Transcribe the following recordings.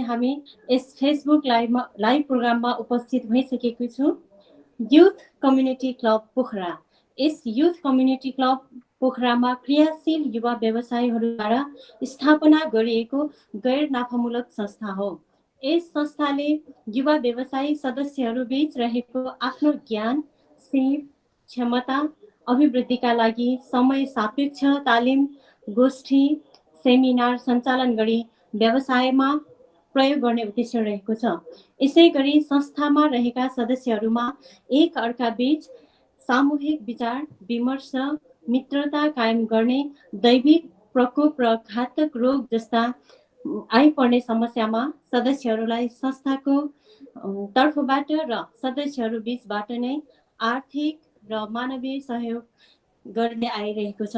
हामी यस Facebook live प्रोग्राममा उपस्थित भइसकेको छु। Youth community club Pokhara. यस युथ कम्युनिटी क्लब पोखरामा क्रियाशील युवा व्यवसायीहरूद्वारा स्थापना गरिएको गैर नाफामूलक संस्था हो। यस संस्थाले युवा व्यवसायी सदस्यहरूबीच रहेको आफ्नो ज्ञान, सिप, क्षमता अभिवृद्धिका लागि समय सापेक्ष तालिम, गोष्ठी, सेमिनार सञ्चालन गरी व्यवसायमा प्रयोग गर्ने उद्देश्य रहेको छ। यसै गरी संस्थामा रहेका सदस्यहरूमा एक अर्का बीच सामूहिक विचार विमर्श, मित्रता कायम गर्ने, दैविक प्रकोप र घातक रोग जस्ता आइपर्ने समस्यामा सदस्यहरूलाई संस्थाको तर्फबाट र सदस्यहरू बीचबाट नै आर्थिक र मानवीय सहयोग गर्दै आइरहेको छ।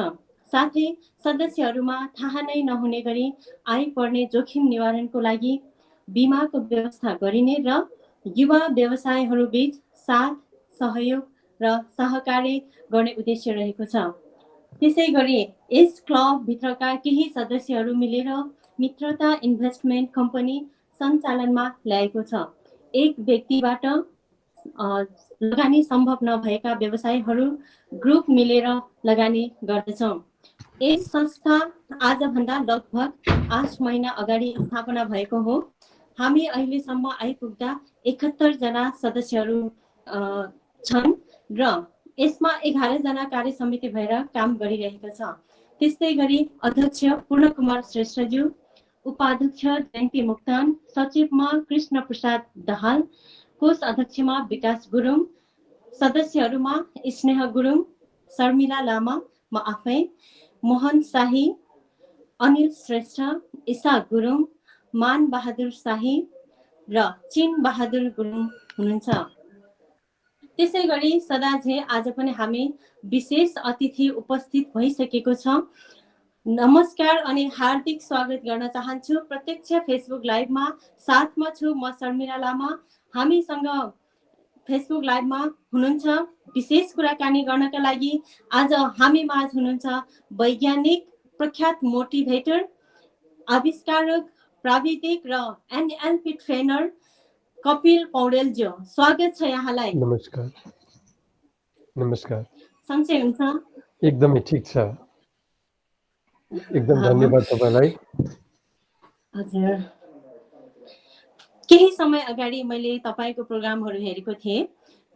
साथै सदस्यहरूमा थाहा नै नहुने गरी आइपर्ने जोखिम निवारणको लागि बिमाको व्यवस्था गरिने र युवा व्यवसायहरूबीच साथ, सहयोग र सहकार्य गर्ने उद्देश्य रहेको छ। त्यसै गरी यस क्लबभित्रका केही सदस्यहरू मिलेर मित्रता इन्भेस्टमेन्ट कम्पनी सञ्चालनमा ल्याएको छ। एक व्यक्तिबाट लगानी सम्भव नभएका व्यवसायीहरू ग्रुप मिलेर लगानी गर्दछौँ। यस संस्था आजभन्दा लगभग 8 महिना अगाडि स्थापना भएको हो। हामी अहिलेसम्म आइपुग्दा 71 जना सदस्यहरू छन् र यसमा 11 जना कार्य समिति भएर काम गरिरहेको छ। त्यस्तै गरी अध्यक्ष पूर्णकुमार श्रेष्ठज्यू, उपाध्यक्ष जयन्ती मुक्तान, सचिवमा कृष्ण प्रसाद दाहाल, कोष अध्यक्षमा विकास गुरुङ, सदस्यहरूमा स्नेह गुरुङ, शर्मिला लामा, म आफै, मोहन शाही, अनिल श्रेष्ठ, ईशा गुरुङ, मान बहादुर शाही र चिन बहादुर गुरुङ हुनुहुन्छ। त्यसै गरी सदाझै आज पनि हामी विशेष अतिथि उपस्थित भइसकेको छ। नमस्कार अनि हार्दिक स्वागत गर्न चाहन्छु प्रत्यक्ष फेसबुक लाइभमा। साथमा छु म शर्मिला लामा। हामीसँग फेसबुक लाइभमा हुनुहुन्छ विशेष कुराकानी गर्नका लागि आज हामी माझ हुनुहुन्छ वैज्ञानिक, प्रख्यात मोटिभेटर, आविष्कारक, प्राविधिक र एनएलपी ट्रेनर कपिल पौडेलज्यू। स्वागत छ यहाँलाई। नमस्कार। नमस्कार। सन्चै हुन्छ? एकदमै ठिक छ। एकदम धन्यवाद तपाईलाई। हजुर, केही समय अगाडि मैले तपाईको प्रोग्रामहरू हेरेको थिएँ,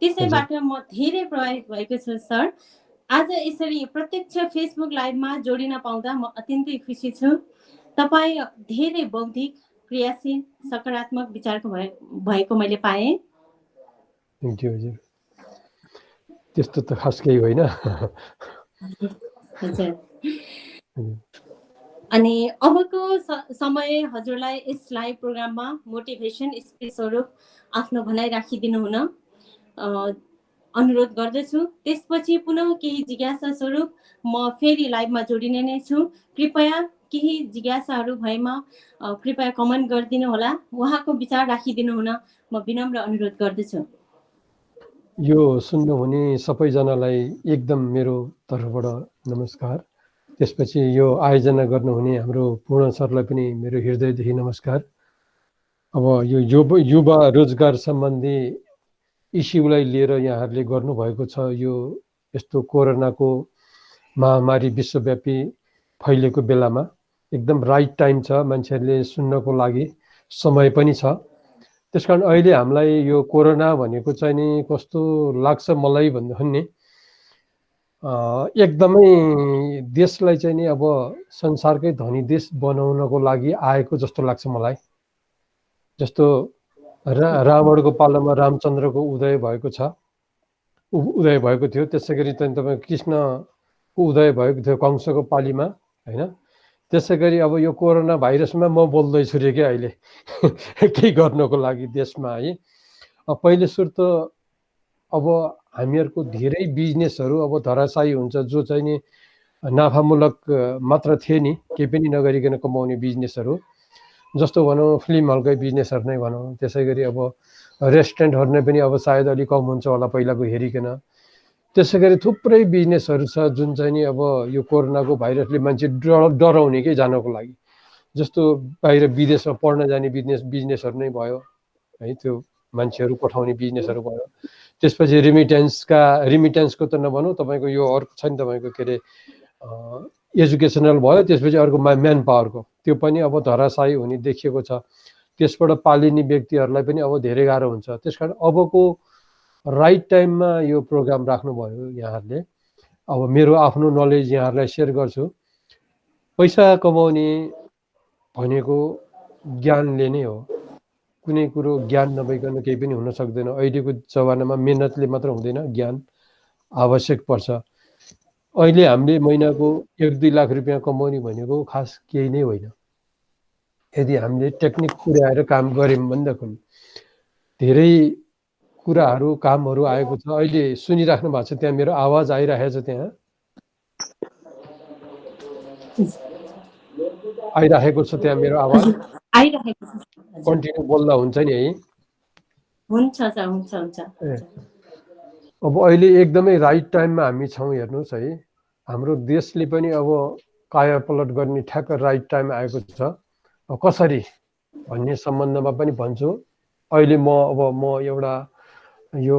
त्यसैबाट म धेरै प्रभावित भएको छु सर। आज यसरी प्रत्यक्ष फेसबुक लाइभमा जोडिन पाउँदा म अत्यन्तै खुसी छु। तपाईँ धेरै बौद्धिक, क्रियाशील, सकारात्मक विचारको भएको मैले पाएँ। थ्याङ्क यू हजुर। त्यस्तो त खास केही होइन। हजुर। अनि अबको समय हजुरलाई यस लाइभ प्रोग्राममा मोटिभेसन स्पिच स्वरूप आफ्नो भनाइ राखिदिनु हुन अनुरोध गर्दछु। त्यसपछि पुनः केही जिज्ञासा स्वरूप म फेरि लाइभमा जोडिने नै छु। कृपया केही जिज्ञासाहरू भएमा कृपया कमेन्ट गरिदिनु होला। उहाँको विचार राखिदिनु हुन म विनम्र अनुरोध गर्दछु। यो सुन्नुहुने सबैजनालाई एकदम मेरो तर्फबाट नमस्कार। त्यसपछि यो आयोजना गर्नुहुने हाम्रो पूर्ण सरलाई पनि मेरो हृदयदेखि नमस्कार। अब यो युवा रोजगार सम्बन्धी इस्युलाई लिएर यहाँहरूले गर्नुभएको छ। यो यस्तो कोरोनाको महामारी विश्वव्यापी फैलेको बेलामा एकदम राइट टाइम छ, मान्छेहरूले सुन्नको लागि समय पनि छ। त्यसकारण अहिले हामीलाई यो कोरोना भनेको चाहिँ नि कस्तो लाग्छ मलाई भन्ने एकदमै देशलाई चाहिँ नि अब संसारकै धनी देश बनाउनको लागि आएको जस्तो लाग्छ मलाई। जस्तो रावणको पालामा रामचन्द्रको उदय भएको छ, उदय भएको थियो, त्यसै गरी चाहिँ तपाईँ कृष्णको उदय भएको थियो कंसको पालीमा, होइन? त्यसै गरी अब यो कोरोना भाइरसमा म बोल्दैछु रे क्या अहिले केही गर्नको लागि देशमा है। पहिले सुरु त अब हामीहरूको धेरै बिजनेसहरू अब धराशायी हुन्छ, जो चाहिँ नि नाफामूलक मात्र थिए नि, केही पनि नगरिकन कमाउने बिजनेसहरू। जस्तो भनौँ फिल्म हलकै बिजनेसहरू नै भनौँ, त्यसै गरी अब रेस्टुरेन्टहरू नै पनि अब सायद अलिक कम हुन्छ होला पहिलाको हेरिकन। त्यसै गरी थुप्रै बिजनेसहरू छ जुन चाहिँ नि अब यो कोरोनाको भाइरसले मान्छे डराउने के जानको लागि। जस्तो बाहिर विदेशमा पढ्न जाने बिजनेसहरू नै भयो है, त्यो मान्छेहरू पठाउने बिजनेसहरू भयो। त्यसपछि रिमिटेन्सको त नभनौँ, तपाईँको यो अर्को छ नि तपाईँको के अरे एजुकेसनल भयो, त्यसपछि अर्को म्यान पावरको, त्यो पनि अब धराशायी हुने देखिएको छ। त्यसबाट पालिने व्यक्तिहरूलाई पनि अब धेरै गाह्रो हुन्छ। त्यस कारण अबको राइट टाइममा यो प्रोग्राम राख्नुभयो यहाँहरूले। अब मेरो आफ्नो नलेज यहाँहरूलाई सेयर गर्छु। पैसा कमाउने भनेको ज्ञानले नै हो। कुनै कुरो ज्ञान नभइकन केही पनि हुन सक्दैन। अहिलेको जमानामा मेहनतले मात्र हुँदैन, ज्ञान आवश्यक पर्छ। अहिले हामीले महिनाको 1-2 लाख रुपियाँ कमाउने भनेको खास केही नै होइन। यदि हामीले टेक्निक पुर्याएर काम गऱ्यौँ भनेदेखि धेरै कुराहरू कामहरू आएको छ। अहिले सुनिराख्नु भएको छ, त्यहाँ मेरो आवाज आइरहेको छ, त्यहाँ आइरहेको छ, त्यहाँ मेरो आवाज आइरहेको छ। कन्टिन्यू बोल्दा हुन्छ नि है? हुन्छ सर, हुन्छ हुन्छ। अब अहिले एकदमै राइट टाइममा हामी छौँ। हेर्नुहोस् है, हाम्रो देशले पनि अब कायापलट गर्ने ठ्याक्क राइट टाइम आएको छ। कसरी भन्ने सम्बन्धमा पनि भन्छु। अहिले म एउटा यो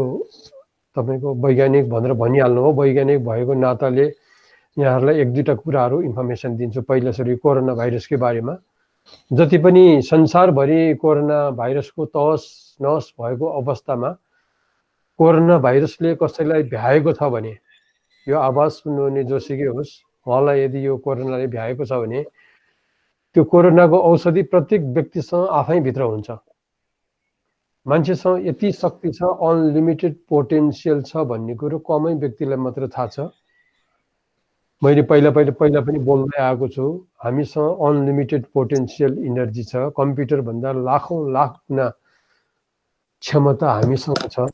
तपाईँको वैज्ञानिक भनेर भनिहाल्नु हो, वैज्ञानिक भएको नाताले यहाँहरूलाई 1-2टा कुराहरू इन्फर्मेसन दिन्छु। पहिला सुरु कोरोना भाइरसकै बारेमा। जति पनि संसारभरि कोरोना भाइरसको तहस नहस भएको अवस्थामा कोरोना भाइरसले कसैलाई भ्याएको छ भने, यो आवाज सुन्नुहुने जोसुकै होस्, उहाँलाई यदि यो कोरोनाले भ्याएको छ भने त्यो कोरोनाको औषधि प्रत्येक व्यक्तिसँग आफै भित्र हुन्छ। मान्छेसँग यति शक्ति छ, अनलिमिटेड पोटेन्सियल छ भन्ने कुरो कमै व्यक्तिलाई मात्र थाहा छ। मैले पहिला पनि बोल्दै आएको छु, हामीसँग अनलिमिटेड पोटेन्सियल इनर्जी छ। कम्प्युटरभन्दा लाखौँ लाख गुणा क्षमता हामीसँग छ।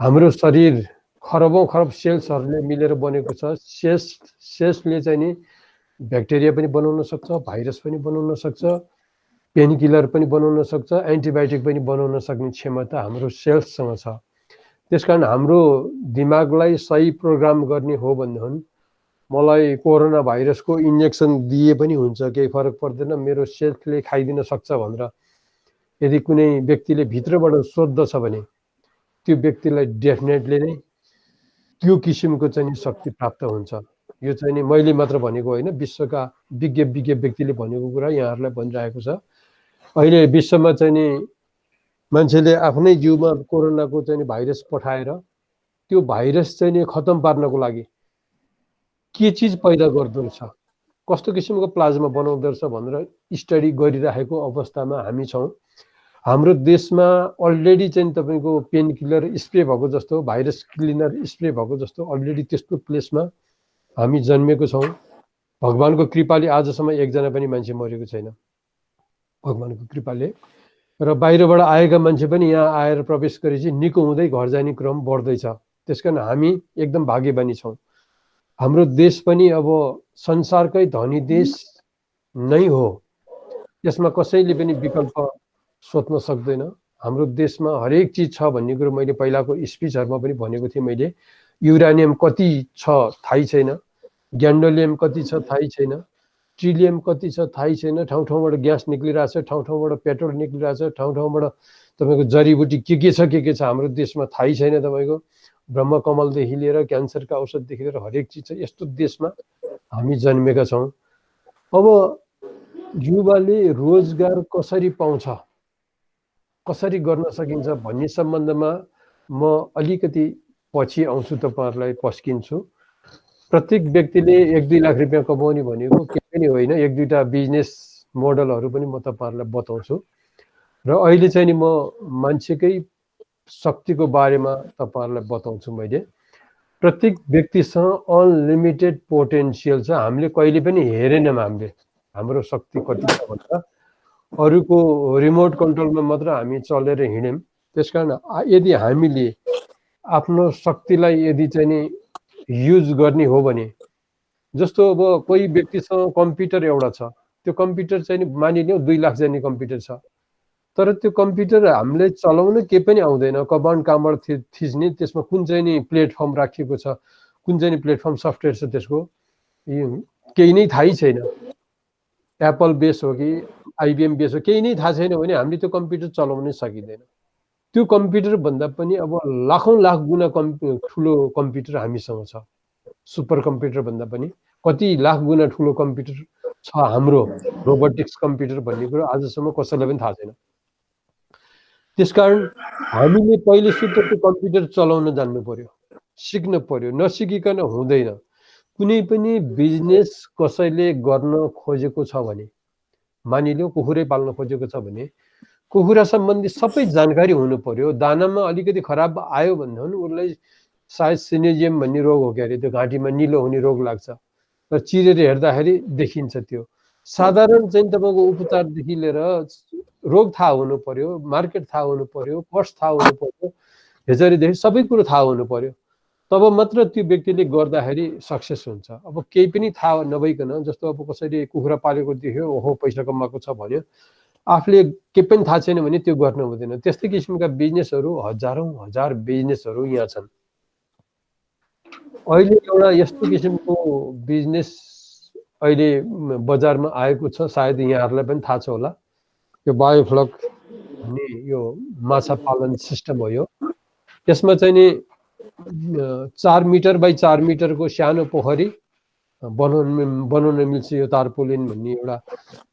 हाम्रो शरीर खरबौँ खरब सेल्सहरूले मिलेर बनेको छ। सेल्सले चाहिँ नि ब्याक्टेरिया पनि बनाउन सक्छ, भाइरस पनि बनाउन सक्छ, पेन किलर पनि बनाउन सक्छ, एन्टिबायोटिक पनि बनाउन सक्ने क्षमता हाम्रो सेल्ससँग छ। त्यसकारण हाम्रो दिमागलाई सही प्रोग्राम गर्ने हो भनेदेखि मलाई कोरोना भाइरसको इन्जेक्सन दिए पनि हुन्छ, केही फरक पर्दैन, मेरो सेल्सले खाइदिन सक्छ भनेर यदि कुनै व्यक्तिले भित्रबाट सोध्दछ भने त्यो व्यक्तिलाई डेफिनेटली नै त्यो किसिमको चाहिँ शक्ति प्राप्त हुन्छ। यो चाहिँ नि मैले मात्र भनेको होइन, विश्वका विज्ञ व्यक्तिले भनेको कुरा यहाँहरूलाई भनिरहेको छ। अहिले विश्वमा चाहिँ नि मान्छेले आफ्नै जिउमा कोरोनाको चाहिँ भाइरस पठाएर त्यो भाइरस चाहिँ नि खतम पार्नको लागि के चिज पैदा गर्दो रहेछ, कस्तो किसिमको प्लाज्मा बनाउँदो रहेछ भनेर स्टडी गरिरहेको अवस्थामा हामी छौँ। हाम्रो देशमा अलरेडी चाहिँ तपाईँको पेन किलर स्प्रे भएको जस्तो, भाइरस क्लिनर स्प्रे भएको जस्तो अलरेडी त्यस्तो प्लेसमा हामी जन्मेको छौँ। भगवानको कृपाले आजसम्म एकजना पनि मान्छे मरेको छैन, भगवानको कृपाले। र बाहिरबाट आएका मान्छे पनि यहाँ आएर प्रवेश गरेपछि निको हुँदै घर जाने क्रम बढ्दैछ। त्यसकारण हामी एकदम भाग्यमानी छौँ। हाम्रो देश पनि अब संसारकै धनी देश नै हो, यसमा कसैले पनि विकल्प सोच्न सक्दैन। हाम्रो देशमा हरेक चिज छ भन्ने कुरो मैले पहिलाको स्पिचहरूमा पनि भनेको थिएँ। मैले युरानियम कति छ थाहै छैन, ग्यान्डोलियम कति छ थाहै छैन, ट्रिलियम कति छ थाहै छैन। ठाउँ ठाउँबाट ग्यास निक्लिरहेछ, ठाउँ ठाउँबाट पेट्रोल निक्लिरहेछ, ठाउँ ठाउँबाट तपाईँको जडीबुटी के छ हाम्रो देशमा थाहै छैन। तपाईँको ब्रह्मकमलदेखि लिएर क्यान्सरका औषधदेखि लिएर हरेक चिज छ। यस्तो देशमा हामी जन्मेका छौँ। अब युवाले रोजगार कसरी पाउँछ, कसरी गर्न सकिन्छ भन्ने सम्बन्धमा म अलिकति पछि आउँछु, तपाईँहरूलाई पस्किन्छु। प्रत्येक व्यक्तिले 1-2 लाख रुपियाँ कमाउने भनेको केही पनि होइन। 1-2टा बिजनेस मोडलहरू पनि म तपाईँहरूलाई बताउँछु। र अहिले चाहिँ नि म मान्छेकै शक्तिको बारेमा तपाईँहरूलाई बताउँछु। मैले प्रत्येक व्यक्तिसँग अनलिमिटेड पोटेन्सियल छ। हामीले कहिले पनि हेरेनौँ हाम्रो शक्ति कति छ भनेर, अरूको रिमोट कन्ट्रोलमा मात्र हामी चलेर हिँड्यौँ। त्यसकारण यदि हामीले आफ्नो शक्तिलाई यदि चाहिँ नि युज गर्ने हो भने, जस्तो अब कोही व्यक्तिसँग कम्प्युटर एउटा छ, त्यो कम्प्युटर चाहिँ नि मानिलिउँ 2 लाख जाने कम्प्युटर छ, तर त्यो कम्प्युटर हामीले चलाउन केही पनि आउँदैन। कमान्ड कहाँबाट थिच्ने, त्यसमा कुन चाहिँ नि प्लेटफर्म राखिएको छ, कुन चाहिँ नि प्लेटफर्म सफ्टवेयर छ, त्यसको केही नै थाहै छैन। एप्पल बेस हो कि आइबिएम बेस हो केही नै थाहा छैन भने हामीले त्यो कम्प्युटर चलाउनै सकिँदैन। त्यो कम्प्युटर भन्दा पनि अब लाखौँ लाख गुणा ठुलो कम्प्युटर हामीसँग छ। सुपर कम्प्युटर भन्दा पनि कति लाख गुणा ठुलो कम्प्युटर छ हाम्रो रोबोटिक्स कम्प्युटर भन्ने कुरो आजसम्म कसैलाई पनि थाहा छैन। त्यसकारण हामीले पहिले सुरु त्यो कम्प्युटर चलाउन जान्नु पर्यो, सिक्न पर्यो। नसिकिकन हुँदैन। कुनै पनि बिजनेस कसैले गर्न खोजेको छ भने, मानिलियो कुखुरै पाल्न खोजेको छ भने कुखुरा सम्बन्धी सबै जानकारी हुनु पर्यो। दानामा अलिकति खराब आयो भने उसलाई सायद सिनेजियम भन्ने रोग हो के अरे, त्यो घाँटीमा निलो हुने रोग लाग्छ र चिरेर हेर्दाखेरि देखिन्छ। त्यो साधारण चाहिँ तपाईँको उपचारदेखि लिएर रोग थाहा हुनु पर्यो, मार्केट थाहा हुनु पर्यो, कस्ट थाहा हुनु पर्यो, हेचरीदेखि सबै कुरो थाहा हुनु पर्यो। तब मात्र त्यो व्यक्तिले गर्दाखेरि सक्सेस हुन्छ। अब केही पनि थाहा नभइकन, जस्तो अब कसैले कुखुरा पालेको देख्यो, ओहो पैसा कमाएको छ भन्यो, आफूले केही पनि थाहा छैन भने त्यो गर्न हुँदैन। त्यस्तै किसिमका बिजनेसहरू हजारौँ हजार बिजनेसहरू यहाँ छन्। अहिले एउटा यस्तो किसिमको बिजनेस अहिले बजारमा आएको छ, सायद यहाँहरूलाई पनि थाहा छ होला। यो बायोफ्लक भन्ने यो माछा पालन सिस्टम हो। यो यसमा चाहिँ नि 4 मिटर बाई 4 मिटरको सानो पोखरी बनाउन मिल्छ। यो तारपोलिन भन्ने एउटा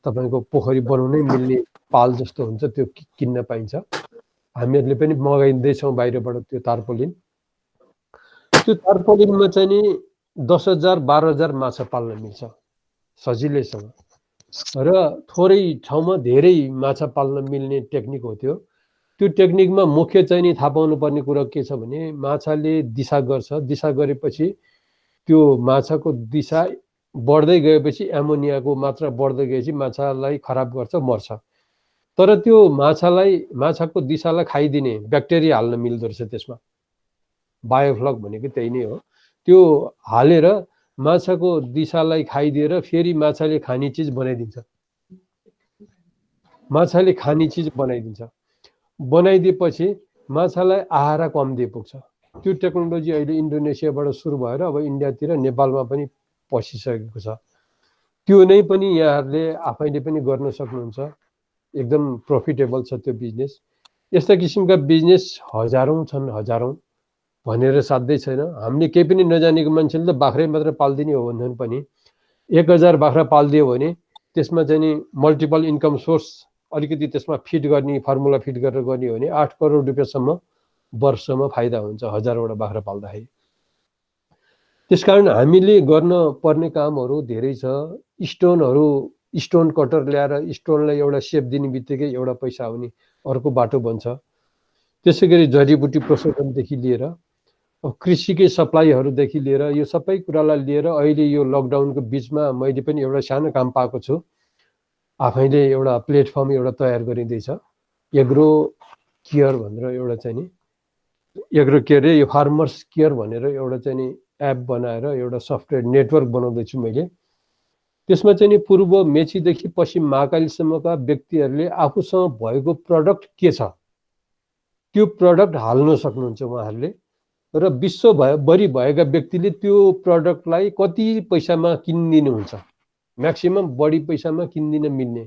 तपाईँको पोखरी बनाउनै मिल्ने पाल जस्तो हुन्छ, त्यो किन्न पाइन्छ। हामीहरूले पनि मगाइँदैछौँ बाहिरबाट त्यो तारपोलिन। त्यो तारपोलिनमा चाहिँ नि 10,000 12,000 माछा पाल्न मिल्छ सजिलैसँग। र थोरै ठाउँमा धेरै माछा पाल्न मिल्ने टेक्निक हो त्यो। त्यो टेक्निकमा मुख्य चाहिँ नि थाहा पाउनु पर्ने कुरा के छ भने, माछाले दिशा गर्छ। दिशा गरेपछि त्यो माछाको दिशा बढ्दै गएपछि एमोनियाको मात्रा बढ्दै गएपछि माछालाई खराब गर्छ, मर्छ। तर त्यो माछाको दिशालाई खाइदिने ब्याक्टेरिया हाल्न मिल्दो रहेछ त्यसमा। बायोफ्लक भनेको त्यही नै हो। त्यो हालेर माछाको दिशालाई खाइदिएर फेरि माछाले खाने चिज बनाइदिन्छ। माछाले खाने चिज बनाइदिएपछि माछालाई आहारा कम्ती पुग्छ। त्यो टेक्नोलोजी अहिले इन्डोनेसियाबाट सुरु भएर अब इन्डियातिर नेपालमा पनि पसिसकेको छ। त्यो नै पनि यहाँहरूले आफैले पनि गर्न सक्नुहुन्छ। एकदम प्रफिटेबल छ त्यो बिजनेस। यस्ता किसिमका बिजनेस हजारौँ छन्, हजारौँ भनेर साध्यै छैन। हामीले केही पनि नजानेको मान्छेले त बाख्रै मात्र पाल्दिने हो भने पनि 1000 बाख्रा पालिदियो भने त्यसमा चाहिँ नि मल्टिपल इन्कम सोर्स अलिकति त्यसमा फिट गर्ने, फर्मुला फिट गरेर गर्ने हो भने 8 करोड रुपियाँसम्म वर्षमा फाइदा हुन्छ 1000वटा बाख्रा पाल्दाखेरि। त्यसकारण हामीले गर्न पर्ने कामहरू धेरै छ। स्टोन कटर ल्याएर स्टोनलाई एउटा सेप दिने बित्तिकै एउटा पैसा आउने अर्को बाटो बन्छ। त्यसै गरी जडीबुटी प्रोसेसनदेखि लिएर कृषिकै सप्लाईहरूदेखि लिएर यो सबै कुरालाई लिएर अहिले यो लकडाउनको बिचमा मैले पनि एउटा सानो काम पाएको छु। आफैले एउटा प्लेटफर्म एउटा तयार गरिँदैछ। एग्रो केयर भनेर एउटा चाहिँ नि एग्रो केयर यो फार्मर्स केयर भनेर एउटा चाहिँ नि एप बनाएर एउटा सफ्टवेयर नेटवर्क बनाउँदैछु मैले। त्यसमा चाहिँ नि पूर्व मेचीदेखि पश्चिम महाकालीसम्मका व्यक्तिहरूले आफूसँग भएको प्रडक्ट के छ त्यो प्रडक्ट हाल्न सक्नुहुन्छ उहाँहरूले। र विश्वभरि भएका व्यक्तिले त्यो प्रडक्टलाई कति पैसामा किनिदिनुहुन्छ, म्याक्सिमम बढी पैसामा किनिदिन मिल्ने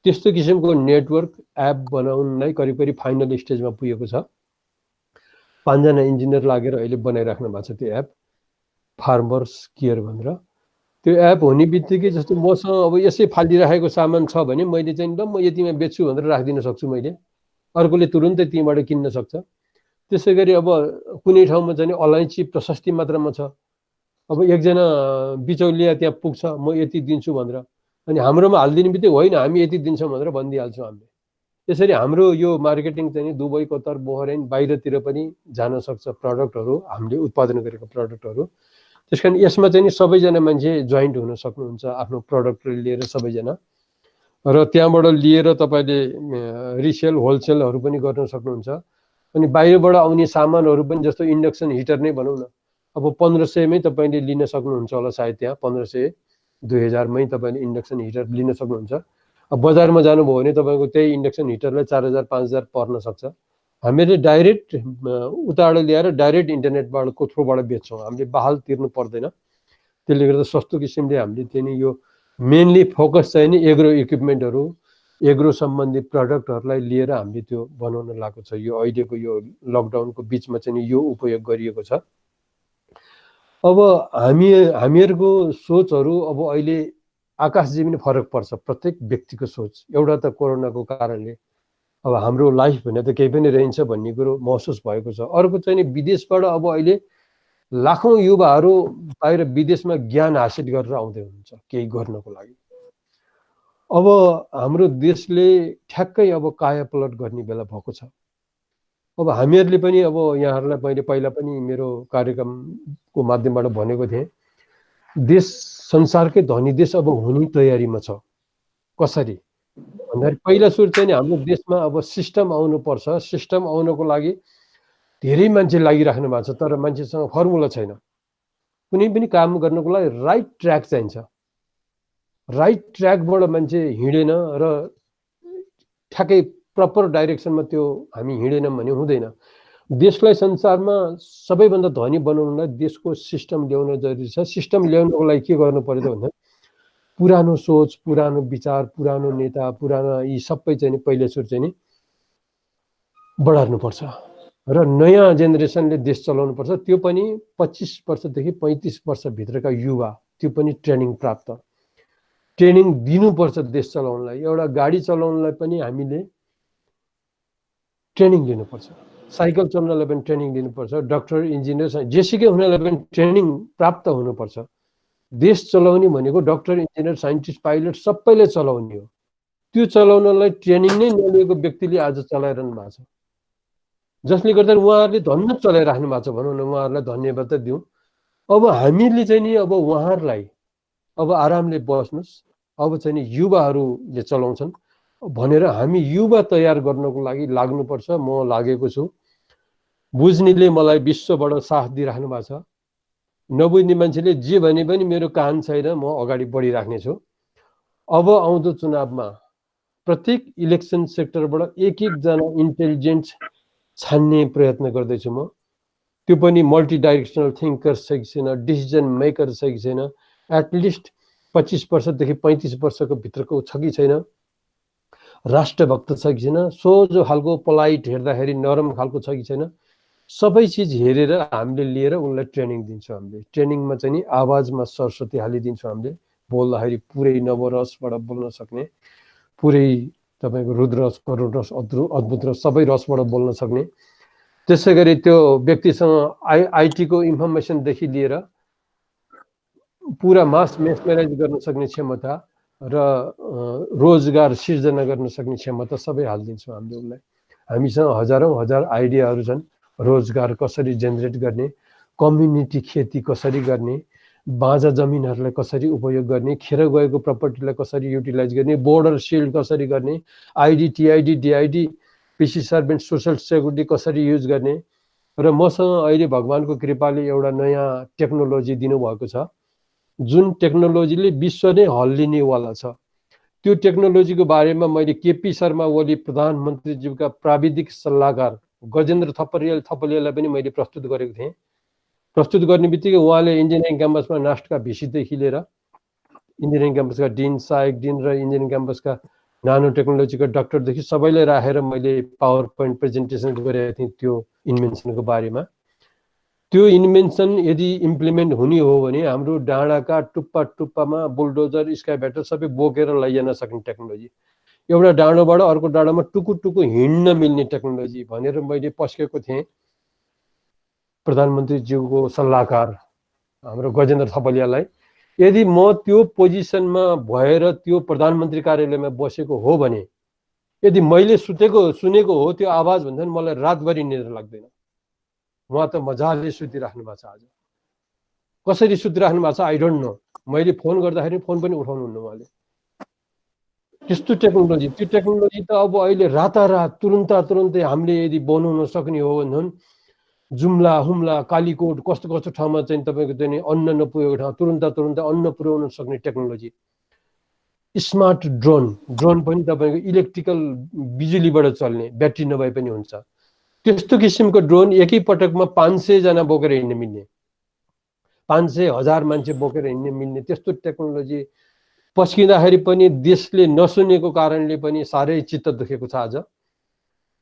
त्यस्तो किसिमको नेटवर्क एप बनाउनलाई करिब करिब फाइनल स्टेजमा पुगेको छ। 5 जना इन्जिनियर लागेर अहिले बनाइराख्नु भएको छ त्यो एप फार्मर्स केयर भनेर। त्यो एप हुने बित्तिकै जस्तो मसँग अब यसै फालिराखेको सामान छ भने मैले चाहिँ ल म यतिमा बेच्छु भनेर राखिदिन सक्छु मैले, अर्कोले तुरुन्तै त्यहीँबाट किन्न सक्छ। त्यसै गरी अब कुनै ठाउँमा चाहिँ अलैँची प्रशस्ति मात्रामा छ, अब एकजना बिचौलिया त्यहाँ पुग्छ म यति दिन्छु भनेर, अनि हाम्रोमा हालिदिने बित्तिकै होइन हामी यति दिन्छौँ भनेर भनिदिइहाल्छौँ हामीले। त्यसरी हाम्रो यो मार्केटिङ चाहिँ दुबई, कतार, बहरेन बाहिरतिर पनि जान सक्छ प्रडक्टहरू, हामीले उत्पादन गरेको प्रडक्टहरू। त्यसकारण यसमा चाहिँ सबैजना मान्छे जोइन्ट हुन सक्नुहुन्छ आफ्नो प्रडक्ट लिएर सबैजना। र त्यहाँबाट लिएर तपाईँले रिसेल होलसेलहरू पनि गर्न सक्नुहुन्छ। अनि बाहिरबाट आउने सामानहरू पनि जस्तो इन्डक्सन हिटर नै भनौँ न, अब 1500मै तपाईँले लिन सक्नुहुन्छ होला सायद। त्यहाँ 1500 2000मै तपाईँले इन्डक्सन हिटर लिन सक्नुहुन्छ। अब बजारमा जानुभयो भने तपाईँको त्यही इन्डक्सन हिटरलाई 4000 5000 पर्न सक्छ। हामीले डाइरेक्ट उताबाट ल्याएर डाइरेक्ट इन्टरनेटको थ्रुबाट बेच्छौँ। हामीले बहाल तिर्नु पर्दैन। त्यसले गर्दा सस्तो किसिमले हामीले चाहिँ नि यो मेनली फोकस चाहिँ नि एग्रो इक्विपमेन्टहरू एग्रो सम्बन्धी प्रडक्टहरूलाई लिएर हामीले त्यो बनाउन लागेको छ। यो अहिलेको यो लकडाउनको बिचमा चाहिँ नि यो उपयोग गरिएको छ। अब हामीहरूको सोचहरू अब अहिले आकाशजी पनि फरक पर्छ, प्रत्येक व्यक्तिको सोच। एउटा त कोरोनाको कारणले अब हाम्रो लाइफ भने त केही पनि रहन्छ भन्ने कुरो महसुस भएको छ। अर्को चाहिँ नि विदेशबाट अब अहिले लाखौँ युवाहरू बाहिर विदेशमा ज्ञान हासिल गरेर आउँदै हुनुहुन्छ केही गर्नको लागि। अब हाम्रो देशले ठ्याक्कै अब कायापलट गर्ने बेला भएको छ। अब हामीहरूले पनि अब यहाँहरूलाई मैले पहिला पनि मेरो कार्यक्रमको माध्यमबाट भनेको थिएँ, देश संसारकै धनी देश अब हुने तयारीमा छ। कसरी भन्दाखेरि पहिला सुरु चाहिँ हाम्रो देशमा अब सिस्टम आउनुपर्छ। सिस्टम आउनको लागि धेरै मान्छे लागिराख्नु भएको छ, तर मान्छेसँग फर्मुला छैन। कुनै पनि काम गर्नको लागि राइट ट्र्याक चाहिन्छ। राइट ट्र्याकबाट मान्छे हिँडेन र ठ्याक्कै प्रपर डाइरेक्सनमा त्यो हामी हिँडेनौँ भने हुँदैन। देशलाई संसारमा सबैभन्दा धनी बनाउनलाई देशको सिस्टम ल्याउन जरुरी छ। सिस्टम ल्याउनको लागि के गर्नु पर्यो त भन्दा पुरानो सोच, पुरानो विचार, पुरानो नेता, पुराना यी सबै चाहिँ नि पहिलो सुरु चाहिँ नि बढार्नुपर्छ र नयाँ जेनेरेसनले देश चलाउनु पर्छ। त्यो पनि 25 वर्षदेखि 35 वर्षभित्रका युवा, त्यो पनि ट्रेनिङ प्राप्त, ट्रेनिङ दिनुपर्छ देश चलाउनलाई। एउटा गाडी चलाउनलाई पनि हामीले ट्रेनिङ लिनुपर्छ, साइकल चलाउनलाई पनि ट्रेनिङ लिनुपर्छ, डाक्टर इन्जिनियर जेसुकै हुनलाई पनि ट्रेनिङ प्राप्त हुनुपर्छ। देश चलाउने भनेको डाक्टर इन्जिनियर साइन्टिस्ट पाइलट सबैले चलाउने हो। त्यो चलाउनलाई ट्रेनिङ नै नलिएको व्यक्तिले आज चलाइरहनु भएको छ, जसले गर्दा उहाँहरूले धन्न चलाइराख्नु भएको छ भनौँ न, उहाँहरूलाई धन्यवाद त दिउँ। अब हामीले चाहिँ नि अब उहाँहरूलाई अब आरामले बस्नुहोस्, अब चाहिँ नि युवाहरूले चलाउँछन् भनेर हामी युवा तयार गर्नको लागि लाग्नुपर्छ। म लागेको छु। बुझ्नेले मलाई विश्वबाट साथ दिइराख्नु भएको छ, नबुझ्ने मान्छेले जे भने पनि मेरो कान छैन, म अगाडि बढिराख्ने छु। अब आउँदो चुनावमा प्रत्येक इलेक्सन सेक्टरबाट एक एकजना इन्टेलिजेन्ट छान्ने प्रयत्न गर्दैछु म। त्यो पनि मल्टी डाइरेक्सनल थिङ्कर सही छैन, डिसिजन मेकर सही छैन, एटलिस्ट 25 वर्षदेखि 35 वर्षको भित्रको छ कि छैन, राष्ट्रभक्त छ कि छैन, सोझो खालको पोलाइट हेर्दाखेरि नरम खालको छ कि छैन, सबै चिज हेरेर हामीले लिएर उनलाई ट्रेनिङ दिन्छौँ। हामीले ट्रेनिङमा चाहिँ नि आवाजमा सरस्वती हालिदिन्छौँ। हामीले बोल्दाखेरि पुरै नवरसबाट बोल्न सक्ने, पुरै तपाईँको रुद्रस, करुण रस, अद्भुत रस सबै रसबाट बोल्न सक्ने, त्यसै गरी त्यो व्यक्तिसँग आइटीको इन्फर्मेसनदेखि लिएर पुरा मास मेसमराइज गर्न सक्ने क्षमता र रोजगार सिर्जना गर्न सक्ने क्षमता सबै हालिदिन्छौँ हामीले उसलाई। हामीसँग हजारौँ हजार आइडियाहरू छन्, रोजगार कसरी जेनेरेट गर्ने, कम्युनिटी खेती कसरी गर्ने, बाँझा जमिनहरूलाई कसरी उपयोग गर्ने, खेर गएको प्रपर्टीलाई कसरी युटिलाइज गर्ने, बोर्डर सिल्ड कसरी गर्ने, आइडी, टिआइडी, डिआइडी, पिसी सर्भेन्ट, सोसल सेक्युरिटी कसरी युज गर्ने। र मसँग अहिले भगवानको कृपाले एउटा नयाँ टेक्नोलोजी दिनुभएको छ, जुन टेक्नोलोजीले विश्व नै हल्लिनेवाला छ। त्यो टेक्नोलोजीको बारेमा मैले केपी शर्मा ओली प्रधानमन्त्रीज्यूका प्राविधिक सल्लाहकार गजेन्द्र थपलियालाई पनि मैले प्रस्तुत गरेको थिएँ। प्रस्तुत गर्ने बित्तिकै उहाँले इन्जिनियरिङ क्याम्पसमा नास्टका भिसीदेखि लिएर इन्जिनियरिङ क्याम्पसका डिन, सहायक डिन र इन्जिनियरिङ क्याम्पसका नानो टेक्नोलोजीका डाक्टरदेखि सबैलाई राखेर मैले पावर पोइन्ट प्रेजेन्टेसन गरेको थिएँ त्यो इन्भेन्सनको बारेमा। त्यो इन्भेन्सन यदि इम्प्लिमेन्ट हुने हो भने हाम्रो डाँडाका टुप्पा टुप्पामा बुलडोजर, स्काइभ्याटर सबै बोकेर लैजान सक्ने टेक्नोलोजी, एउटा डाँडोबाट अर्को डाँडोमा टुकु टुकु हिँड्न मिल्ने टेक्नोलोजी भनेर मैले पस्केको थिएँ प्रधानमन्त्रीज्यूको सल्लाहकार हाम्रो गजेन्द्र थपलियालाई। यदि म त्यो पोजिसनमा भएर त्यो प्रधानमन्त्री कार्यालयमा बसेको हो भने, यदि मैले सुनेको हो त्यो आवाज भन्दा मलाई रातभरि निद्रा लाग्दैन। उहाँ त मजाले सुतिराख्नु भएको छ। आज कसरी सुतिराख्नु भएको छ आई डोन्ट नो। मैले फोन गर्दाखेरि फोन पनि उठाउनुहुन्न उहाँले। त्यस्तो टेक्नोलोजी, त्यो टेक्नोलोजी त अब अहिले रातारात तुरुन्तै हामीले यदि बनाउन सक्ने हो भने जुम्ला, हुम्ला, कालीकोट कस्तो कस्तो ठाउँमा चाहिँ तपाईँको चाहिँ अन्न नपुगेको ठाउँ तुरुन्तै अन्न पुर्याउन सक्ने टेक्नोलोजी। स्मार्ट ड्रोन पनि तपाईँको इलेक्ट्रिकल बिजुलीबाट चल्ने, ब्याट्री नभए पनि हुन्छ। त्यस्तो किसिमको ड्रोन एकै पटकमा 500 जना बोकेर हिँड्न मिल्ने, 500 हजार मान्छे बोकेर हिँड्न मिल्ने त्यस्तो टेक्नोलोजी पस्किँदाखेरि पनि देशले नसुनेको कारणले पनि साह्रै चित्त दुखेको छ। आज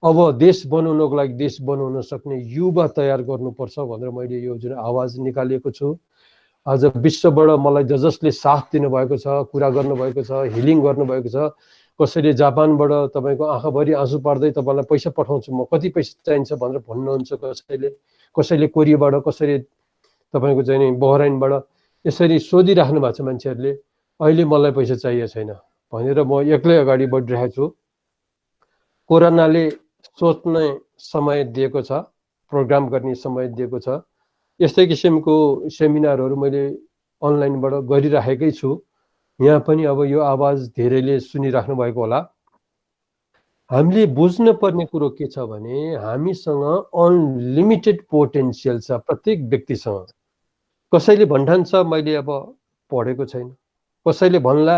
अब देश बनाउनको लागि देश बनाउन सक्ने युवा तयार गर्नुपर्छ भनेर मैले यो जुन आवाज निकालेको छु। आज विश्वबाट मलाई जसले साथ दिनुभएको छ, कुरा गर्नुभएको छ, हिलिङ गर्नुभएको छ, कसैले जापानबाट तपाईँको आँखाभरि आँसु पार्दै तपाईँलाई पैसा पठाउँछु म, कति पैसा चाहिन्छ भनेर भन्नुहुन्छ कसैले कोरियाबाट, कसैले तपाईँको चाहिँ नि बहराइनबाट यसरी सोधिराख्नु भएको छ मान्छेहरूले, अहिले मलाई पैसा चाहिएको छैन भनेर म एक्लै अगाडि बढिरहेको छु। कोरोनाले सोच्ने समय दिएको छ, प्रोग्राम गर्ने समय दिएको छ। यस्तै किसिमको सेमिनारहरू मैले अनलाइनबाट गरिराखेकै छु। यहाँ पनि अब यो आवाज धेरैले सुनिराख्नु भएको होला। हामीले बुझ्न पर्ने कुरो के छ भने हामीसँग अनलिमिटेड पोटेन्सियल छ प्रत्येक व्यक्तिसँग। कसैले भन्ठान्छ मैले अब पढेको छैन, कसैले भन्ला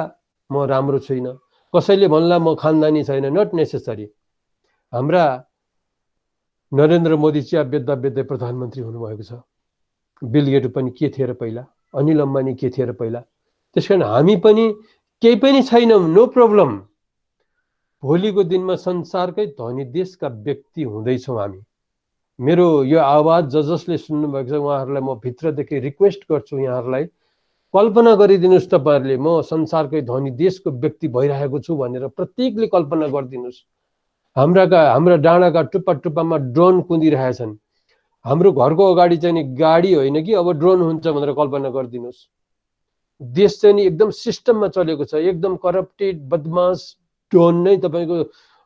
म राम्रो छुइनँ, कसैले भन्ला म खानदानी छैन। Not necessary. हाम्रा नरेन्द्र मोदी चिया बेच्दा बेच्दै प्रधानमन्त्री हुनुभएको छ। बिल गेट पनि के थिए र पहिला, अनिल अम्बानी के थिए र पहिला। त्यसकारण हामी पनि केही पनि छैनौँ, नो प्रब्लम। भोलिको दिनमा संसारकै धनी देशका व्यक्ति हुँदैछौँ हामी। मेरो यो आवाज जसले सुन्नुभएको छ उहाँहरूलाई म भित्रदेखि रिक्वेस्ट गर्छु, यहाँहरूलाई कल्पना गरिदिनुहोस् तपाईँहरूले म संसारकै धनी देशको व्यक्ति भइरहेको छु भनेर प्रत्येकले कल्पना गरिदिनुहोस्। हाम्रा डाँडाका टुप्पा टुप्पामा ड्रोन कुदिरहेछन्। हाम्रो घरको अगाडि चाहिँ नि गाडी होइन कि अब ड्रोन हुन्छ भनेर कल्पना गरिदिनुहोस्। देश चाहिँ नि एकदम सिस्टममा चलेको छ, एकदम करप्टेड बदमास ड्रोन नै तपाईँको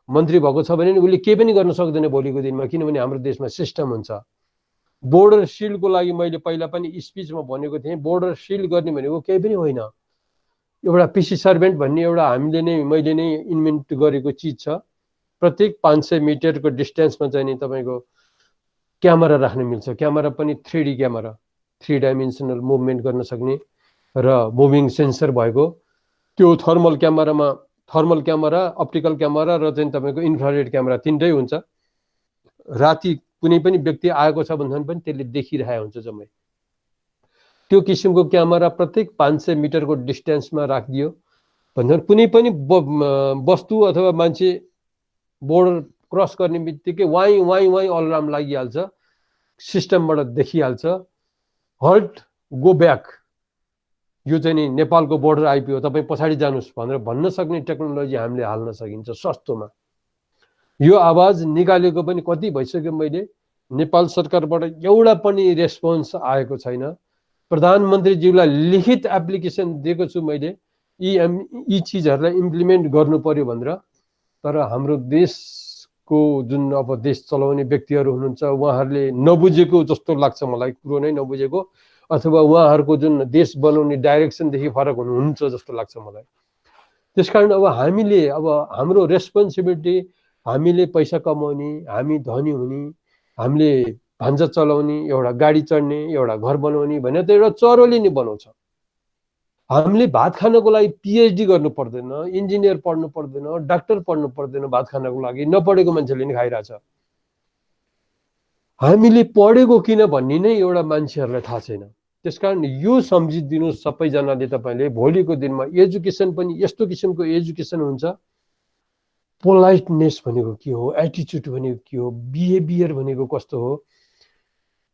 मन्त्री भएको छ भने उसले केही पनि गर्न सक्दैन भोलिको दिनमा, किनभने हाम्रो देशमा सिस्टम हुन्छ। बोर्डर सिल्डको लागि मैले पहिला पनि स्पिचमा भनेको थिएँ, बोर्डर सिल्ड गर्ने भनेको केही पनि होइन, एउटा पिसी सर्भेन्ट भन्ने एउटा मैले नै इन्भेन्ट गरेको चिज छ। प्रत्येक 500 मिटरको डिस्टेन्समा चाहिँ नि तपाईँको क्यामेरा राख्न मिल्छ। क्यामेरा पनि 3D क्यामेरा, 3 डाइमेन्सनल मुभमेन्ट गर्न सक्ने र मुभिङ सेन्सर भएको। त्यो थर्मल क्यामेरा, अप्टिकल क्यामेरा र चाहिँ तपाईँको इन्फ्रारेड क्यामेरा तिनटै हुन्छ। राति कुनै पनि व्यक्ति आएको छ भन्दा पनि त्यसले देखिरहेको हुन्छ जम्मै। त्यो किसिमको क्यामेरा प्रत्येक 500 मिटरको डिस्टेन्समा राखिदियो भन्दा कुनै पनि वस्तु अथवा मान्छे बोर्डर क्रस गर्ने बित्तिकै वाइ वाइ वाइ अलार्म लागिहाल्छ, सिस्टमबाट देखिहाल्छ। हल्ट, गो ब्याक, यो चाहिँ नि नेपालको बोर्डर आइपुग्यो, तपाईँ पछाडि जानुहोस् भनेर भन्न सक्ने टेक्नोलोजी हामीले हाल्न सकिन्छ सस्तोमा। यो आवाज निकालेको पनि कति भइसक्यो मैले, नेपाल सरकारबाट एउटा पनि रेस्पोन्स आएको छैन। प्रधानमन्त्रीज्यूलाई लिखित एप्लिकेसन दिएको छु मैले, यी चिजहरूलाई इम्प्लिमेन्ट गर्नु पर्यो भनेर। तर हाम्रो देशको जुन अब देश चलाउने व्यक्तिहरू हुनुहुन्छ उहाँहरूले नबुझेको जस्तो लाग्छ मलाई, कुरो नै नबुझेको, अथवा उहाँहरूको जुन देश बनाउने डाइरेक्सनदेखि फरक हुनुहुन्छ जस्तो लाग्छ मलाई। त्यसकारण अब हाम्रो रेस्पोन्सिबिलिटी, हामीले पैसा कमाउने, हामी धनी हुने, हामीले भान्जा चलाउने, एउटा गाडी चढ्ने, एउटा घर बनाउने भने त एउटा चरोले नै बनाउँछ। हामीले भात खानको लागि पिएचडी गर्नु पर्दैन, इन्जिनियर पढ्नु पर्दैन, डाक्टर पढ्नु पर्दैन, भात खानको लागि नपढेको मान्छेले नि खाइरहेछ। हामीले पढेको किन भन्ने नै एउटा मान्छेहरूलाई थाहा छैन। त्यसकारण यो सम्झिदिनुहोस् सबैजनाले, तपाईँले भोलिको दिनमा एजुकेसन पनि यस्तो किसिमको एजुकेसन हुन्छ। पोलाइटनेस भनेको के हो, एटिच्युड भनेको के हो, बिहेभियर भनेको कस्तो हो,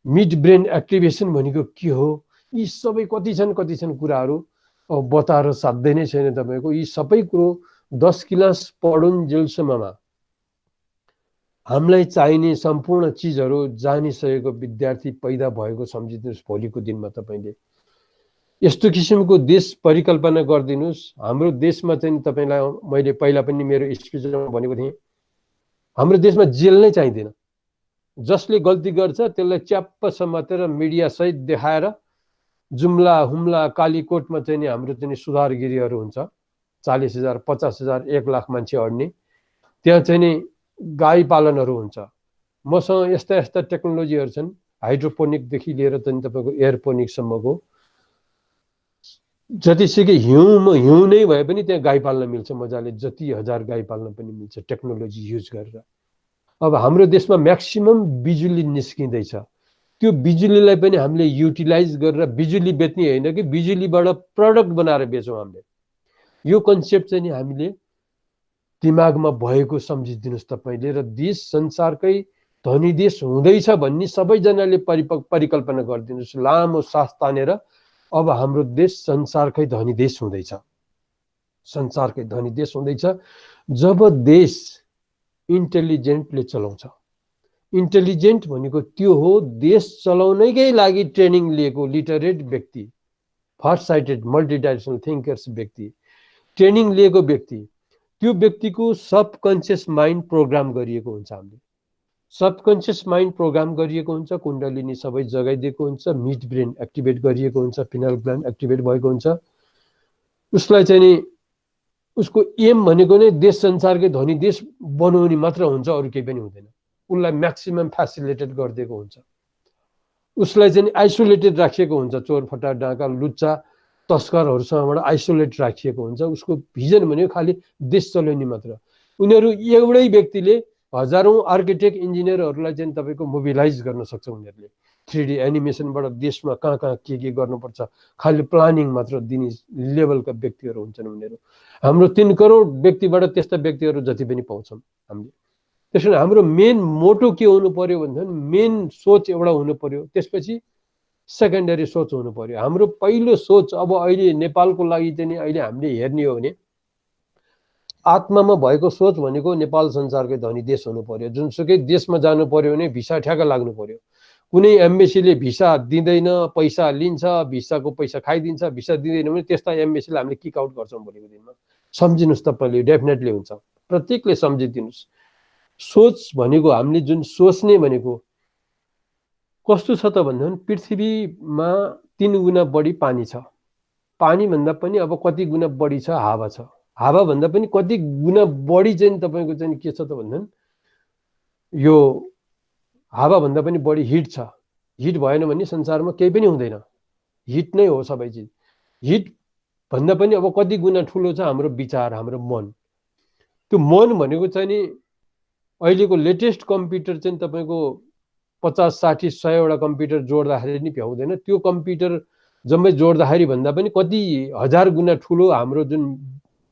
मिड ब्रेन एक्टिभेसन भनेको के हो, यी सबै कति छन् कुराहरू अब बताएर साध्य नै छैन तपाईँको। यी सबै कुरो 10 क्लास पढुन्जेलसम्ममा हामीलाई चाहिने सम्पूर्ण चिजहरू जानिसकेको विद्यार्थी पैदा भएको सम्झिदिनुहोस् भोलिको दिनमा। तपाईँले यस्तो किसिमको देश परिकल्पना गरिदिनुहोस्। हाम्रो देशमा चाहिँ तपाईँलाई मैले पहिला पनि मेरो स्पिचमा भनेको थिएँ, हाम्रो देशमा जेल नै चाहिँदैन। जसले गल्ती गर्छ त्यसलाई च्याप्प समातेर मिडियासहित देखाएर जुम्ला हुम्ला कालीकोटमा चाहिँ नि हाम्रो चाहिँ सुधारगिरीहरू हुन्छ, 40,000 50,000 1 लाख मान्छे अड्ने। त्यहाँ चाहिँ नि गाई पालनहरू हुन्छ। मसँग यस्ता टेक्नोलोजीहरू छन्, हाइड्रोपोनिकदेखि लिएर चाहिँ तपाईँको एयरपोनिकसम्मको। जतिसुकै हिउँ नै भए पनि त्यहाँ गाई पाल्न मिल्छ मजाले, जति 1000 गाई पाल्न पनि मिल्छ टेक्नोलोजी युज गरेर। अब हाम्रो देशमा म्याक्सिमम बिजुली निस्किँदैछ, त्यो बिजुलीलाई पनि हामीले युटिलाइज गरेर बिजुली बेच्ने होइन कि बिजुलीबाट प्रडक्ट बनाएर बेचौँ हामीले। यो कन्सेप्ट चाहिँ नि हामीले दिमागमा भएको सम्झिदिनुस् तपाईले र देश संसारकै धनी देश हुँदैछ भन्ने सबैजनाले परिकल्पना गरिदिनुस्। लामो सास तानेर अब हाम्रो देश संसारकै धनी देश हुँदैछ, संसारकै धनी देश हुँदैछ। जब देश इन्टेलिजेन्टले चलाउँछ, इन्टेलिजेन्ट भनेको त्यो हो देश चलाउनैकै लागि ट्रेनिङ लिएको लिटरेट व्यक्ति, फर्स्ट साइटेड मल्टिडाइरेक्सनल थिङ्कर्स व्यक्ति, ट्रेनिङ लिएको व्यक्ति, त्यो व्यक्तिको सबकन्सियस माइन्ड प्रोग्राम गरिएको हुन्छ। हामीले सबकन्सियस माइन्ड प्रोग्राम गरिएको हुन्छ, कुण्डलिनी सबै जगाइदिएको हुन्छ, मिड ब्रेन एक्टिभेट गरिएको हुन्छ, पिनल ग्ल्यान्ड एक्टिभेट भएको हुन्छ। उसलाई चाहिँ नि उसको एम भनेको नै देश संसारकै धनी देश बनाउने मात्र हुन्छ, अरू केही पनि हुँदैन। उसलाई म्याक्सिमम फेसिलिटेट गरिदिएको हुन्छ, उसलाई चाहिँ आइसोलेटेड राखिएको हुन्छ, चोर फटा डाका लुच्चा तस्करहरूसँगबाट आइसोलेट राखिएको हुन्छ। उसको भिजन भनेको खालि देश चलाउने मात्र। उनीहरू एउटै व्यक्तिले हजारौं आर्किटेक्ट इन्जिनियरहरूलाई चाहिँ तपाईँको मोबिलाइज गर्न सक्छ। उनीहरूले 3D एनिमेसनबाट देशमा कहाँ कहाँ के गर्नुपर्छ खालि प्लानिङ मात्र दिने लेभलका व्यक्तिहरू हुन्छन् उनीहरू। हाम्रो 3 करोड व्यक्तिबाट त्यस्ता व्यक्तिहरू जति पनि पाउँछौँ हामीले। त्यसैले हाम्रो मेन मोटो के हुनु पर्यो भन्दा मेन सोच एउटा हुनु पर्यो, त्यसपछि सेकेन्डरी सोच हुनु पर्यो। हाम्रो पहिलो सोच अब अहिले नेपालको लागि चाहिँ नि अहिले हामीले हेर्ने हो भने आत्मामा भएको सोच भनेको नेपाल संसारकै धनी देश हुनु पर्यो। जुनसुकै देशमा जानु पर्यो भने भिसा ठ्याक्क लाग्नु पर्यो। कुनै एम्बेसीले भिसा दिँदैन, पैसा लिन्छ, भिसाको पैसा खाइदिन्छ, भिसा दिँदैन भने त्यस्ता एम्बेसीलाई हामीले किक आउट गर्छौँ भोलिको दिनमा। सम्झिनुहोस् तपाईँले, डेफिनेटली हुन्छ, प्रत्येकले सम्झिदिनुहोस्। सोच भनेको हामीले जुन सोच्ने भनेको कस्तो छ त भन्दा पृथ्वीमा 3 गुणा बढी पानी छ। पानी भन्दा पनि अब कति गुणा बढी छ हावा छ। हावा भन्दा पनि कति गुणा बढी चाहिँ तपाईँको चाहिँ के छ त भन्दा यो हावा भन्दा पनि बढी हिट छ। हिट भएन भने संसारमा केही पनि हुँदैन, हिट नै हो सबै चिज। हिट भन्दा पनि अब कति गुणा ठुलो छ हाम्रो विचार, हाम्रो मन। त्यो मन भनेको चाहिँ नि अहिलेको लेटेस्ट कम्प्युटर चाहिँ तपाईँको 50, 60, 100 वटा कम्प्युटर जोड्दाखेरि नि भ्याउँदैन। त्यो कम्प्युटर जम्मै जोड्दाखेरि भन्दा पनि कति हजार गुणा ठुलो हाम्रो जुन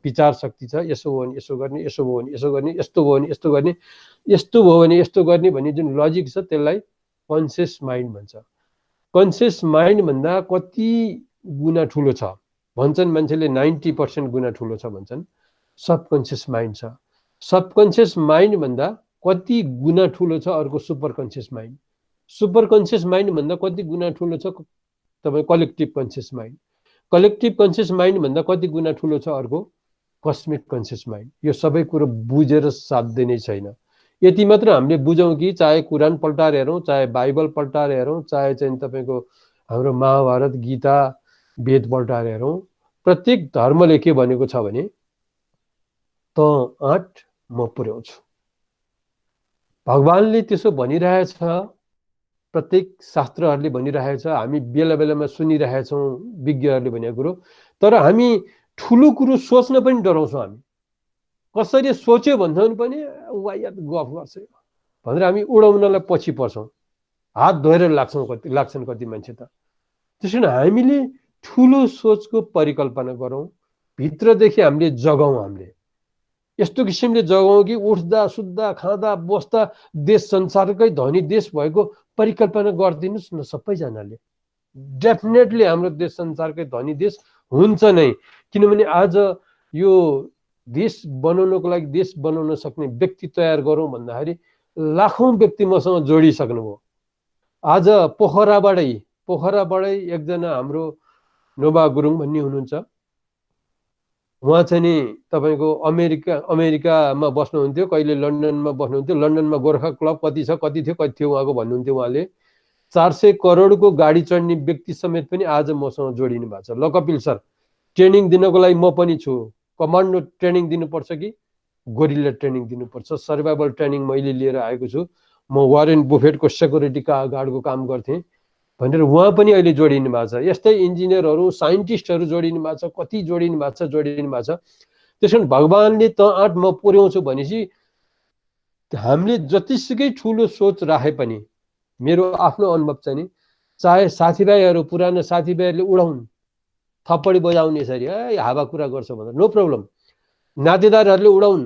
विचार शक्ति छ। यसो हो भने यसो गर्ने, यसो भयो भने यसो गर्ने, यस्तो भयो भने यस्तो गर्ने, यस्तो भयो भने यस्तो गर्ने भन्ने जुन लजिक छ त्यसलाई कन्सियस माइन्ड भन्छ। कन्सियस माइन्ड भन्दा कति गुणा ठुलो छ भन्छन् मान्छेले, 90% गुणा ठुलो छ भन्छन् सबकन्सियस माइन्ड छ। सबकन्सियस माइन्ड भन्दा कति गुणा ठुलो छ अर्को super conscious mind. Super conscious mind भन्दा कति गुणा ठुलो छ तपाईँ collective conscious mind. Collective conscious mind भन्दा कति गुणा ठुलो छ अर्को कस्मिक कन्सियस माइन्ड। यो सबै कुरो बुझेर साध्य नै छैन। यति मात्र हामीले बुझौँ कि चाहे कुरान पल्टाएर हेरौँ, चाहे बाइबल पल्टाएर हेरौँ, चाहे चाहिँ तपाईँको हाम्रो महाभारत गीता वेद पल्टाएर हेरौँ, प्रत्येक धर्मले के भनेको छ भने त आँट म पुर्याउँछु। भगवानले त्यसो भनिरहेछ, प्रत्येक शास्त्रहरूले भनिरहेछ, हामी बेला बेलामा सुनिरहेछौँ विज्ञहरूले भनेको कुरो। तर हामी ठुलो कुरो सोच्न पनि डराउँछौँ। हामी कसरी सोच्यो भन्दा पनि वायात गफ गर्छ भनेर हामी उडाउनलाई पछि पर्छौँ, हात धोएर लाग्छन् कति मान्छे त। त्यसैले हामीले ठुलो सोचको परिकल्पना गरौँ, भित्रदेखि हामीले जगाउँ। हामीले यस्तो किसिमले जगाउँ कि उठ्दा सुत्दा खाँदा बस्दा देश संसारकै धनी देश भएको परिकल्पना गरिदिनुहोस् न सबैजनाले। डेफिनेटली हाम्रो देश संसारकै धनी देश हुन्छ नै। किनभने आज यो देश बनाउनको लागि देश बनाउन सक्ने व्यक्ति तयार गरौँ भन्दाखेरि लाखौं व्यक्ति मसँग जोडिसक्नुभयो। आज पोखराबाटै एकजना हाम्रो नोबा गुरुङ भन्ने हुनुहुन्छ, उहाँ चाहिँ नि तपाईँको अमेरिकामा बस्नुहुन्थ्यो, कहिले लन्डनमा बस्नुहुन्थ्यो। लन्डनमा गोर्खा क्लब कति छ, कति थियो उहाँको भन्नुहुन्थ्यो। उहाँले 400 करोडको गाडी चढ्ने व्यक्ति समेत पनि आज मसँग जोडिनु भएको छ। ल कपिल सर, ट्रेनिङ दिनको लागि म पनि छु। कमान्डो ट्रेनिङ दिनुपर्छ कि गोरिल्ला ट्रेनिङ दिनुपर्छ, सर्भाइभल ट्रेनिङ मैले लिएर आएको छु। म वारेन बुफेटको सेक्युरिटी गार्डको काम गर्थेँ भनेर उहाँ पनि अहिले जोडिनु भएको छ। यस्तै इन्जिनियरहरू, साइन्टिस्टहरू जोडिनु भएको छ, कति जोडिनु भएको छ। त्यसैले भगवानले त आँट म पुर्याउँछु भनेपछि हामीले जतिसुकै ठुलो सोच राखे पनि, मेरो आफ्नो अनुभव चाहिँ नि, चाहे साथीभाइहरू पुरानो साथीभाइहरूले उडाउन्, थप्पडी बजाउने यसरी हावा कुरा गर्छ भनेर नो प्रब्लम। नातेदारहरूले उडाउन्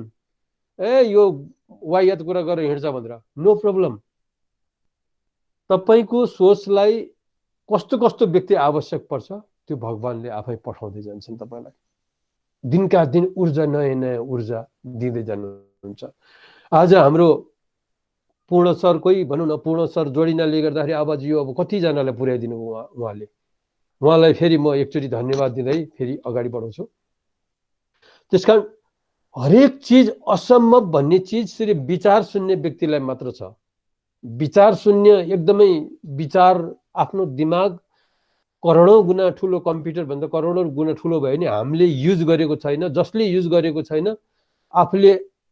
यो वायत कुरा गरेर हिँड्छ भनेर नो प्रब्लम। तपाईको सोचलाई कस्तो कस्तो व्यक्ति आवश्यक पर्छ त्यो भगवानले आफै पठाउँदै जान्छन् तपाईलाई। दिनका दिन ऊर्जा नयाँ नयाँ ऊर्जा दिँदै जानुहुन्छ। आज हाम्रो पूर्ण सरकै भनौँ न पूर्ण सर जोडिनाले गर्दाखेरि आवाज यो अब कतिजनालाई पुर्याइदिनु उहाँलाई फेरि म एकचोटि धन्यवाद दिँदै फेरि अगाडि बढाउँछु। त्यसकारण हरेक चिज असम्भव भन्ने चिज सिर्फ विचार सुन्ने व्यक्तिलाई मात्र छ। विचार शून्य एकदमै विचार आफ्नो दिमाग करोडौं गुणा ठुलो कम्प्युटर भन्दा करोडौं गुणा ठुलो भयो नि हामीले युज गरेको छैन। जसले युज गरेको छैन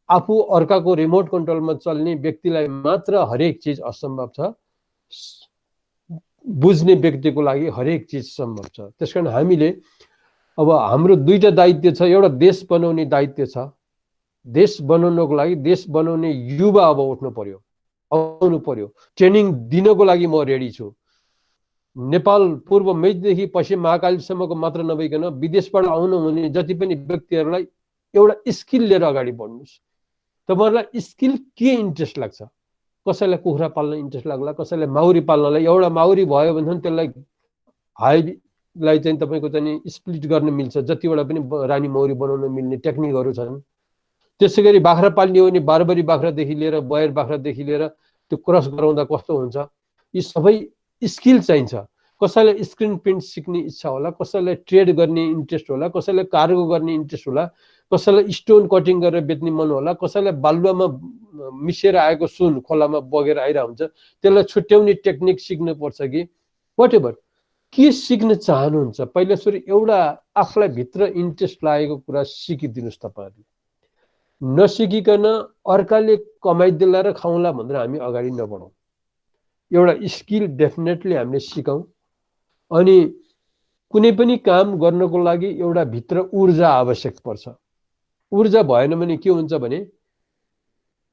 आफू अर्काको रिमोट कन्ट्रोलमा चल्ने व्यक्तिलाई मात्र हरेक चिज असम्भव छ। बुझ्ने व्यक्तिको लागि हरेक चिज सम्भव छ। त्यसकारण हामीले अब हाम्रो दुईटा दायित्व छ। एउटा देश बनाउने दायित्व छ। देश बनाउनको लागि देश बनाउने युवा अब उठ्नु पर्यो, आउनु पर्यो। ट्रेनिङ दिनको लागि म रेडी छु। नेपाल पूर्व मेचदेखि पश्चिम महाकालीसम्मको मात्र नभइकन विदेशबाट आउनु हुने जति पनि व्यक्तिहरूलाई एउटा स्किल लिएर अगाडि बढ्नुहोस्। तपाईहरुलाई स्किल के इन्ट्रेस्ट लाग्छ? कसैलाई कुखुरा पाल्न इन्ट्रेस्ट लाग्ला, कसैलाई माउरी पाल्नलाई। एउटा माउरी भयो भने त्यसलाई हाइलाई चाहिँ तपाईको चाहिँ स्प्लिट गर्न मिल्छ। जतिवटा पनि रानी माउरी बनाउन मिल्ने टेक्निकहरू छन्। त्यसैगरी बाख्रा पाल्ने हो भने बारबरी बाख्रादेखि लिएर बयर बाख्रादेखि लिएर त्यो क्रस गराउँदा कस्तो हुन्छ, यी सबै स्किल चाहिन्छ। कसैलाई स्क्रिन प्रिन्ट सिक्ने इच्छा होला, कसैलाई ट्रेड गर्ने इन्ट्रेस्ट होला, कसैलाई कार्गो गर्ने इन्ट्रेस्ट होला, कसैलाई स्टोन कटिङ गरेर बेच्ने मन होला, कसैलाई बालुवामा मिसेर आएको सुन खोलामा बगेर आइरहेको हुन्छ, त्यसलाई छुट्याउने टेक्निक सिक्नु पर्छ कि वाटेभर के सिक्न चाहनुहुन्छ। पहिला सुरु एउटा आफूलाई भित्र इन्ट्रेस्ट लागेको कुरा सिकिदिनुस्। तपाईहरुले नसिकिकन अर्काले कमाइदिला र खाउँला भनेर हामी अगाडि नबढौँ। एउटा स्किल डेफिनेटली हामीले सिकौँ। अनि कुनै पनि काम गर्नको लागि एउटा भित्र ऊर्जा आवश्यक पर्छ। ऊर्जा भएन भने के हुन्छ भने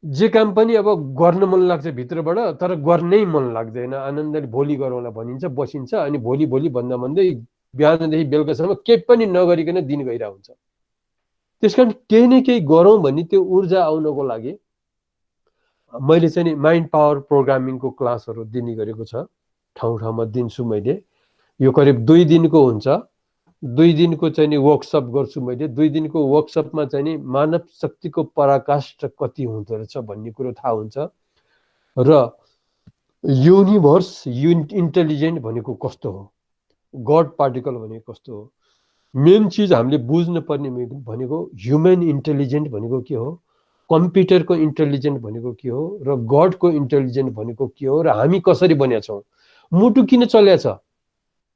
जे काम पनि अब गर्न मन लाग्छ भित्रबाट, तर गर्नै मन लाग्दैन। आनन्दले भोलि गरौँला भनिन्छ, बसिन्छ। अनि भोलि भोलि भन्दा भन्दै बिहानदेखि बेलुकासम्म केही पनि नगरिकन दिन गइरहेको हुन्छ। त्यसकारण केही न केही गरौँ भन्ने त्यो ऊर्जा आउनको लागि मैले चाहिँ माइन्ड पावर प्रोग्रामिङको क्लासहरू दिने गरेको छ। ठाउँ ठाउँमा दिन्छु मैले। यो करिब 2 दिनको हुन्छ। 2 दिनको चाहिँ वर्कसप गर्छु मैले। 2 दिनको वर्कसपमा चाहिँ मानव शक्तिको पराकाष्ठ कति हुँदो रहेछ भन्ने कुरो थाहा हुन्छ र युनिभर्स इन्टेलिजेन्ट भनेको कस्तो हो, गड पार्टिकल भनेको कस्तो हो। मेन चिज हामीले बुझ्नु पर्ने भनेको ह्युमन इन्टेलिजेन्ट भनेको के हो, कम्प्युटरको इन्टेलिजेन्ट भनेको के हो र गडको इन्टेलिजेन्ट भनेको के हो र हामी कसरी बनेका छौँ। मुटु किन चलेको छ?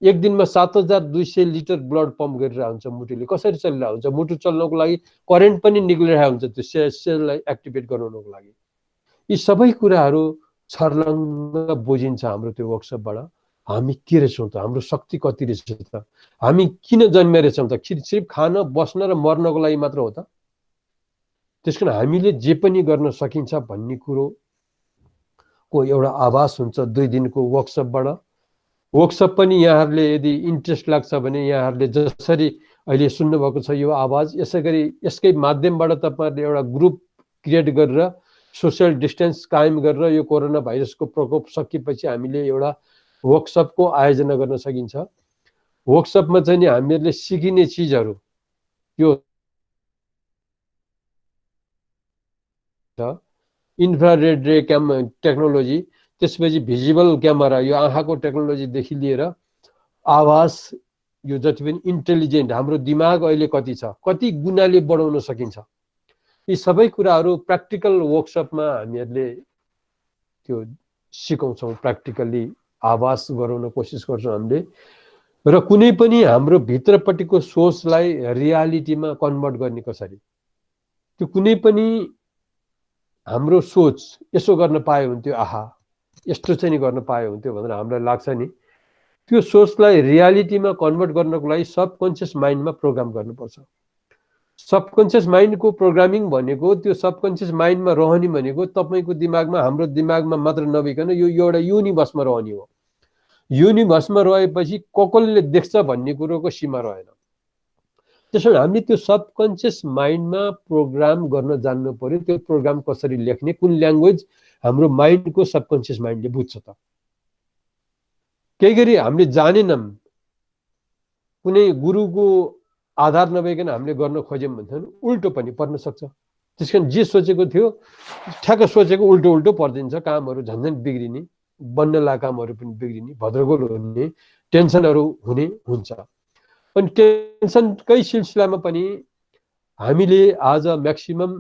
एक दिनमा 7200 लिटर ब्लड पम्प गरिरहेको हुन्छ मुटुले। कसरी चलिरहेको हुन्छ? मुटु चल्नको लागि करेन्ट पनि निक्लिरहेको हुन्छ त्यो सेललाई एक्टिभेट गराउनको लागि। यी सबै कुराहरू छर्लङ्ग बुझिन्छ हाम्रो त्यो वर्कसपबाट। हामी के रहेछौँ त, हाम्रो शक्ति कति रहेछ त, हामी किन जन्मे रहेछौँ त, सिर्फ खान बस्न र मर्नको लागि मात्र हो त? त्यसकारण हामीले जे पनि गर्न सकिन्छ भन्ने कुरोको एउटा आभास हुन्छ 2 दिनको वर्कसपबाट। वर्कसप पनि यहाँहरूले यदि इन्ट्रेस्ट लाग्छ भने यहाँहरूले जसरी अहिले सुन्नुभएको छ यो आवाज, यसै गरी यसकै माध्यमबाट तपाईँहरूले एउटा ग्रुप क्रिएट गरेर सोसियल डिस्टेन्स कायम गरेर यो कोरोना भाइरसको प्रकोप सकिएपछि हामीले एउटा वर्कसपको आयोजना गर्न सकिन्छ। वर्कसपमा चाहिँ नि हामीहरूले सिकिने चिजहरू यो इन्फ्रारेड रे टेक्नोलोजी, त्यसपछि भिजिबल क्यामेरा, यो आँखाको टेक्नोलोजीदेखि लिएर आवाज, यो जति पनि इन्टेलिजेन्ट हाम्रो दिमाग अहिले कति छ, कति गुणाले बढाउन सकिन्छ, यी सबै कुराहरू प्र्याक्टिकल वर्कसपमा हामीहरूले त्यो सिकाउँछौँ। प्र्याक्टिकल्ली आवाज गराउन कोसिस गर्छौँ हामीले। र कुनै पनि हाम्रो भित्रपट्टिको सोचलाई रियालिटीमा कन्भर्ट गर्ने कसरी, त्यो कुनै पनि हाम्रो सोच यसो गर्न पायो हुन्थ्यो, आहा यस्तो चाहिँ नि गर्न पायो हुन्थ्यो भनेर हामीलाई लाग्छ नि, त्यो सोचलाई रियालिटीमा कन्भर्ट गर्नको लागि सबकन्सियस माइन्डमा प्रोग्राम गर्नुपर्छ। सबकन्सियस माइन्डको प्रोग्रामिङ भनेको त्यो सबकन्सियस माइन्डमा रहने भनेको तपाईँको दिमागमा, हाम्रो दिमागमा मात्र नभइकन यो एउटा युनिभर्समा रहने हो। युनिभर्समा रहेपछि कसले देख्छ भन्ने कुरोको सीमा रहेन। त्यसैले हामीले त्यो सबकन्सियस माइन्डमा प्रोग्राम गर्न जान्नु पर्यो। त्यो प्रोग्राम कसरी लेख्ने, कुन ल्याङ्ग्वेज हाम्रो माइन्डको सबकन्सियस माइन्डले बुझ्छ त। केही गरी हामीले जानेनौँ, कुनै गुरुको आधार नभइकन हामीले गर्न खोज्यौँ भने उल्टो पनि पर्न सक्छ। त्यस कारण जे सोचेको थियो ठ्याक्क सोचेको उल्टो उल्टो परिदिन्छ, कामहरू झन्झन बिग्रिने, बन्न लागेका कामहरू पनि बिग्रिने, भद्रगोल हुने, टेन्सनहरू हुने हुन्छ। अनि टेन्सनकै सिलसिलामा पनि हामीले आज म्याक्सिमम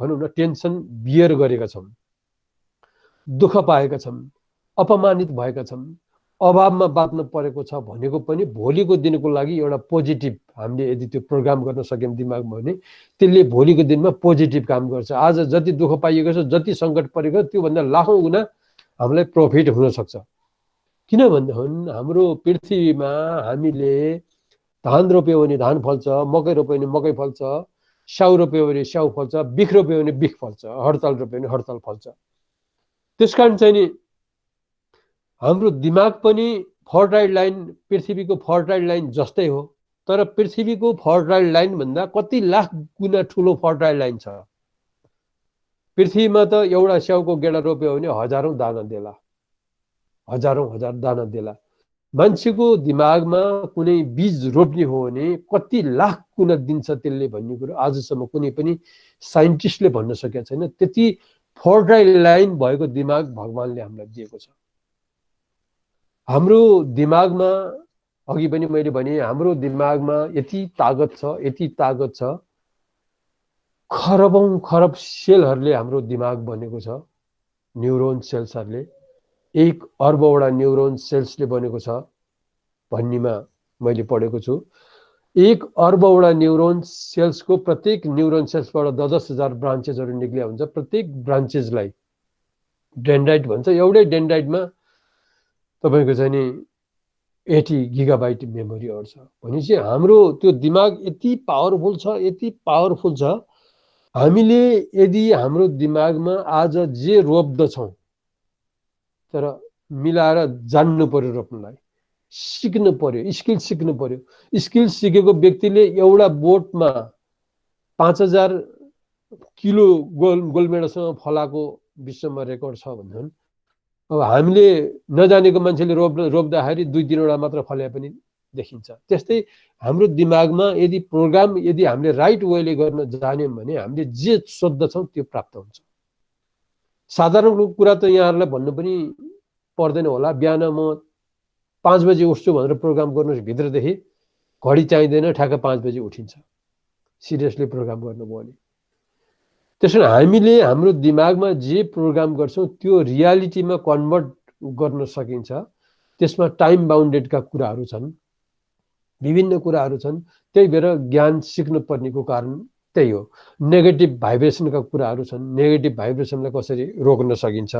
भनौँ न टेन्सन बियर गरेका छौँ, दुःख पाएका छौँ, अपमानित भएका छौँ, अभावमा बाँच्न परेको छ भनेको पनि भोलिको दिनको लागि एउटा पोजिटिभ हामीले यदि त्यो प्रोग्राम गर्न सक्यौँ दिमागमा भने त्यसले भोलिको दिनमा पोजिटिभ काम गर्छ। आज जति दुःख पाइएको छ, जति सङ्कट परेको त्योभन्दा लाखौँ गुणा हामीलाई प्रफिट हुनसक्छ। किन भन्दाखेरि हाम्रो पृथ्वीमा हामीले धान रोप्यो भने धान फल्छ, मकै रोप्यो भने मकै फल्छ, स्याउ रोप्यो भने स्याउ फल्छ, बिख रोप्यो भने बिख फल्छ, हडताल रोप्यो भने हडताल फल्छ। त्यस कारण चाहिँ नि हाम्रो दिमाग पनि फर्टाइल लाइन, पृथ्वीको फर्टाइल लाइन जस्तै हो, तर पृथ्वीको फर्टाइल लाइन भन्दा कति लाख गुणा ठुलो फर्टाइल लाइन छ। पृथ्वीमा त एउटा स्याउको गेडा रोप्यो भने हजारौँ दाना देला, हजारौँ हजार दाना देला। मान्छेको दिमागमा कुनै बीज रोप्ने हो भने कति लाख गुणा दिन्छ त्यसले भन्ने कुरो आजसम्म कुनै पनि साइन्टिस्टले भन्न सकेका छैन। त्यति फर्टाइल लाइन भएको दिमाग भगवानले हामीलाई दिएको छ। हाम्रो दिमागमा अघि पनि मैले भने हाम्रो दिमागमा यति तागत छ, यति तागत छ, खरबौँ खरब सेलहरूले हाम्रो दिमाग बनेको छ। न्युरोन सेल्सहरूले 1 अर्बवटा न्युरोन सेल्सले बनेको छ भन्नेमा मैले पढेको छु। 1 अर्बवटा न्युरोन सेल्सको प्रत्येक न्युरोन सेल्सबाट 10,000 ब्रान्चेसहरू निक्लिया हुन्छ। प्रत्येक ब्रान्चेसलाई डेन्ड्राइट भन्छ। एउटै डेन्ड्राइटमा तपाईँको चाहिँ नि 80 गिगाबाइट मेमोरी अट्छ। भनेपछि हाम्रो त्यो दिमाग यति पावरफुल छ, यति पावरफुल छ। हामीले यदि हाम्रो दिमागमा आज जे रोप्दछौँ तर मिलाएर जान्नु पर्यो, रोप्नलाई सिक्नु पर्यो, स्किल सिक्नु पर्यो। स्किल सिकेको व्यक्तिले एउटा बोटमा 5000 किलो गोल्ड मेडलसँग फलाएको विश्वमा रेकर्ड छ भन्छन्। अब हामीले नजानेको मान्छेले रोप्दाखेरि 2-3वटा मात्र फल्या पनि देखिन्छ। त्यस्तै हाम्रो दिमागमा यदि प्रोग्राम यदि हामीले राइट वेले गर्न जान्यौँ भने हामीले जे सोध्दछौँ त्यो प्राप्त हुन्छ। साधारण कुरा त यहाँहरूलाई भन्नु पनि पर्दैन होला। बिहान म 5 बजे उठ्छु भनेर प्रोग्राम गर्नुहोस्, भित्रदेखि घडी चाहिँदैन, ठ्याक्क 5 बजे उठिन्छ सिरियसली प्रोग्राम गर्नुभयो भने। त्यसैले हामीले हाम्रो दिमागमा जे प्रोग्राम गर्छौँ त्यो रियालिटीमा कन्भर्ट गर्न सकिन्छ। त्यसमा टाइम बााउन्डेडका कुराहरू छन्, विभिन्न कुराहरू छन्। त्यही भएर ज्ञान सिक्नुपर्नेको कारण त्यही हो। नेगेटिभ भाइब्रेसनका कुराहरू छन्, नेगेटिभ भाइब्रेसनलाई कसरी रोक्न सकिन्छ।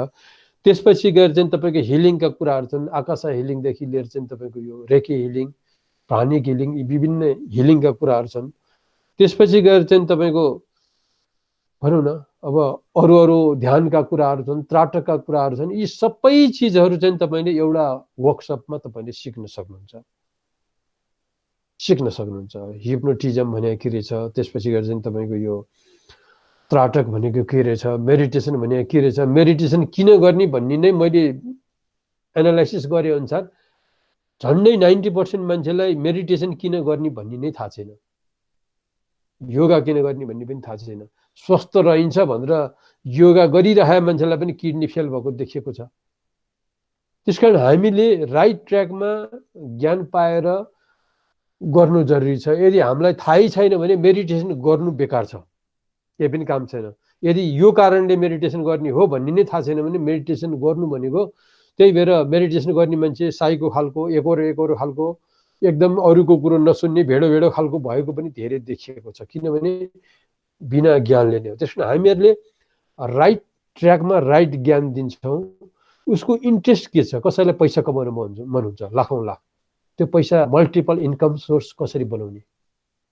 त्यसपछि गएर चाहिँ तपाईँको हिलिङका कुराहरू छन्। आकाश हिलिङदेखि लिएर चाहिँ तपाईँको यो रेकी हिलिङ, प्राणिक हिलिङ, यी विभिन्न हिलिङका कुराहरू छन्। त्यसपछि गएर चाहिँ तपाईँको भनौँ न अब अरू अरू ध्यानका कुराहरू छन्, त्राटकका कुराहरू छन्। यी सबै चिजहरू चाहिँ तपाईँले एउटा वर्कसपमा तपाईँले सिक्न सक्नुहुन्छ। हिप्नोटिजम भनेको के रहेछ, त्यसपछि गएर चाहिँ तपाईँको यो त्राटक भनेको के रहेछ, मेडिटेसन भनेको के रहेछ, मेडिटेसन किन गर्ने भन्ने नै मैले एनालाइसिस गरे अनुसार झन्डै 90% मान्छेलाई मेडिटेसन किन गर्ने भन्ने नै थाहा छैन, योगा किन गर्ने भन्ने पनि थाहा छैन। स्वस्थ रहन्छ भनेर योगा गरिरहेका मान्छेलाई पनि किडनी फेल भएको देखिएको छ। त्यसकारण हामीले राइट ट्र्याकमा ज्ञान पाएर गर्नु जरुरी छ। यदि हामीलाई थाहै छैन भने मेडिटेसन गर्नु बेकार छ, केही पनि काम छैन। यदि यो कारणले मेडिटेसन गर्ने हो भन्ने नै थाहा छैन भने मेडिटेसन गर्नु भनेको त्यही भएर मेडिटेसन गर्ने मान्छे साईको खालको एकोरो खालको एकदम अरूको कुरो नसुन्ने भेडो खालको भएको पनि धेरै देखिएको छ, किनभने बिना ज्ञानले नै हो। त्यसकारण हामीहरूले राइट ट्र्याकमा राइट ज्ञान दिन्छौँ। उसको इन्ट्रेस्ट के छ, कसैलाई पैसा कमाउन मन हुन्छ, लाखौँ लाख, त्यो पैसा मल्टिपल इन्कम सोर्स कसरी बनाउने,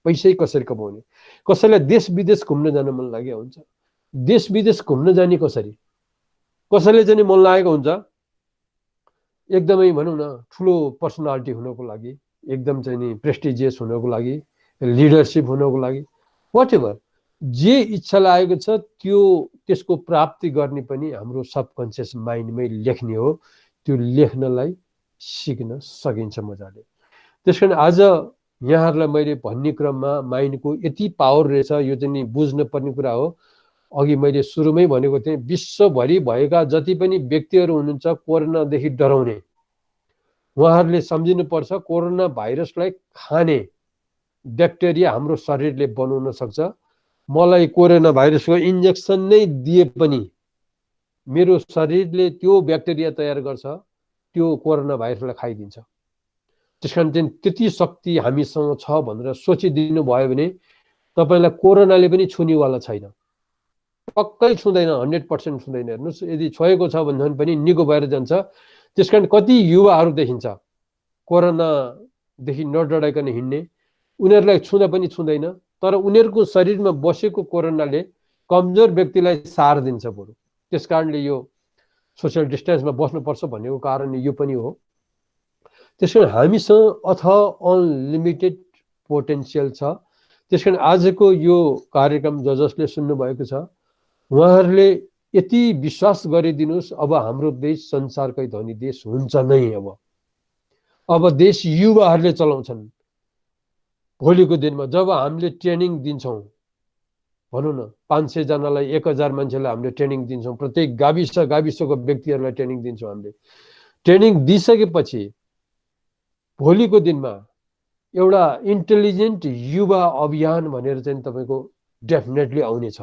पैसै कसरी कमाउने। कसैलाई देश विदेश घुम्न जान मन लागेको हुन्छ, देश विदेश घुम्न जाने कसरी। कसैले चाहिँ मन लागेको हुन्छ एकदमै भनौँ न ठुलो पर्सनालिटी हुनको लागि, एकदम चाहिँ नि प्रेस्टिजियस हुनको लागि, लिडरसिप हुनको लागि वाटेभर जे इच्छा लागेको छ त्यो त्यसको प्राप्ति गर्ने पनि हाम्रो सबकन्सियस माइन्डमै लेख्ने हो। त्यो लेख्नलाई सिक्न सकिन्छ मजाले। त्यसकारण आज यहाँहरूलाई मैले भन्ने क्रममा माइन्डको यति पावर रहेछ, यो चाहिँ नि बुझ्न पर्ने कुरा हो। अघि मैले सुरुमै भनेको थिएँ, विश्वभरि भएका जति पनि व्यक्तिहरू हुनुहुन्छ कोरोनादेखि डराउने, उहाँहरूले सम्झिनुपर्छ कोरोना भाइरसलाई खाने ब्याक्टेरिया हाम्रो शरीरले बनाउन सक्छ। मलाई कोरोना भाइरसको इन्जेक्सन नै दिए पनि मेरो शरीरले त्यो ब्याक्टेरिया तयार गर्छ, त्यो कोरोना भाइरसलाई खाइदिन्छ। त्यसकारण चाहिँ त्यति शक्ति हामीसँग छ भनेर सोचिदिनु भयो भने तपाईँलाई कोरोनाले पनि छुनेवाला छैन, पक्कै छुँदैन, 100% छुँदैन। हेर्नुहोस्, यदि छोएको छ भने पनि निको भएर जान्छ। त्यसकारण कति युवाहरू देखिन्छ कोरोनादेखि नडराइकन हिँड्ने, उनीहरूलाई छुँदा पनि छुँदैन, तर उनीहरूको शरीरमा बसेको कोरोनाले कमजोर व्यक्तिलाई सार दिन्छ बरु। त्यस कारणले यो सोसियल डिस्टेन्समा बस्नुपर्छ भनेको कारण यो पनि हो। त्यसकारण हामीसँग अनलिमिटेड पोटेन्सियल छ। त्यसकारण आजको यो कार्यक्रम जसले सुन्नुभएको छ उहाँहरूले यति विश्वास गरिदिनुहोस्, अब हाम्रो देश संसारकै धनी देश हुन्छ नै। अब देश युवाहरूले चलाउँछन्। भोलिको दिनमा जब हामीले ट्रेनिङ दिन्छौँ, भनौँ न 500 जनालाई 1000 मान्छेलाई हामीले ट्रेनिङ दिन्छौँ, प्रत्येक गाविसको व्यक्तिहरूलाई ट्रेनिङ दिन्छौँ। हामीले ट्रेनिङ दिइसकेपछि भोलिको दिनमा एउटा इन्टेलिजेन्ट युवा अभियान भनेर चाहिँ तपाईँको डेफिनेटली आउनेछ।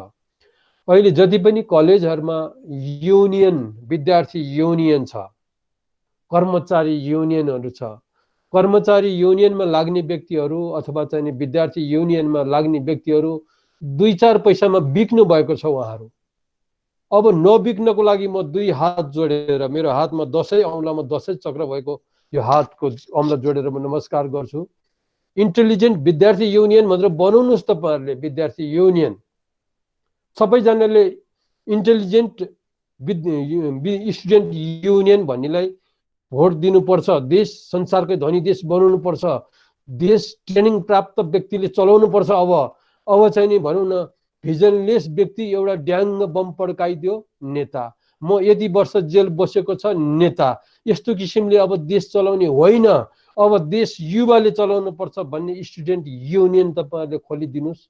अहिले जति पनि कलेजहरूमा युनियन, विद्यार्थी युनियन छ, कर्मचारी युनियनहरू छ, कर्मचारी युनियनमा लाग्ने व्यक्तिहरू अथवा चाहिँ विद्यार्थी युनियनमा लाग्ने व्यक्तिहरू 2-4 पैसामा बिक्नु भएको छ उहाँहरू। अब नबिक्नको लागि म 2 हात जोडेर, मेरो हातमा 10 औँलामा 10 चक्र भएको यो हातको औँला जोडेर म नमस्कार गर्छु। इन्टेलिजेन्ट विद्यार्थी युनियन भनेर बनाउनुहोस् तपाईँहरूले। विद्यार्थी युनियन सबैजनाले इन्टेलिजेन्ट स्टुडेन्ट युनियन भन्नेलाई भोट दिनुपर्छ। देश संसारकै धनी देश बनाउनुपर्छ। देश ट्रेनिङ प्राप्त व्यक्तिले चलाउनुपर्छ। अब चाहिँ नि भनौँ न, भिजनलेस व्यक्ति एउटा ड्याङ्ग बम पड्काइदियो नेता, म यति वर्ष जेल बसेको छ नेता, यस्तो किसिमले अब देश चलाउने होइन। अब देश युवाले चलाउनु पर्छ भन्ने स्टुडेन्ट युनियन तपाईँहरूले खोलिदिनुहोस्।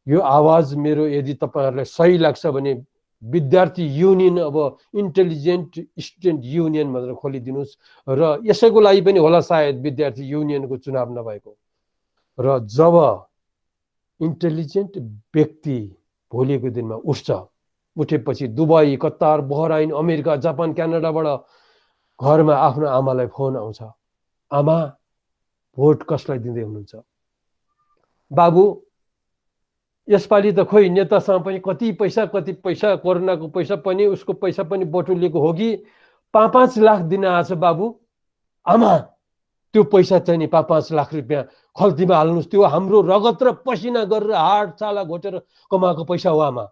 यो आवाज मेरो यदि तपाईँहरूलाई सही लाग्छ भने विद्यार्थी युनियन, अब इन्टेलिजेन्ट स्टुडेन्ट युनियन भनेर खोलिदिनुहोस्। र यसैको लागि पनि होला सायद विद्यार्थी युनियनको चुनाव नभएको। र जब इन्टेलिजेन्ट व्यक्ति भोलिको दिनमा उठेपछि Dubai, Qatar, Bahrain, America, Japan, क्यानाडाबाट घरमा आफ्नो आमालाई फोन आउँछ, आमा भोट कसलाई दिँदै हुनुहुन्छ? बाबु यसपालि त खोइ नेतासँग पनि कति पैसा कोरोनाको पैसा पनि उसको पैसा पनि बटुलेको हो कि 5-5 लाख दिन आछ बाबु। आमा त्यो पैसा चाहिँ नि 5-5 लाख रुपियाँ खल्तीमा हाल्नुहोस्। त्यो हाम्रो रगत र पसिना गरेर हाड चाला घोटेर कमाएको पैसा हो आमा।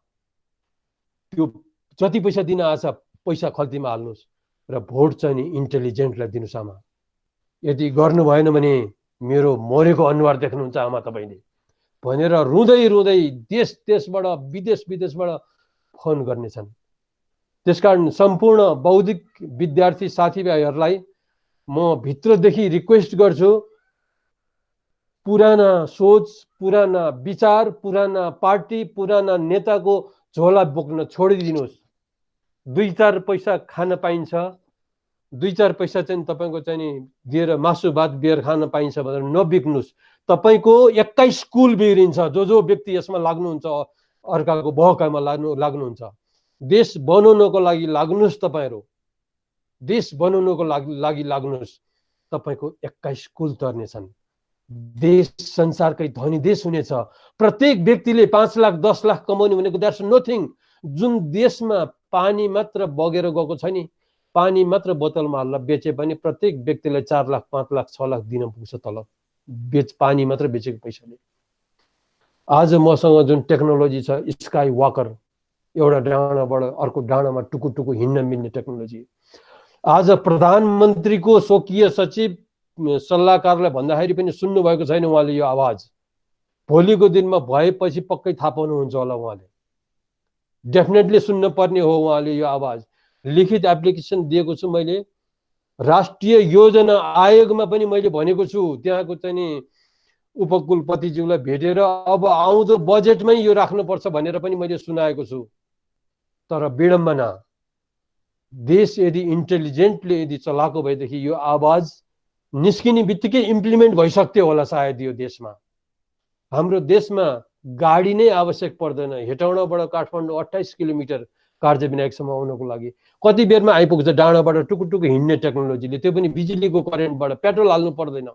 त्यो जति पैसा दिन आछ पैसा खल्तीमा हाल्नुहोस् र भोट चाहिँ नि इन्टेलिजेन्टलाई दिनुहोस् आमा। यदि गर्नु भएन भने मेरो मरेको अनुहार देख्नुहुन्छ आमा तपाईँले भनेर रुँदै रुँदै देशबाट विदेशबाट फोन गर्नेछन्। त्यसकारण सम्पूर्ण बौद्धिक विद्यार्थी साथीभाइहरूलाई म भित्रदेखि रिक्वेस्ट गर्छु, पुराना सोच, पुराना विचार, पुराना पार्टी, पुराना नेताको झोला बोक्न छोडिदिनुहोस्। 2-4 पैसा खान पाइन्छ, 2-4 पैसा चाहिँ तपाईँको चाहिँ नि दिएर मासु भात बियर खान पाइन्छ भनेर नबिक्नुहोस्। तपाईँको 21 कुल बिग्रिन्छ। जो व्यक्ति यसमा लाग्नुहुन्छ, अर्काको बहकाइमा लाग्नुहुन्छ। देश बनाउनको लागि लाग्नुहोस् तपाईँहरू, देश बनाउनको लागि लाग्नुहोस्। तपाईँको 21 कुल तर्नेछन्। देश संसारकै धनी देश हुनेछ। प्रत्येक व्यक्तिले 5 लाख 10 लाख कमाउने भनेको द्याट्स नथिङ। जुन देशमा पानी मात्र बगेर गएको छ नि, पानी मात्र बोतलमा हाल्न बेचे पनि प्रत्येक व्यक्तिलाई 4 लाख 5 लाख 6 लाख दिन पुग्छ तल, पानी मात्र बेचेको पैसाले। आज मसँग जुन टेक्नोलोजी छ, स्काई वाकर, एउटा डाँडाबाट अर्को डाँडामा टुकु हिँड्न मिल्ने टेक्नोलोजी। आज प्रधानमन्त्रीको स्वकीय सचिव सल्लाहकारलाई भन्दाखेरि पनि सुन्नुभएको छैन उहाँले यो आवाज। भोलिको दिनमा भएपछि पक्कै थाहा पाउनुहुन्छ होला उहाँले। डेफिनेटली सुन्न पर्ने हो उहाँले यो आवाज। लिखित एप्लिकेसन दिएको छु मैले। राष्ट्रिय योजना आयोगमा पनि मैले भनेको छु, त्यहाँको चाहिँ नि उपकुलपतिज्यूलाई भेटेर अब आउँदो बजेटमै यो राख्नुपर्छ भनेर पनि मैले सुनाएको छु। तर विडम्बना, देश यदि इन्टेलिजेन्टले यदि चलाएको भएदेखि यो आवाज निस्किने बित्तिकै इम्प्लिमेन्ट भइसक्थ्यो होला सायद। यो देशमा, हाम्रो देशमा गाडी नै आवश्यक पर्दैन। हेटौडाबाट काठमाडौँ 28 किलोमिटर कार्यविनायकसम्म आउनको लागि कति बेरमा आइपुग्छ डाँडाबाट टुकुटुकु हिँड्ने टेक्नोलोजीले, त्यो पनि बिजुलीको करेन्टबाट, पेट्रोल हाल्नु पर्दैन।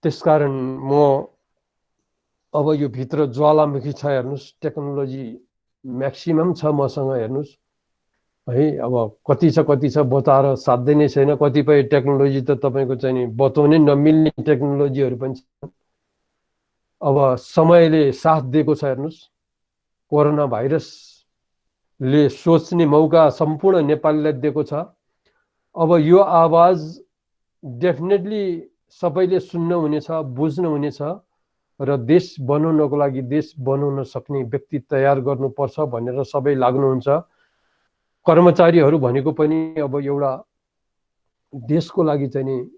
त्यसकारण म अब यो भित्र ज्वालामुखी छ हेर्नुहोस्, टेक्नोलोजी म्याक्सिमम छ मसँग हेर्नुहोस् है। अब कति छ बताएर साध्यै नै छैन। कतिपय टेक्नोलोजी त तपाईँको चाहिँ नि बताउनै नमिल्ने टेक्नोलोजीहरू पनि छ। अब समयले साथ दिएको छ हेर्नुहोस्। कोरोना भाइरसले सोच्ने मौका सम्पूर्ण नेपालीलाई दिएको छ। अब यो आवाज डेफिनेटली सबैले सुन्न हुनेछ, बुझ्न हुनेछ र देश बनाउनको लागि, देश बनाउन सक्ने व्यक्ति तयार गर्नुपर्छ भनेर सबै लाग्नुहुन्छ। कर्मचारीहरू भनेको पनि अब एउटा देशको लागि चाहिँ नि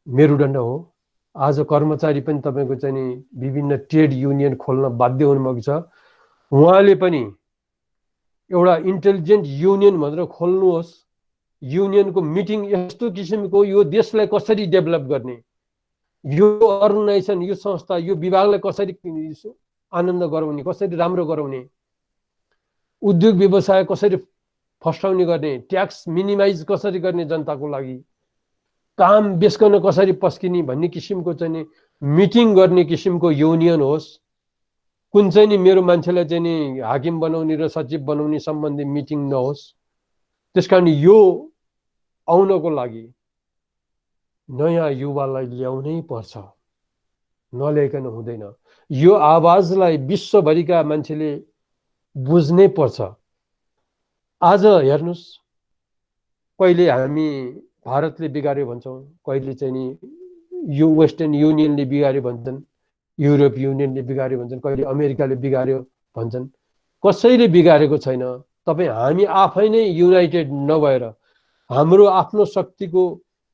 मेरुदण्ड हो। आज कर्मचारी पनि तपाईँको चाहिँ नि विभिन्न ट्रेड युनियन खोल्न बाध्य हुनुभएको छ। उहाँले पनि एउटा इन्टेलिजेन्ट युनियन भनेर खोल्नुहोस्। युनियनको मिटिङ यस्तो किसिमको, यो देशलाई कसरी डेभलप गर्ने, यो अर्गनाइजेसन, यो संस्था, यो विभागलाई कसरी आनन्द गराउने, कसरी राम्रो गराउने, उद्योग व्यवसाय कसरी फस्टाउने गर्ने, ट्याक्स मिनिमाइज कसरी गर्ने जनताको लागि, काम बेच्कन कसरी पस्किने भन्ने किसिमको चाहिँ नि मिटिङ गर्ने किसिमको युनियन होस्। कुन चाहिँ नि मेरो मान्छेलाई चाहिँ नि हाकिम बनाउने र सचिव बनाउने सम्बन्धी मिटिङ नहोस्। त्यसकारण यो आउनको लागि नयाँ युवालाई ल्याउनै पर्छ, नल्याइकन हुँदैन। यो आवाजलाई विश्वभरिका मान्छेले बुझ्नै पर्छ। आज हेर्नुहोस्, कहिले हामी भारतले बिगार्यो भन्छौँ, कहिले चाहिँ नि यो वेस्टर्न युनियनले बिगार्यो भन्छन्, युरोप युनियनले बिगार्यो भन्छन्, कहिले अमेरिकाले बिगार्यो भन्छन्। कसैले बिगारेको छैन। तपाईँ हामी आफै नै युनाइटेड नभएर, हाम्रो आफ्नो शक्तिको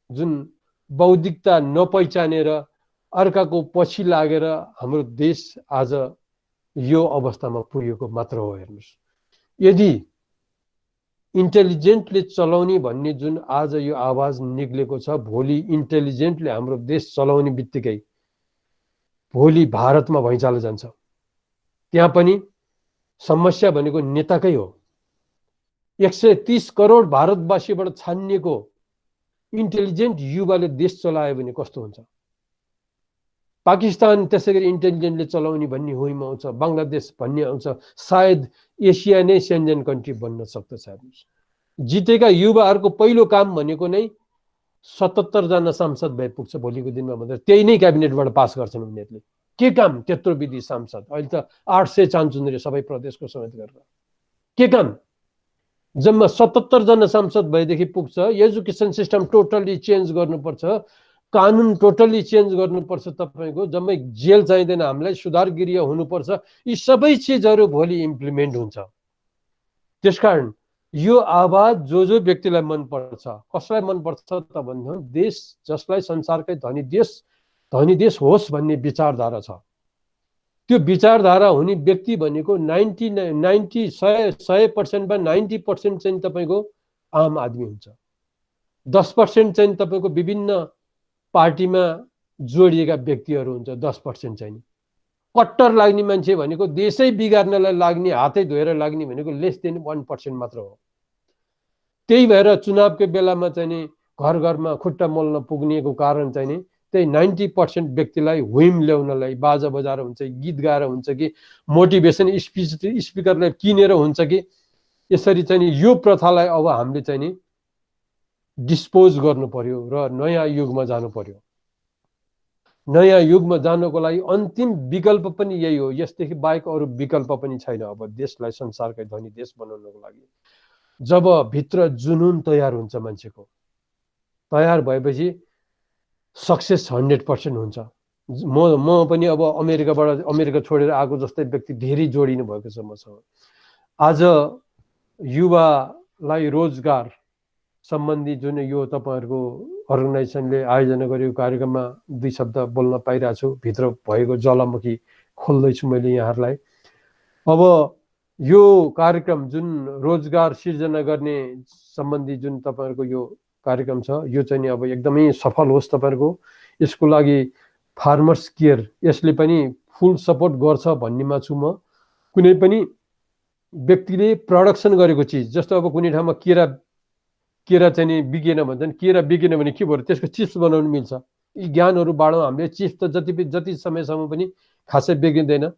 जुन बौद्धिकता नपहचानेर अर्काको पछि लागेर हाम्रो देश आज यो अवस्थामा पुगेको मात्र हो। हेर्नुहोस्, यदि इन्टेलिजेन्टले चलाउने भन्ने जुन आज यो आवाज निक्लेको छ, भोलि इन्टेलिजेन्टले हाम्रो देश चलाउने बित्तिकै भोलि भारतमा भैँचालो जान्छ। त्यहाँ पनि समस्या भनेको नेताकै हो। 130 करोड भारतवासीबाट छानिएको इन्टेलिजेन्ट युवाले देश चलायो भने कस्तो हुन्छ? पाकिस्तान त्यसै गरी इन्टेलिजेन्टले चलाउने भन्ने होइमा आउँछ, बङ्गलादेश भन्ने आउँछ, सायद एसिया नै सेन्जेन कन्ट्री बन्न सक्दछ। जितेका युवाहरूको पहिलो काम भनेको नै 77 जना सांसद भए पुग्छ भोलिको दिनमा भनेर त्यही नै क्याबिनेटबाट पास गर्छन् उनीहरूले। के काम त्यत्रो विधि सांसद? अहिले त 800 चाहन्छन् रे सबै प्रदेशको समेत गरेर। के काम? जम्मा 77 जना सांसद भएदेखि पुग्छ। एजुकेसन सिस्टम टोटल्ली चेन्ज गर्नुपर्छ, कानुन टोटल्ली चेन्ज गर्नुपर्छ। तपाईँको जम्मै जेल चाहिँदैन, हामीलाई सुधार गृह हुनुपर्छ। यी सबै चिजहरू भोलि इम्प्लिमेन्ट हुन्छ। त्यसकारण यो आवाज जो व्यक्तिलाई मनपर्छ, कसलाई मनपर्छ त भन्नु, देश जसलाई संसारकै धनी देश होस् भन्ने विचारधारा छ। त्यो विचारधारा हुने व्यक्ति भनेको 100% वा 90% चाहिँ तपाईँको आम आदमी हुन्छ। 10% चाहिँ तपाईँको विभिन्न पार्टीमा जोडिएका व्यक्तिहरू हुन्छ। 10% चाहिँ कट्टर लाग्ने मान्छे भनेको, देशै बिगार्नलाई लाग्ने, हातै धोएर लाग्ने भनेको लेस देन 1% मात्र हो। त्यही भएर चुनावको बेलामा चाहिँ नि घर घरमा खुट्टा मोल्न पुग्नेको कारण चाहिँ नि त्यही 90% व्यक्तिलाई हुइम ल्याउनलाई, बाजा बजाएर हुन्छ, गीत गाएर हुन्छ कि मोटिभेसन स्पिकरलाई किनेर हुन्छ कि, यसरी चाहिँ नि यो प्रथालाई अब हामीले चाहिँ नि डिस्पोज गर्नु पर्यो र नयाँ युगमा जानु पर्यो। नयाँ युगमा जानको लागि अन्तिम विकल्प पनि यही हो। यसदेखि बाहेक अरू विकल्प पनि छैन। अब देशलाई संसारकै धनी देश बनाउनको लागि जब भित्र जुनून तयार हुन्छ मान्छेको, तयार भएपछि सक्सेस 100% हुन्छ। म पनि अब अमेरिका छोडेर आएको जस्तै व्यक्ति धेरै जोडिनु भएको छ मसँग। आज युवालाई रोजगार सम्बन्धी जुन यो तपाईँहरूको अर्गनाइजेसनले आयोजना गरेको कार्यक्रममा 2 शब्द बोल्न पाइरहेको छु। भित्र भएको ज्वालामुखी खोल्दैछु मैले यहाँहरूलाई। अब यो कार्यक्रम जुन रोजगार सिर्जना गर्ने सम्बन्धी जुन तपाईँहरूको यो कार्यक्रम छ, यो चाहिँ नि अब एकदमै सफल होस् तपाईँहरूको। यसको लागि फार्मर्स केयर यसले पनि फुल सपोर्ट गर्छ भन्नेमा छु म। कुनै पनि व्यक्तिले प्रोडक्सन गरेको चिज, जस्तो अब कुनै ठाउँमा केरा चाहिँ नि बिकेन भन्छन्, केरा बिकेन भने के भयो, त्यसको चिप्स बनाउनु मिल्छ। यी ज्ञानहरू बाँडौँ हामीले। चिप्स त जति समयसम्म पनि खासै बिग्रिँदैन।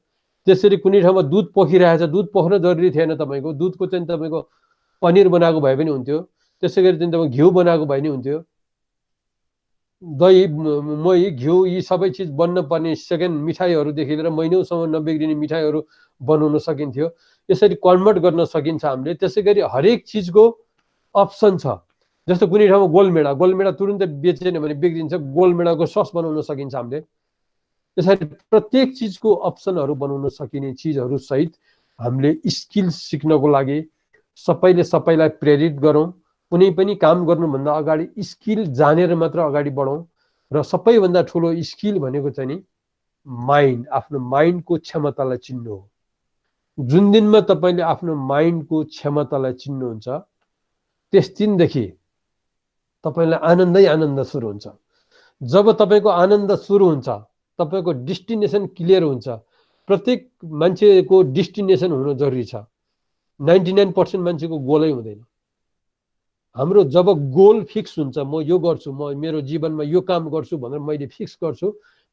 त्यसरी कुनै ठाउँमा दुध पोखिरहेछ, दुध पोख्न जरुरी थिएन तपाईँको, दुधको चाहिँ तपाईँको पनिर बनाएको भए पनि हुन्थ्यो। त्यसै गरी चाहिँ तपाईँ घिउ बनाएको भए पनि हुन्थ्यो। दही, मही, घिउ यी सबै चिज बन्न पर्ने सेकेन्ड मिठाईहरूदेखि लिएर महिनौसम्म नबिग्रिने मिठाईहरू बनाउन सकिन्थ्यो। यसरी कन्भर्ट गर्न सकिन्छ हामीले। त्यसै गरी हरेक चिजको अप्सन छ। जस्तो कुनै ठाउँमा गोलमेडा तुरुन्तै बेचेन भने बिग्रिन्छ, गोलमेडाको सस बनाउन सकिन्छ हामीले। यसरी प्रत्येक चिजको अप्सनहरू बनाउन सकिने चिजहरू सहित हामीले स्किल सिक्नको लागि सबैलाई प्रेरित गरौँ। कुनै पनि काम गर्नुभन्दा अगाडि स्किल जानेर मात्र अगाडि बढौँ। र सबैभन्दा ठुलो स्किल भनेको चाहिँ नि माइन्ड, आफ्नो माइन्डको क्षमतालाई चिन्नु हो। जुन दिनमा तपाईँले आफ्नो माइन्डको क्षमतालाई चिन्नुहुन्छ, त्यस दिनदेखि तपाईँलाई आनन्द सुरु हुन्छ। जब तपाईँको आनन्द सुरु हुन्छ, तपाईँको डेस्टिनेसन क्लियर हुन्छ। प्रत्येक मान्छेको डेस्टिनेसन हुनु जरुरी छ। 99% मान्छेको गोलै हुँदैन। हाम्रो जब गोल फिक्स हुन्छ, म यो गर्छु, म मेरो जीवनमा यो काम गर्छु भनेर मैले फिक्स गर्छु,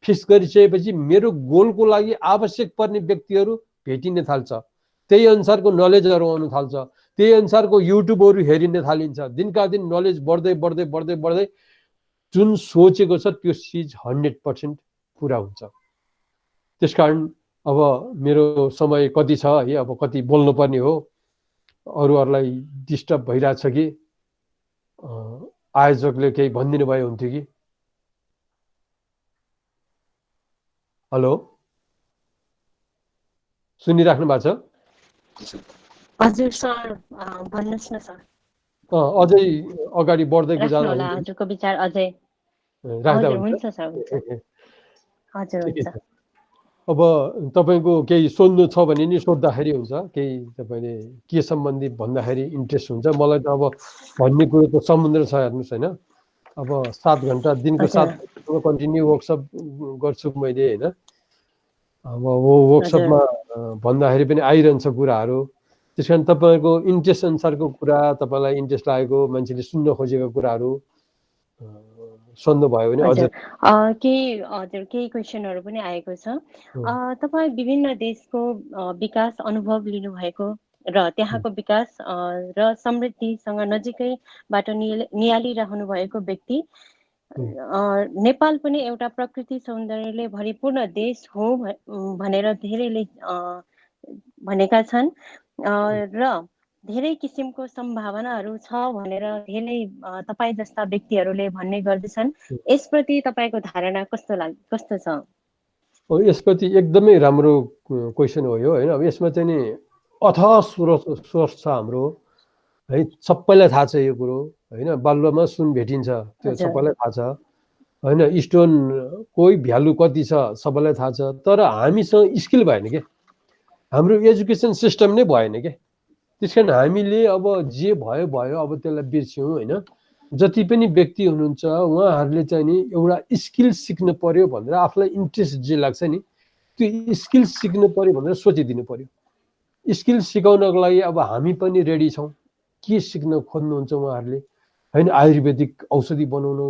फिक्स गरिसकेपछि मेरो गोलको लागि आवश्यक पर्ने व्यक्तिहरू भेटिन थाल्छ। त्यही अनुसारको नलेजहरू आउन थाल्छ। त्यही अनुसारको युट्युबहरू हेरिन थालिन्छ। दिनका दिन नलेज बढ्दै जुन सोचेको छ त्यो चिज 100% पुरा हुन्छ। त्यसकारण अब मेरो समय कति छ है, अब कति बोल्नुपर्ने हो, अरूहरूलाई डिस्टर्ब भइरहेछ कि आयोजकले केही भनिदिनु भए हुन्थ्यो कि। हेलो, सुनिराख्नु भएको छ? हजुर सर, भन्नुहोस् न सर। अझै अगाडि बढ्दै जाँदा होला, हजुरको विचार अझै राख्दा हुन्छ सर, हुन्छ। हजुर हुन्छ। अब तपाईको केही सोध्नु छ भने नि सोद्धाखेरि हुन्छ। केही तपाईले के सम्बन्धी भन्दाखेरि इन्ट्रेस्ट हुन्छ। मलाई त अब भन्ने कुरो त समुद्र छ, हेर्नुहोस् हैन। अब 7 घण्टा दिनको 7 घण्टा कन्टिन्यू वर्कसप गर्छु मैले हैन। अब वो वर्कसपमा भन्दाखेरि पनि आइरहन्छ कुराहरू। त्यसकारण तपाईको इन्ट्रेस्ट अनुसारको कुरा, तपाईलाई इन्ट्रेस्ट लागेको, मान्छेले सुन्न खोजेको कुराहरू सोध्नु भयो भने अझ केही क्वेसनहरू पनि आएको छ। तपाईँ विभिन्न देशको विकास अनुभव लिनुभएको र त्यहाँको विकास र समृद्धिसँग नजिकैबाट नियालिरहनु भएको व्यक्ति, नेपाल पनि एउटा प्रकृति सौन्दर्यले भरिपूर्ण देश हो भनेर धेरैले भनेका छन् र धेरै किसिमको सम्भावनाहरू छ भनेर धेरै तपाईँ जस्ता व्यक्तिहरूले भन्ने गर्दछन्। यसप्रति तपाईँको धारणा कस्तो छ? यसप्रति एकदमै राम्रो क्वेसन हो यो हैन। अब यसमा चाहिँ नि अथाह सोर्स छ हाम्रो है। सबैलाई थाहा छ यो कुरो हैन। बालुवामा सुन भेटिन्छ, त्यो सबैलाई थाहा छ हैन। स्टोन कोही भ्यालु कति छ सबैलाई थाहा छ। तर हामीसँग स्किल भएन के, हाम्रो एजुकेसन सिस्टम नै भएन के। त्यसकारण हामीले अब जे भयो अब त्यसलाई बिर्स्यौँ हैन। जति पनि व्यक्ति हुनुहुन्छ उहाँहरूले चाहिँ नि एउटा स्किल सिक्नु पर्यो भनेर, आफूलाई इन्ट्रेस्ट जे लाग्छ नि त्यो स्किल सिक्नु पर्यो भनेर सोचिदिनु पर्यो। स्किल सिकाउनको लागि अब हामी पनि रेडी छौँ। के सिक्न खोज्नुहुन्छ उहाँहरूले हैन? आयुर्वेदिक औषधि बनाउनु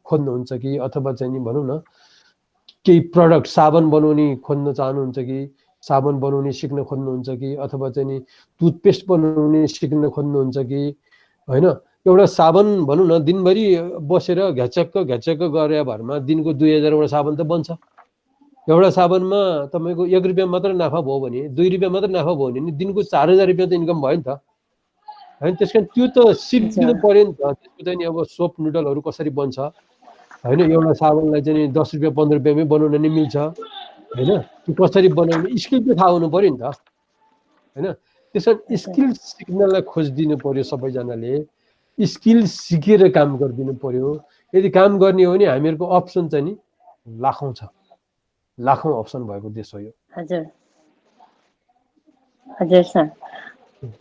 खोज्नुहुन्छ कि, अथवा चाहिँ नि भनौँ न केही प्रडक्ट साबन बनाउने खोज्न चाहनुहुन्छ कि, साबन बनाउने सिक्न खोज्नुहुन्छ कि, अथवा चाहिँ नि टुथपेस्ट बनाउने सिक्न खोज्नुहुन्छ कि हैन? एउटा साबन भनौँ न दिनभरि बसेर घ्याचक्क गरे भरमा दिनको 2000 वटा साबन त बन्छ। एउटा साबनमा तपाईको 1 रुपैयाँ मात्र नाफा भयो भने, 2 रुपैयाँ मात्र नाफा भयो भने दिनको 4000 रुपैयाँ त इन्कम भयो नि त होइन। त्यस कारण त्यो त सिक्नु पर्यो नि त। त्यसको चाहिँ नि अब सोप नुडलहरू कसरी बन्छ होइन, एउटा साबुनलाई चाहिँ 10 रुपियाँ 15 रुपियाँमै बनाउन नि मिल्छ होइन। त्यो कसरी बनाउने स्किल चाहिँ थाहा हुनु पर्यो नि त होइन। त्यस कारण स्किल सिक्नलाई खोजिदिनु पर्यो सबैजनाले, स्किल सिकेर काम गरिदिनु पर्यो। यदि काम गर्ने हो भने हामीहरूको अप्सन चाहिँ नि लाखौँ छ, लाखौँ अप्सन भएको देश हो यो। हजुर हजुर सर,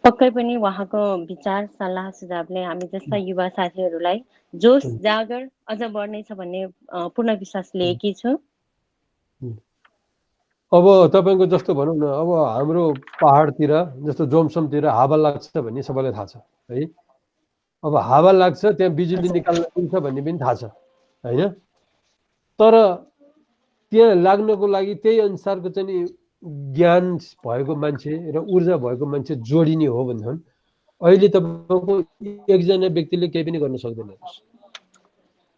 पक्कै पनि उहाँको विचार सल्लाह सुझावले हामी जस्ता युवा साथीहरूलाई जोस जागर अझ बढ्नेछ भन्ने पूर्ण विश्वास लिएकी छु। अब तपाईँको जस्तो भनौँ न, अब हाम्रो पहाडतिर जस्तो जोमसोमतिर हावा लाग्छ भन्ने सबैलाई थाहा छ है। अब हावा लाग्छ त्यहाँ बिजुली निकाल्न मिल्छ भन्ने पनि थाहा छ होइन। तर त्यहाँ लाग्नको लागि त्यही अनुसारको चाहिँ नि ज्ञान भएको मान्छे र ऊर्जा भएको मान्छे जोडिने हो भने अहिले तपाईँको एकजना व्यक्तिले केही पनि गर्न सक्दैन।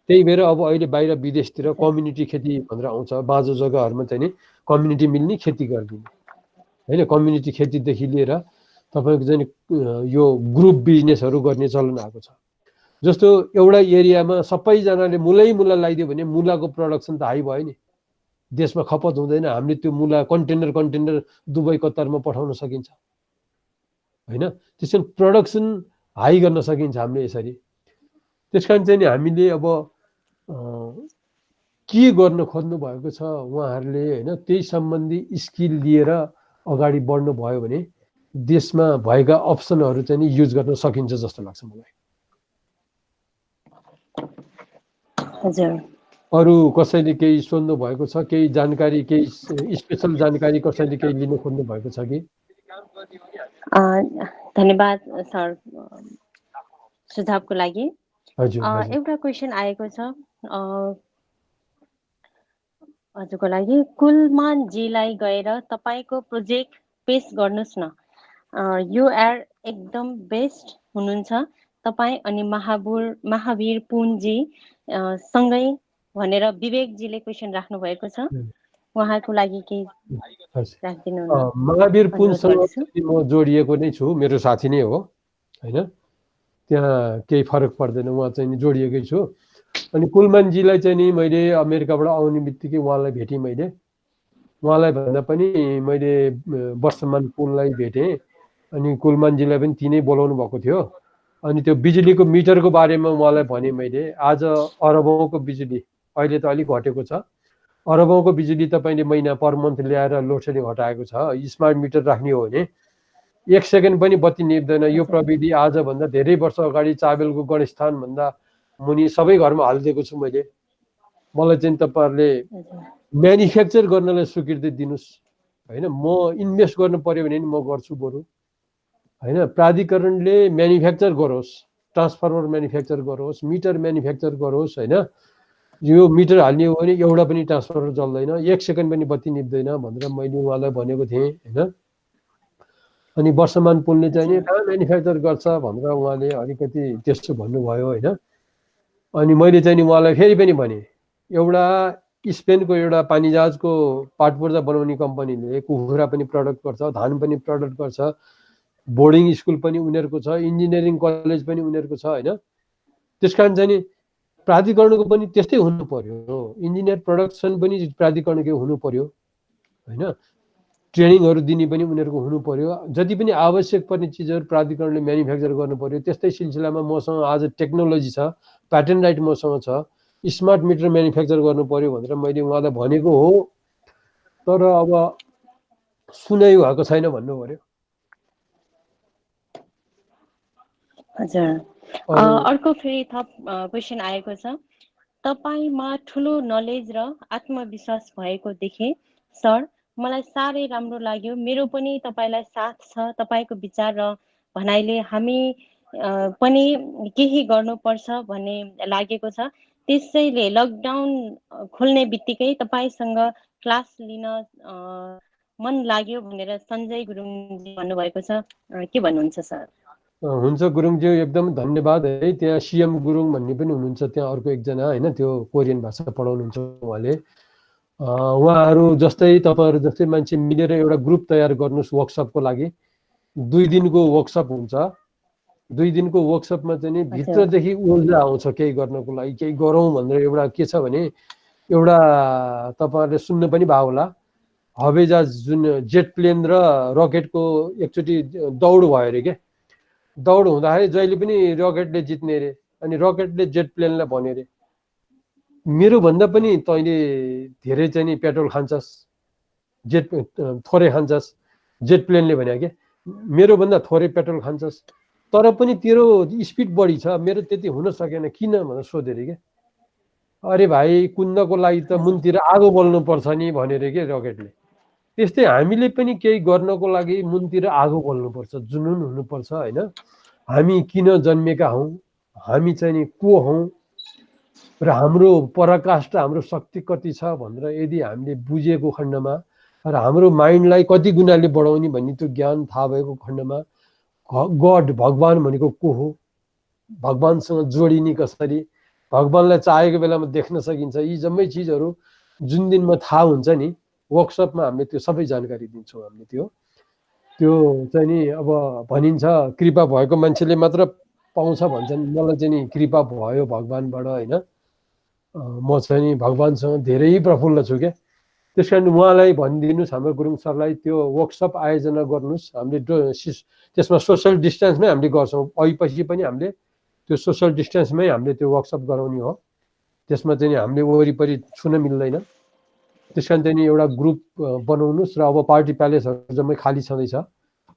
त्यही भएर अब अहिले बाहिर विदेशतिर कम्युनिटी खेती भनेर आउँछ, बाँझो जग्गाहरूमा चाहिँ नि कम्युनिटी मिल्ने खेती गरिदिने होइन। कम्युनिटी खेतीदेखि लिएर तपाईँको चाहिँ यो ग्रुप बिजनेसहरू गर्ने चलन आएको छ। जस्तो एउटा एरियामा सबैजनाले मुला लगाइदियो भने मुलाको प्रडक्सन त हाई भयो नि, देशमा खपत हुँदैन। हामीले त्यो मुला कन्टेनर दुबई कतारमा पठाउन सकिन्छ होइन। त्यसरी प्रडक्सन हाई गर्न सकिन्छ हामीले यसरी। त्यस कारण चाहिँ नि हामीले अब के गर्न खोज्नु भएको छ उहाँहरूले होइन, त्यही सम्बन्धी स्किल लिएर अगाडि बढ्नु भयो भने देशमा भएका अप्सनहरू चाहिँ नि युज गर्न सकिन्छ जस्तो लाग्छ मलाई। हजुर, अरू कसैले केही सोध्नु भएको छ, केही जानकारी, केही स्पेसल जानकारी कसैले केही लिनु खोज्नु भएको छ कि? धन्यवाद सर सुझावको लागि। हजुर, एउटा क्वेसन आएको छ हजुरको लागि। कुलमानजीलाई गएर तपाईँको प्रोजेक्ट पेश गर्नुहोस् न, यु आर एकदम बेस्ट हुनुहुन्छ तपाईँ अनि महावीर पुनजी सँगै भनेर विवेकजीले क्वेसन राख्नु भएको छ। उहाँको लागि केही राखिदिनु न। महावीर पुनसँग म जोडिएको नै छु, मेरो साथी नै हो होइन। त्यहाँ केही फरक पर्दैन, उहाँ चाहिँ जोडिएकै छु। अनि कुलमानजीलाई चाहिँ नि मैले अमेरिकाबाट आउने बित्तिकै उहाँलाई भेटेँ मैले। उहाँलाई भन्दा पनि मैले वर्षमान पुनलाई भेटेँ अनि कुलमानजीलाई पनि तिनै बोलाउनु भएको थियो। अनि त्यो बिजुलीको मिटरको बारेमा उहाँलाई भने मैले। आज अरबौँको बिजुली, अहिले त अलिक घटेको छ, अरबौँको बिजुली तपाईँले महिना पर मन्थ ल्याएर लोडसेडिङ हटाएको छ। स्मार्ट मिटर राख्ने हो भने 1 सेकेन्ड पनि बत्ती निप्दैन। यो प्रविधि आजभन्दा धेरै वर्ष अगाडि चाबेलको गणेशस्थान भन्दा मुनि सबै घरमा हालिदिएको छु मैले। मलाई चाहिँ तपाईँहरूले म्यानुफ्याक्चर गर्नलाई स्वीकृति दिनुहोस् होइन। म इन्भेस्ट गर्नु पर्यो भने म गर्छु बरु होइन। प्राधिकरणले म्यानुफ्याक्चर गरोस्, ट्रान्सफर्मर म्यानुफ्याक्चर गरोस्, मिटर म्यानुफ्याक्चर गरोस् होइन। यो मिटर हाल्ने हो भने एउटा पनि ट्रान्सफर्मर चल्दैन, 1 सेकेन्ड पनि बत्ती निप्दैन भनेर मैले उहाँलाई भनेको थिएँ होइन। अनि वर्षमान पुनले चाहिँ नि कहाँ म्यानुफ्याक्चर गर्छ भनेर उहाँले अलिकति त्यस्तो भन्नुभयो होइन। अनि मैले चाहिँ नि उहाँलाई फेरि पनि भने, एउटा स्पेनको एउटा पानीजहाजको पाटपुर्जा बनाउने कम्पनीले कुखुरा पनि प्रडक्ट गर्छ, धान पनि प्रडक्ट गर्छ, बोर्डिङ स्कुल पनि उनीहरूको छ, इन्जिनियरिङ कलेज पनि उनीहरूको छ होइन। त्यस कारण चाहिँ नि प्राधिकरणको पनि त्यस्तै हुनु पर्यो। इन्जिनियर प्रोडक्सन पनि प्राधिकरणकै हुनु पर्यो होइन। ट्रेनिङहरू दिने पनि उनीहरूको हुनु पर्यो। जति पनि आवश्यक पर्ने चिजहरू प्राधिकरणले म्यानुफ्याक्चर गर्नु पर्यो। त्यस्तै सिलसिलामा मसँग आज टेक्नोलोजी छ, प्याटेन्ट राइट मसँग छ, स्मार्ट मिटर म्यानुफ्याक्चर गर्नु पर्यो भनेर मैले उहाँलाई भनेको हो। तर अब सुनाइ भएको छैन भन्नु पर्यो। हजुर, अर्को फेरि थप क्वेसन आएको छ। तपाईँमा ठुलो नलेज र आत्मविश्वास भएको देखेँ सर, मलाई साह्रै राम्रो लाग्यो। मेरो पनि तपाईँलाई साथ छ, तपाईँको विचार र भनाइले हामी पनि केही गर्नुपर्छ भन्ने लागेको छ। त्यसैले लकडाउन खोल्ने बित्तिकै तपाईँसँग क्लास लिन मन लाग्यो भनेर सञ्जय गुरुङजी भन्नुभएको छ, के भन्नुहुन्छ सर? हुन्छ गुरुङज्यू, एकदम धन्यवाद है। त्यहाँ सिएम गुरुङ भन्ने पनि हुनुहुन्छ त्यहाँ अर्को एकजना होइन, त्यो कोरियन भाषा पढाउनुहुन्छ उहाँले। उहाँहरू जस्तै तपाईँहरू जस्तै मान्छे मिलेर एउटा ग्रुप तयार गर्नुहोस् वर्कसपको लागि। 2 दिनको वर्कसप हुन्छ 2 दिनको वर्कसपमा चाहिँ नि भित्रदेखि ऊर्जा आउँछ केही गर्नको लागि, केही गरौँ भनेर। एउटा के छ भने एउटा तपाईँहरूले सुन्नु पनि भयो होला, हवाईजहाज जुन जेट प्लेन र रकेटको एकचोटि दौड भयो अरे के। दौड हुँदाखेरि जहिले पनि रकेटले जित्ने अरे, अनि रकेटले जेट प्लेनलाई भन्यो अरे मेरो भन्दा पनि तैँले धेरै चाहिँ नि पेट्रोल खान्छस्, जेट थोरै खान्छस्। जेट प्लेनले भन्यो के मेरो भन्दा थोरै पेट्रोल खान्छस्, तर पनि तेरो स्पिड बढी छ, मेरो त्यति हुन सकेन किन भनेर सोध्यो अरे के। अरे भाइ कुद्नको लागि त मुनतिर आगो बल्नुपर्छ नि भनेर के रकेटले। त्यस्तै हामीले पनि केही गर्नको लागि मुनतिर आगो बल्नुपर्छ, जुनुन हुनुपर्छ होइन। हामी किन जन्मेका हौँ, हामी चाहिँ नि को हौँ र हाम्रो पराकाष्ठ, हाम्रो शक्ति कति छ भनेर यदि हामीले बुझेको खण्डमा र हाम्रो माइन्डलाई कति गुणाले बढाउने भन्ने त्यो ज्ञान थाहा भएको खण्डमा गड, भगवान भनेको को हो, भगवानसँग जोडिने कसरी, भगवानलाई चाहेको बेलामा देख्न सकिन्छ, यी जम्मै चिजहरू जुन दिनमा थाहा हुन्छ नि वर्कसपमा हामीले त्यो सबै जानकारी दिन्छौँ। हामीले त्यो चाहिँ नि अब भनिन्छ कृपा भएको मान्छेले मात्र पाउँछ भन्छन्। मलाई चाहिँ नि कृपा भयो भगवानबाट होइन। म चाहिँ नि भगवानसँग धेरै प्रफुल्ल छु क्या। त्यस कारण उहाँलाई भनिदिनुहोस्, हाम्रो गुरुङ सरलाई त्यो वर्कसप आयोजना गर्नुहोस्। हामीले त्यसमा सोसल डिस्टेन्समै हामीले गर्छौँ, अहिपछि पनि हामीले त्यो सोसल डिस्टेन्समै हामीले त्यो वर्कसप गराउने हो। त्यसमा चाहिँ हामीले वरिपरि छुन मिल्दैन। त्यस कारण चाहिँ एउटा ग्रुप बनाउनुहोस् र अब पार्टी प्यालेसहरू जम्मै खाली छँदैछ,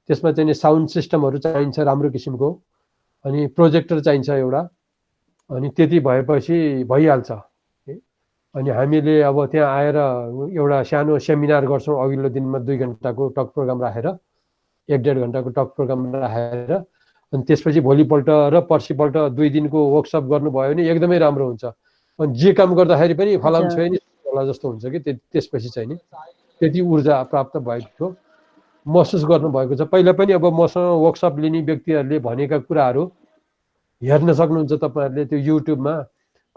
त्यसमा चाहिँ साउन्ड सिस्टमहरू चाहिन्छ राम्रो किसिमको, अनि प्रोजेक्टर चाहिन्छ एउटा, अनि त्यति भएपछि भइहाल्छ। अनि हामीले अब त्यहाँ आएर एउटा सानो सेमिनार गर्छौँ अघिल्लो दिनमा 2 घन्टाको टक प्रोग्राम राखेर, 1-1.5 घन्टाको टक प्रोग्राम राखेर, अनि त्यसपछि भोलिपल्ट र पर्सिपल्ट 2 दिनको वर्कसप गर्नुभयो भने एकदमै राम्रो हुन्छ। अनि जे काम गर्दाखेरि पनि फलाम छैन होला जस्तो हुन्छ कि त्यसपछि चाहिँ नि त्यति ऊर्जा प्राप्त भएको महसुस गर्नुभएको छ। पहिला पनि अब मसँग वर्कसप लिने व्यक्तिहरूले भनेका कुराहरू हेर्न सक्नुहुन्छ तपाईँहरूले। त्यो युट्युबमा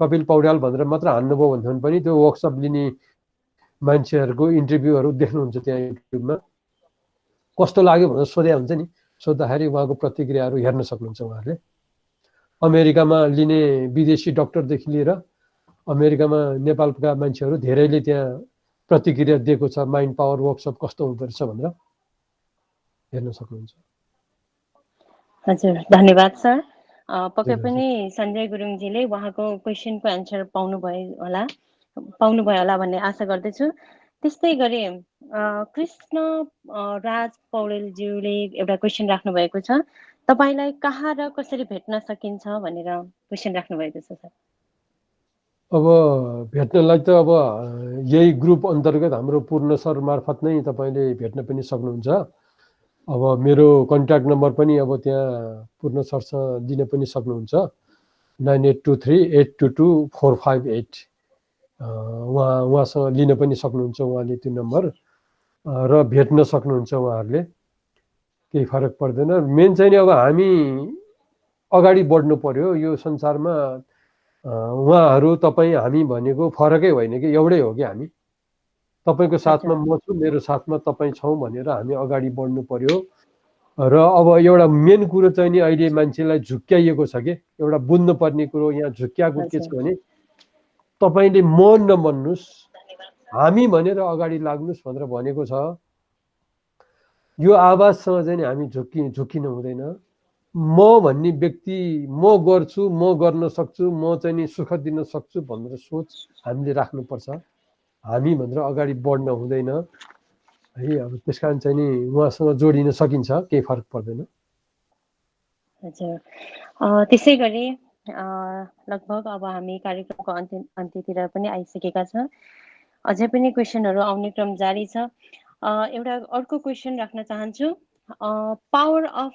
कपिल पौड्याल भनेर मात्र हान्नुभयो भने पनि त्यो वर्कसप लिने मान्छेहरूको इन्टरभ्यूहरू देख्नुहुन्छ त्यहाँ युट्युबमा। कस्तो लाग्यो भनेर सोधे हुन्छ नि, सोद्धाखेरि उहाँको प्रतिक्रियाहरू हेर्न सक्नुहुन्छ उहाँहरूले। अमेरिकामा लिने विदेशी डक्टरदेखि लिएर अमेरिकामा नेपालका मान्छेहरू धेरैले त्यहाँ प्रतिक्रिया दिएको छ, माइन्ड पावर वर्कसप कस्तो हुँदो रहेछ भनेर हेर्न सक्नुहुन्छ। हजुर, धन्यवाद सर। पक्कै पनि सञ्जय गुरुङजीले उहाँको क्वेसनको एन्सर पाउनुभयो होला भन्ने आशा गर्दछु। त्यस्तै गरी कृष्ण राज पौडेलज्यूले एउटा क्वेसन राख्नु भएको छ, तपाईँलाई कहाँ र कसरी भेट्न सकिन्छ भनेर क्वेसन राख्नु भएको छ सर। अब भेट्नलाई त अब यही ग्रुप अन्तर्गत हाम्रो पूर्ण सर मार्फत नै तपाईँले भेट्न पनि सक्नुहुन्छ। अब मेरो कन्ट्याक्ट नम्बर पनि अब त्यहाँ पूर्ण सरसँग दिन पनि सक्नुहुन्छ, 9823822458। उहाँसँग लिन पनि सक्नुहुन्छ उहाँले त्यो नम्बर, र भेट्न सक्नुहुन्छ उहाँहरूले, केही फरक पर्दैन। मेन चाहिँ नि अब हामी अगाडि बढ्नु पर्यो यो संसारमा। उहाँहरू तपाईँ हामी भनेको फरकै होइन कि एउटै हो कि हामी। तपाईँको साथमा म छु, मेरो साथमा तपाईँ छौँ भनेर हामी अगाडि बढ्नु पर्यो। र अब एउटा मेन कुरो चाहिँ नि अहिले मान्छेलाई झुक्क्याइएको छ कि एउटा बुझ्नुपर्ने कुरो यहाँ झुक्क्याएको के छ भने तपाईँले म नभन्नुहोस्, हामी भनेर अगाडि लाग्नुहोस् भनेर भनेको छ। यो आवाजसँग चाहिँ नि हामी झुक्किनु हुँदैन। म भन्ने व्यक्ति म गर्छु, म गर्न सक्छु, म चाहिँ नि सुख दिन सक्छु भनेर सोच हामीले राख्नुपर्छ। हामी भनेर अगाडि बढ्न हुँदैन है। अब त्यस कारण चाहिँ नि उहाँसँग जोडिन सकिन्छ, केही फरक पर्दैन। हजुर, त्यसै गरी लगभग अब हामी कार्यक्रमको अन्त्यतिर पनि आइसकेका छौँ। अझै पनि क्वेसनहरू आउने क्रम जारी छ। एउटा अर्को क्वेसन राख्न चाहन्छु, पावर अफ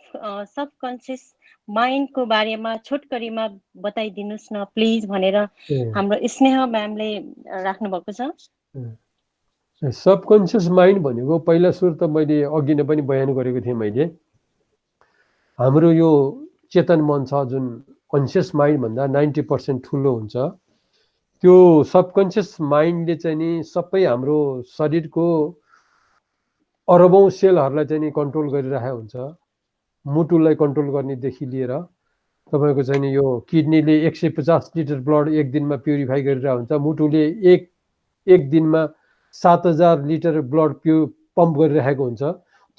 सबकन्सियस माइन्डको बारेमा छोटकरीमा बताइदिनुहोस् न प्लिज भनेर हाम्रो स्नेह म्यामले राख्नु भएको छ। सबकन्सियस माइन्ड भनेको पहिला सुरु त मैले अघि नै पनि बयान गरेको थिएँ मैले। हाम्रो यो चेतन मन छ जुन कन्सियस माइन्ड भन्दा 90% ठुलो हुन्छ। त्यो सबकन्सियस माइन्डले चाहिँ नि सबै हाम्रो शरीरको अरबौँ सेलहरूलाई चाहिँ नि कन्ट्रोल गरिरहेको हुन्छ। मुटुलाई कन्ट्रोल गर्नेदेखि लिएर तपाईँको चाहिँ नि यो किडनीले 150 लिटर ब्लड एक दिनमा प्युरिफाई गरिरहेको हुन्छ, मुटुले एक दिनमा 7000 लिटर ब्लड पम्प गरिरहेको हुन्छ।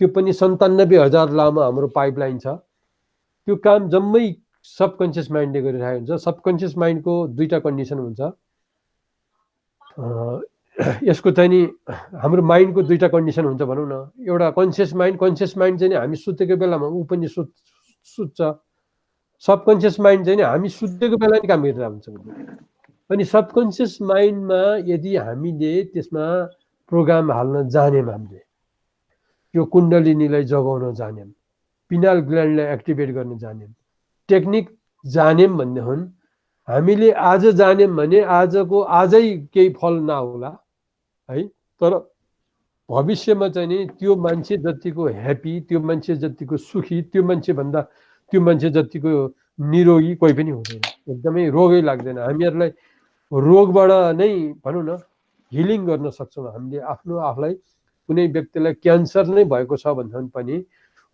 त्यो पनि 97,000 लामो हाम्रो पाइपलाइन छ। त्यो काम जम्मै सबकन्सियस माइन्डले गरिरहेको हुन्छ। सबकन्सियस माइन्डको दुईटा कन्डिसन हुन्छ। यसको चाहिँ नि हाम्रो माइन्डको दुईटा कन्डिसन हुन्छ भनौँ न। एउटा कन्सियस माइन्ड चाहिँ हामी सुतेको बेलामा ऊ पनि सुत्छ। सबकन्सियस माइन्ड चाहिँ हामी सुतेको बेला नि काम गरिरहेको हुन्छ। अनि सबकन्सियस माइन्डमा यदि हामीले त्यसमा प्रोग्राम हाल्न जान्यौँ, हामीले यो कुण्डलिनीलाई जगाउन जान्यौँ, पिनाल ग्ल्यान्डलाई एक्टिभेट गर्न जान्यौँ, टेक्निक जान्यौँ भनेदेखि हामीले आज जान्यौँ भने आजको आजै केही फल नहोला है, तर भविष्यमा चाहिँ नि त्यो मान्छे जतिको ह्याप्पी, त्यो मान्छे जतिको सुखी, त्यो मान्छे जतिको निरोगी कोही पनि हुँदैन। एकदमै रोगै लाग्दैन। हामीहरूलाई रोगबाट नै भनौँ न हिलिङ गर्न सक्छौँ। हामीले आफूलाई कुनै व्यक्तिलाई क्यान्सर नै भएको छ भन्दा पनि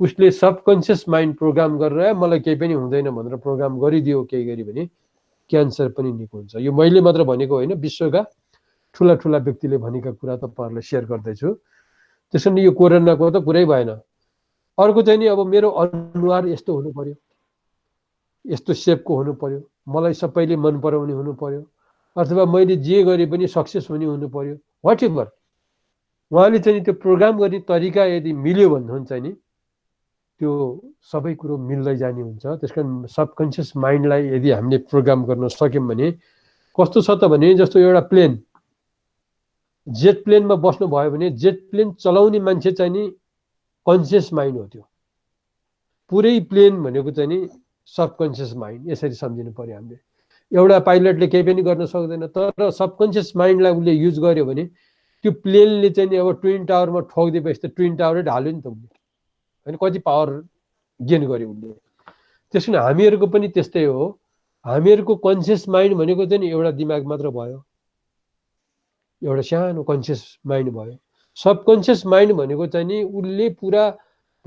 उसले सबकन्सियस माइन्ड प्रोग्राम गरेर मलाई केही पनि हुँदैन भनेर प्रोग्राम गरिदियो केही गरी भने क्यान्सर पनि निको हुन्छ। यो मैले मात्र भनेको होइन, विश्वका ठुला ठुला व्यक्तिले भनेका कुरा तपाईँहरूलाई सेयर गर्दैछु। त्यसैले यो कोरोनाको त कुरै भएन। अर्को चाहिँ नि अब मेरो अनुहार यस्तो हुनु पर्यो, यस्तो सेपको हुनु पर्यो, मलाई सबैले मन पराउने हुनु पर्यो, अथवा मैले जे गरे पनि सक्सेस हुने हुनु पर्यो, वाट एभर। उहाँले चाहिँ त्यो प्रोग्राम गर्ने तरिका यदि मिल्यो भनेदेखि चाहिँ नि त्यो सबै कुरो मिल्दै जाने हुन्छ। त्यस कारण सबकन्सियस माइन्डलाई यदि हामीले प्रोग्राम गर्न सक्यौँ भने कस्तो छ त भने जस्तो एउटा प्लेन, जेट प्लेनमा बस्नु भयो भने जेट प्लेन चलाउने मान्छे चाहिँ नि कन्सियस माइन्ड हो। त्यो पुरै प्लेन भनेको चाहिँ नि सबकन्सियस माइन्ड, यसरी सम्झिनु पर्यो हामीले। एउटा पाइलटले केही पनि गर्न सक्दैन, तर सबकन्सियस माइन्डलाई उसले युज गर्यो भने त्यो प्लेनले चाहिँ नि अब ट्विन टावरमा ठोकिदिएपछि त ट्विन टावरै ढाल्यो नि त उसले, होइन, कति पावर गेन गर्यो उसले। त्यस कारण हामीहरूको पनि त्यस्तै हो। हामीहरूको कन्सियस माइन्ड भनेको चाहिँ नि एउटा दिमाग मात्र भयो, एउटा सानो कन्सियस माइन्ड भयो। सबकन्सियस माइन्ड भनेको चाहिँ नि उसले पुरा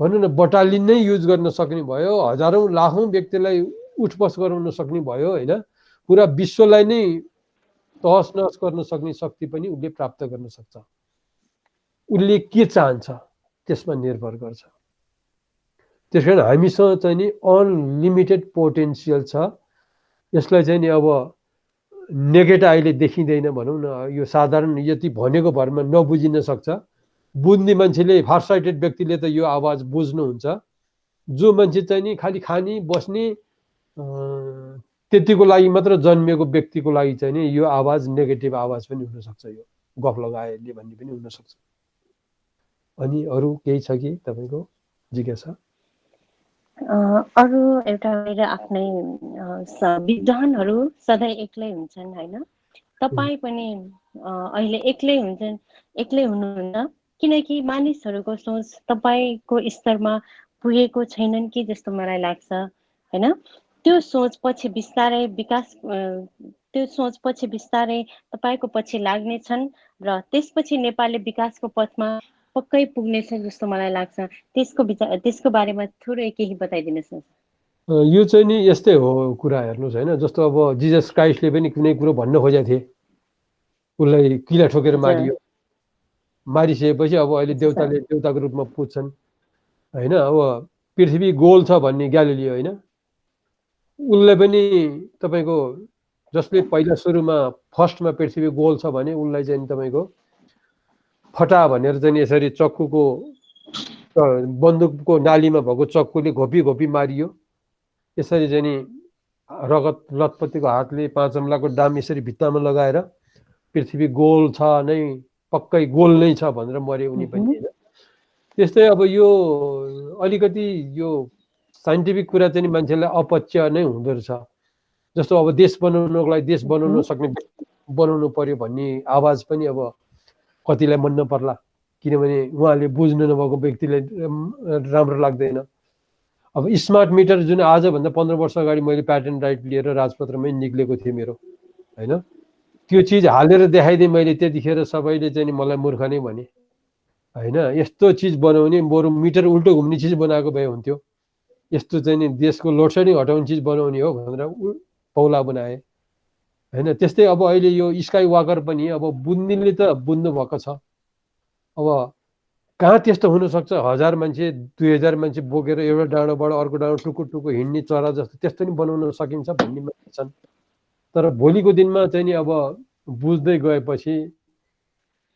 भनौँ न बटालिन नै युज गर्न सक्ने भयो, हजारौँ लाखौँ व्यक्तिलाई उठबस गराउन सक्ने भयो, होइन, पुरा विश्वलाई नै तहस नहस गर्न सक्ने शक्ति पनि उसले प्राप्त गर्न सक्छ। उसले के चाहन्छ त्यसमा निर्भर गर्छ। त्यस कारण हामीसँग चाहिँ नि अनलिमिटेड पोटेन्सियल छ। यसलाई चाहिँ नि अब नेगेट अहिले देखिँदैन भनौँ न। यो साधारण यति भनेको भरमा नबुझिन सक्छ। बुझ्ने मान्छेले, फारसाइटेड व्यक्तिले त यो आवाज बुझ्नुहुन्छ। जो मान्छे चाहिँ नि खालि खाने बस्ने त्यतिको लागि मात्र जन्मिएको व्यक्तिको लागि चाहिँ नि यो आवाज नेगेटिभ आवाज पनि हुनसक्छ, यो गफ लगाएले भन्ने पनि हुनसक्छ। अनि अरू केही छ कि तपाईँको जिज्ञासा? अरू एउटा मेरो आफ्नै विद्वानहरू सधैँ एक्लै हुन्छन्, होइन, तपाईँ पनि अहिले एक्लै हुनुहुन्न, किनकि मानिसहरूको सोच तपाईँको स्तरमा पुगेको छैनन् कि जस्तो मलाई लाग्छ, होइन। त्यो सोच पछि बिस्तारै तपाईँको पछि लाग्नेछन् र त्यसपछि नेपालले विकासको पथमा पक्कै पुग्नेछ जस्तो मलाई लाग्छ। त्यसको बारेमा थोरै केही बताइदिनुहोस् न। यो चाहिँ नि यस्तै हो कुरा, हेर्नुहोस्, होइन, जस्तो अब जिजस क्राइस्टले पनि कुनै कुरो भन्न खोजेको थिए, उसलाई किला ठोकेर मारियो। मारिसकेपछि अब अहिले देउताको रूपमा पुज्छन्, होइन। अब पृथ्वी गोल छ भन्ने ग्यालिलियो, होइन, उसलाई पनि तपाईँको जसले पहिला सुरुमा फर्स्टमा पृथ्वी गोल छ भने उसलाई चाहिँ तपाईँको फटा भनेर चाहिँ यसरी चक्कुको बन्दुकको नालीमा भएको चक्कुले घोपी मारियो। यसरी चाहिँ नि रगत लतपतिको हातले 5 अम्लाको डाम यसरी भित्तामा लगाएर पृथ्वी गोल छ नै, पक्कै गोल नै छ भनेर मरे उनी पनि, होइन। त्यस्तै अब यो अलिकति यो साइन्टिफिक कुरा चाहिँ मान्छेलाई अपच्य नै हुँदो रहेछ। जस्तो अब देश बनाउनको लागि देश बनाउन सक्ने बनाउनु पर्यो भन्ने आवाज पनि अब कतिलाई मन नपर्ला, किनभने उहाँले बुझ्नु नभएको व्यक्तिलाई राम्रो लाग्दैन। अब स्मार्ट मिटर जुन आजभन्दा 15 वर्ष अगाडि मैले प्याटेन्ट राइट लिएर राजपत्रमै निक्लेको थिएँ मेरो, होइन, त्यो चिज हालेर देखाइदिएँ मैले। त्यतिखेर सबैले चाहिँ मलाई मूर्ख नै भने, होइन। यस्तो चिज बनाउने बरु मिटर उल्टो घुम्ने चिज बनाएको भए हुन्थ्यो, यस्तो चाहिँ नि देशको लोड सेडिङ हटाउने चिज बनाउने हो भनेर पौला बनाए हैन। त्यस्तै अब अहिले यो स्काई वाकर पनि अब बुझ्नेले त बुझ्नु भएको छ। अब कहाँ त्यस्तो हुनसक्छ 1000 मान्छे 2000 मान्छे बोकेर एउटा डाँडोबाट अर्को डाँडो टुकुर टुकुर हिँड्ने चरा जस्तो त्यस्तो नि बनाउन सकिन्छ भन्ने मान्छे छन्। तर भोलिको दिनमा चाहिँ नि अब बुझ्दै गएपछि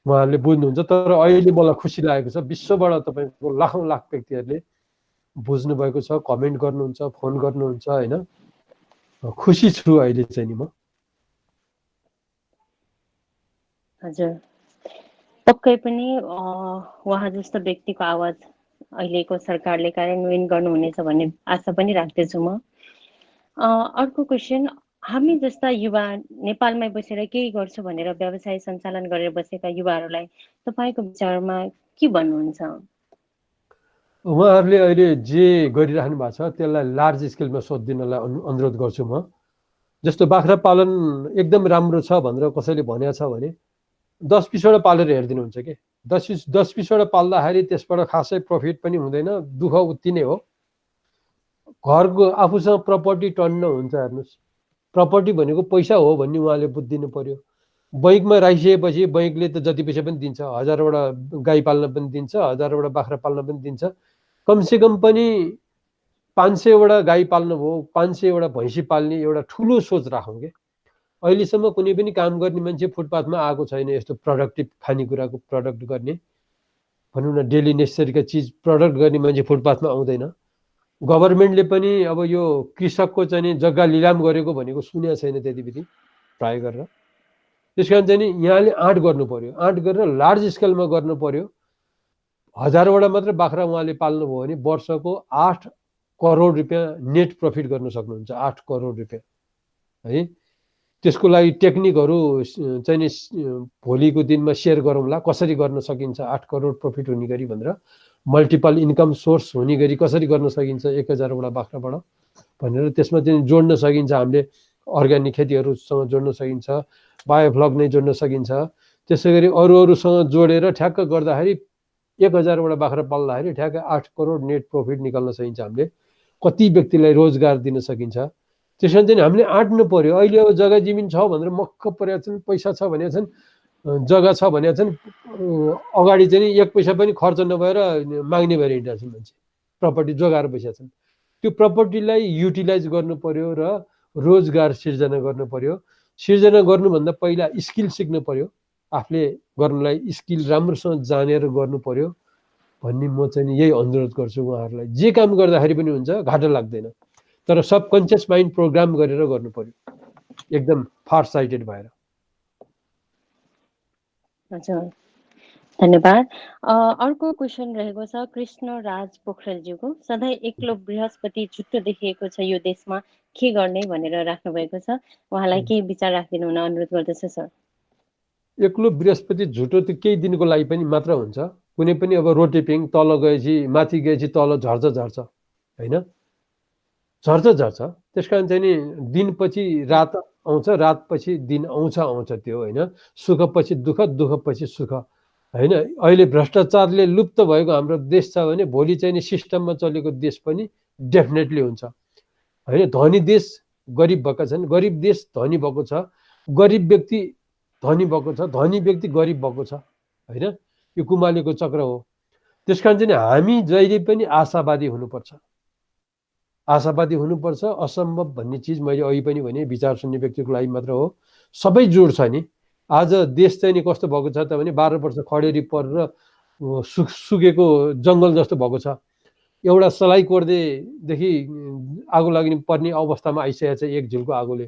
उहाँहरूले बुझ्नुहुन्छ। तर अहिले मलाई खुसी लागेको छ विश्वबाट तपाईँको लाखौँ लाख व्यक्तिहरूले बुझ्नु भएको छ, कमेन्ट गर्नुहुन्छ, फोन गर्नुहुन्छ हैन। खुसी छु अहिले चाहिँ नि म। हजुर, पक्कै पनि उहाँ जस्तो व्यक्तिको आवाज अहिलेको सरकारले कार्यान्वयन गर्नुहुनेछ भन्ने आशा पनि राख्दछु म। अर्को क्वेसन, हामी जस्ता युवा नेपालमै बसेर केही गर्छु भनेर व्यवसाय सञ्चालन गरेर बसेका युवाहरूलाई तपाईँको विचारमा के भन्नुहुन्छ? उहाँहरूले अहिले जे गरिराख्नु भएको छ त्यसलाई लार्ज स्केलमा सोधिदिनलाई अनुरोध गर्छु म। जस्तो बाख्रा पालन एकदम राम्रो छ भनेर कसैले भनेको छ भने 10-20वटा पालेर हेरिदिनुहुन्छ के। 10-20वटा पाल्दाखेरि त्यसबाट खासै प्रफिट पनि हुँदैन, दुःख उति नै हो। घरको आफूसँग प्रपर्टी टन्न हुन्छ। हेर्नुहोस्, प्रपर्टी भनेको पैसा हो भन्ने उहाँले बुझिदिनु पर्यो। बैंकमा राखिसकेपछि बैंकले त जति पैसा पनि दिन्छ, 1000वटा गाई पाल्न पनि दिन्छ, 1000वटा बाख्रा पाल्न पनि दिन्छ। कमसेकम पनि 500वटा गाई पाल्नु भयो, 500वटा भैँसी पाल्ने एउटा ठुलो सोच राखौँ के। अहिलेसम्म कुनै पनि काम गर्ने मान्छे फुटपाथमा आएको छैन। यस्तो प्रोडक्टिभ खानेकुराको प्रडक्ट गर्ने भनौँ न, डेली नेसेसरीका चिज प्रडक्ट गर्ने मान्छे फुटपाथमा आउँदैन। गभर्मेन्टले पनि अब यो कृषकको चाहिँ जग्गा लिलाम गरेको भनेको सुनेको छैन त्यति बेला ट्राई गरेर। त्यसकारण चाहिँ नि यहाँले आँट गर्नु पर्यो, आँट गरेर लार्ज स्केलमा गर्नु पर्यो। 1000वटा मात्र बाख्रा उहाँले पाल्नुभयो भने वर्षको 8 करोड रुपियाँ नेट प्रफिट गर्न सक्नुहुन्छ। 8 करोड रुपियाँ है। त्यसको लागि टेक्निकहरू चाहिँ नि भोलिको दिनमा सेयर गरौँला, कसरी गर्न सकिन्छ 8 करोड प्रफिट हुने गरी भनेर। मल्टिपल इन्कम सोर्स हुने गरी कसरी गर्न सकिन्छ 1000वटा बाख्राबाट भनेर त्यसमा चाहिँ जोड्न सकिन्छ। हामीले अर्ग्यानिक खेतीहरूसँग जोड्न सकिन्छ, बायोफ्लक नै जोड्न सकिन्छ। त्यसै गरी अरूसँग जोडेर ठ्याक्क गर्दाखेरि 1000वटा बाख्रा पाल्दाखेरि ठ्याक्क 8 करोड नेट प्रफिट निकाल्न सकिन्छ। हामीले कति व्यक्तिलाई रोजगार दिन सकिन्छ। त्यसैले चाहिँ हामीले आँट्नु पर्यो। अहिले अब जग्गा जमिन छ भनेर मक्क परेका छन्, पैसा छ भनेका छन्, जग्गा छ भनेका छन्, अगाडि चाहिँ एक पैसा पनि खर्च नभएर माग्ने भएर हिँडेका छन् मान्छे, प्रपर्टी जोगाएर बसेका छन्। त्यो प्रपर्टीलाई युटिलाइज गर्नु पर्यो र रोजगार सिर्जना गर्नु पर्यो। सिर्जना गर्नुभन्दा पहिला स्किल सिक्नु पर्यो। आफूले गर्नलाई स्किल राम्रोसँग जानेर गर्नु पर्यो भन्ने म चाहिँ यही अनुरोध गर्छु उहाँहरूलाई। जे काम गर्दाखेरि पनि हुन्छ, घाटा लाग्दैन। तर सबकन्सियस माइन्ड प्रोग्राम गरेर गर्नु पर्यो, एकदम फार साइटेड भएर। हजुर, धन्यवाद। अर्को क्वेसन रहेको छ कृष्ण राज पोखरेलज्यूको। सधैँ एक्लो बृहस्पति झुट्टो देखिएको छ यो देशमा, के गर्ने भनेर राख्नु भएको छ। उहाँलाई केही विचार राखिदिनु हुन अनुरोध गर्दछु सर। एक्लो बृहस्पति झुटो त केही दिनको लागि पनि मात्र हुन्छ। कुनै पनि अब रोटेपिङ तल गएपछि माथि गएपछि तल झर्छ होइन, झर्छ। त्यसकारण चाहिँ नि दिनपछि रात आउँछ, रातपछि दिन आउँछ त्यो होइन। सुखपछि दुःख, दुःखपछि सुख होइन। अहिले भ्रष्टाचारले लुप्त भएको हाम्रो देश छ भने भोलि चाहिँ नि सिस्टममा चलेको देश पनि डेफिनेटली हुन्छ होइन। धनी देश गरिब भएका छन्, गरिब देश धनी भएको छ, गरिब व्यक्ति धनी भएको छ, धनी व्यक्ति गरिब भएको छ होइन। यो कुमालेको चक्र हो। त्यसकारण चाहिँ हामी जहिले पनि आशावादी हुनुपर्छ, आशावादी हुनुपर्छ। असम्भव भन्ने चिज मैले अघि पनि भने विचार सुन्ने व्यक्तिको लागि मात्र हो, सबै जोड छ नि। आज देश चाहिँ नि कस्तो भएको छ त भने 12 वर्ष खडेरी परेर सुकेको जङ्गल जस्तो भएको छ। एउटा सलाई कोर्देदेखि आगो लाग्ने पर्ने अवस्थामा आइसकेको छ एक झुलको आगोले।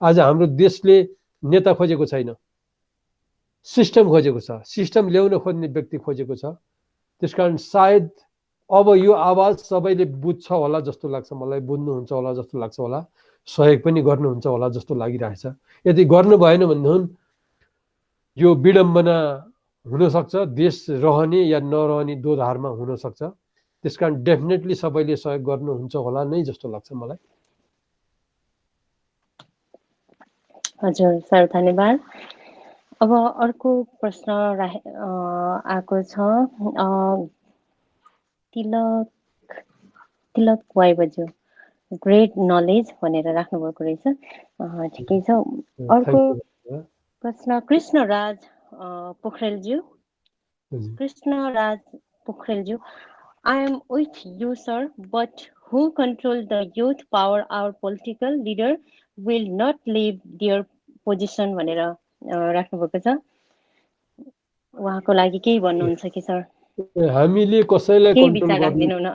आज हाम्रो देशले नेता खोजेको छैन, सिस्टम खोजेको छ, सिस्टम ल्याउन खोज्ने व्यक्ति खोजेको छ। त्यसकारण सायद अब यो आवाज सबैले बुझ्छ होला जस्तो लाग्छ मलाई, बुझ्नुहुन्छ होला जस्तो लाग्छ होला, सहयोग पनि गर्नुहुन्छ होला जस्तो लागिरहेछ। यदि गर्नु भएन भने यो विडम्बना हुनसक्छ, देश रहने या नरहने दोधारमा हुनसक्छ। त्यसकारण डेफिनेटली सबैले सहयोग गर्नुहुन्छ होला नै जस्तो लाग्छ मलाई। हजुर सर, धन्यवाद। अब अर्को प्रश्न आएको छ तिलक तिलक वाइबज्यू ग्रेट नलेज भनेर राख्नुभएको रहेछ। ठिकै छ। अर्को प्रश्न Krishnaraj पोखरेलज्यू। Krishnaraj पोखरेलज्यू, I am with you, sir, but who control the youth power? Our political leader will not leave their position भनेर राख्नुभएको छ। उहाँको लागि केही भन्नुहुन्छ कि सर? हामीले कसैलाई केही कन्ट्रोल विचार राख्दिनु न।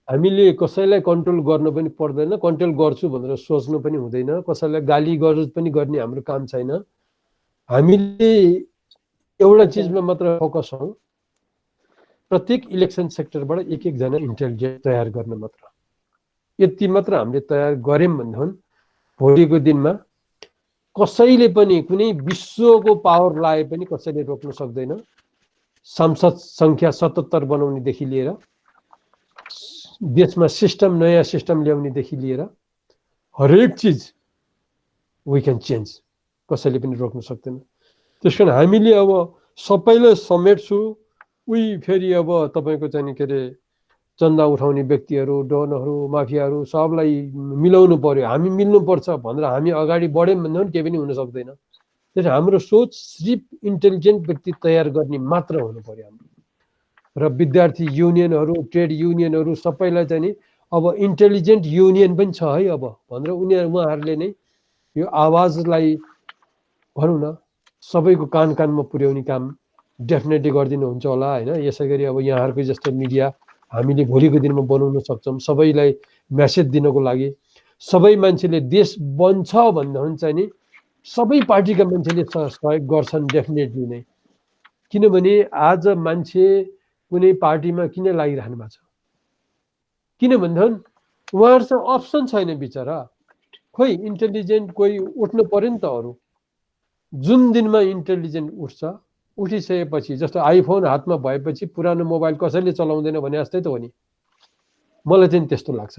हामीले कसैलाई कन्ट्रोल गर्न पनि पर्दैन, कन्ट्रोल गर्छु भनेर सोच्नु पनि हुँदैन, कसैलाई गाली गरोज पनि गर्ने हाम्रो काम छैन। हामीले एउटा चिजमा मात्र फोकस हौँ, प्रत्येक इलेक्सन सेक्टरबाट एक एकजना इन्टेलिजेन्ट तयार गर्न मात्र। यति मात्र हामीले तयार गर्यौँ भनेदेखि भोलिको दिनमा कसैले पनि कुनै विश्वको पावर लाए पनि कसैले रोक्न सक्दैन। सांसद संख्या 77 बनाउनेदेखि लिएर देशमा सिस्टम नयाँ सिस्टम ल्याउनेदेखि लिएर हरेक चिज वी क्यान चेन्ज, कसैले पनि रोक्न सक्दैन। त्यसकारण हामीले अब सबैलाई समेट्छु, उही फेरि अब तपाईँको चाहिँ के अरे चन्दा उठाउने व्यक्तिहरू, डनहरू, माफियाहरू सबलाई मिलाउनु पर्यो, हामी मिल्नुपर्छ भनेर हामी अगाडि बढ्यौँ भने केही पनि हुन सक्दैन। त्यसैले हाम्रो सोच सिर्फ इन्टेलिजेन्ट व्यक्ति तयार गर्ने मात्र हुनु पर्यो हाम्रो। र विद्यार्थी युनियनहरू, ट्रेड युनियनहरू सबैलाई चाहिँ नि अब इन्टेलिजेन्ट युनियन पनि छ है अब भनेर उहाँहरूले नै यो आवाजलाई भनौँ न सबैको कान कानमा पुर्याउने काम डेफिनेटली गरिदिनुहुन्छ होला होइन। यसै गरी अब यहाँहरूको जस्तो मिडिया हामीले भोलिको दिनमा बनाउन सक्छौँ, सबैलाई मेसेज दिनको लागि। सबै मान्छेले देश बन्छ भन्दाखेरि चाहिँ नि सबै पार्टीका मान्छेले सहयोग गर्छन् डेफिनेटली नै। किनभने आज मान्छे कुनै पार्टीमा किन लागिरहनु भएको छ, किन भन्दाखेरि उहाँहरूसँग अप्सन छैन बिचरा। खोइ इन्टेलिजेन्ट कोही उठ्नु पर्यो नि त। अरू जुन दिनमा इन्टेलिजेन्ट उठ्छ, उठिसकेपछि जस्तो आइफोन हातमा भएपछि पुरानो मोबाइल कसैले चलाउँदैन भने जस्तै त हो नि, मलाई चाहिँ त्यस्तो लाग्छ।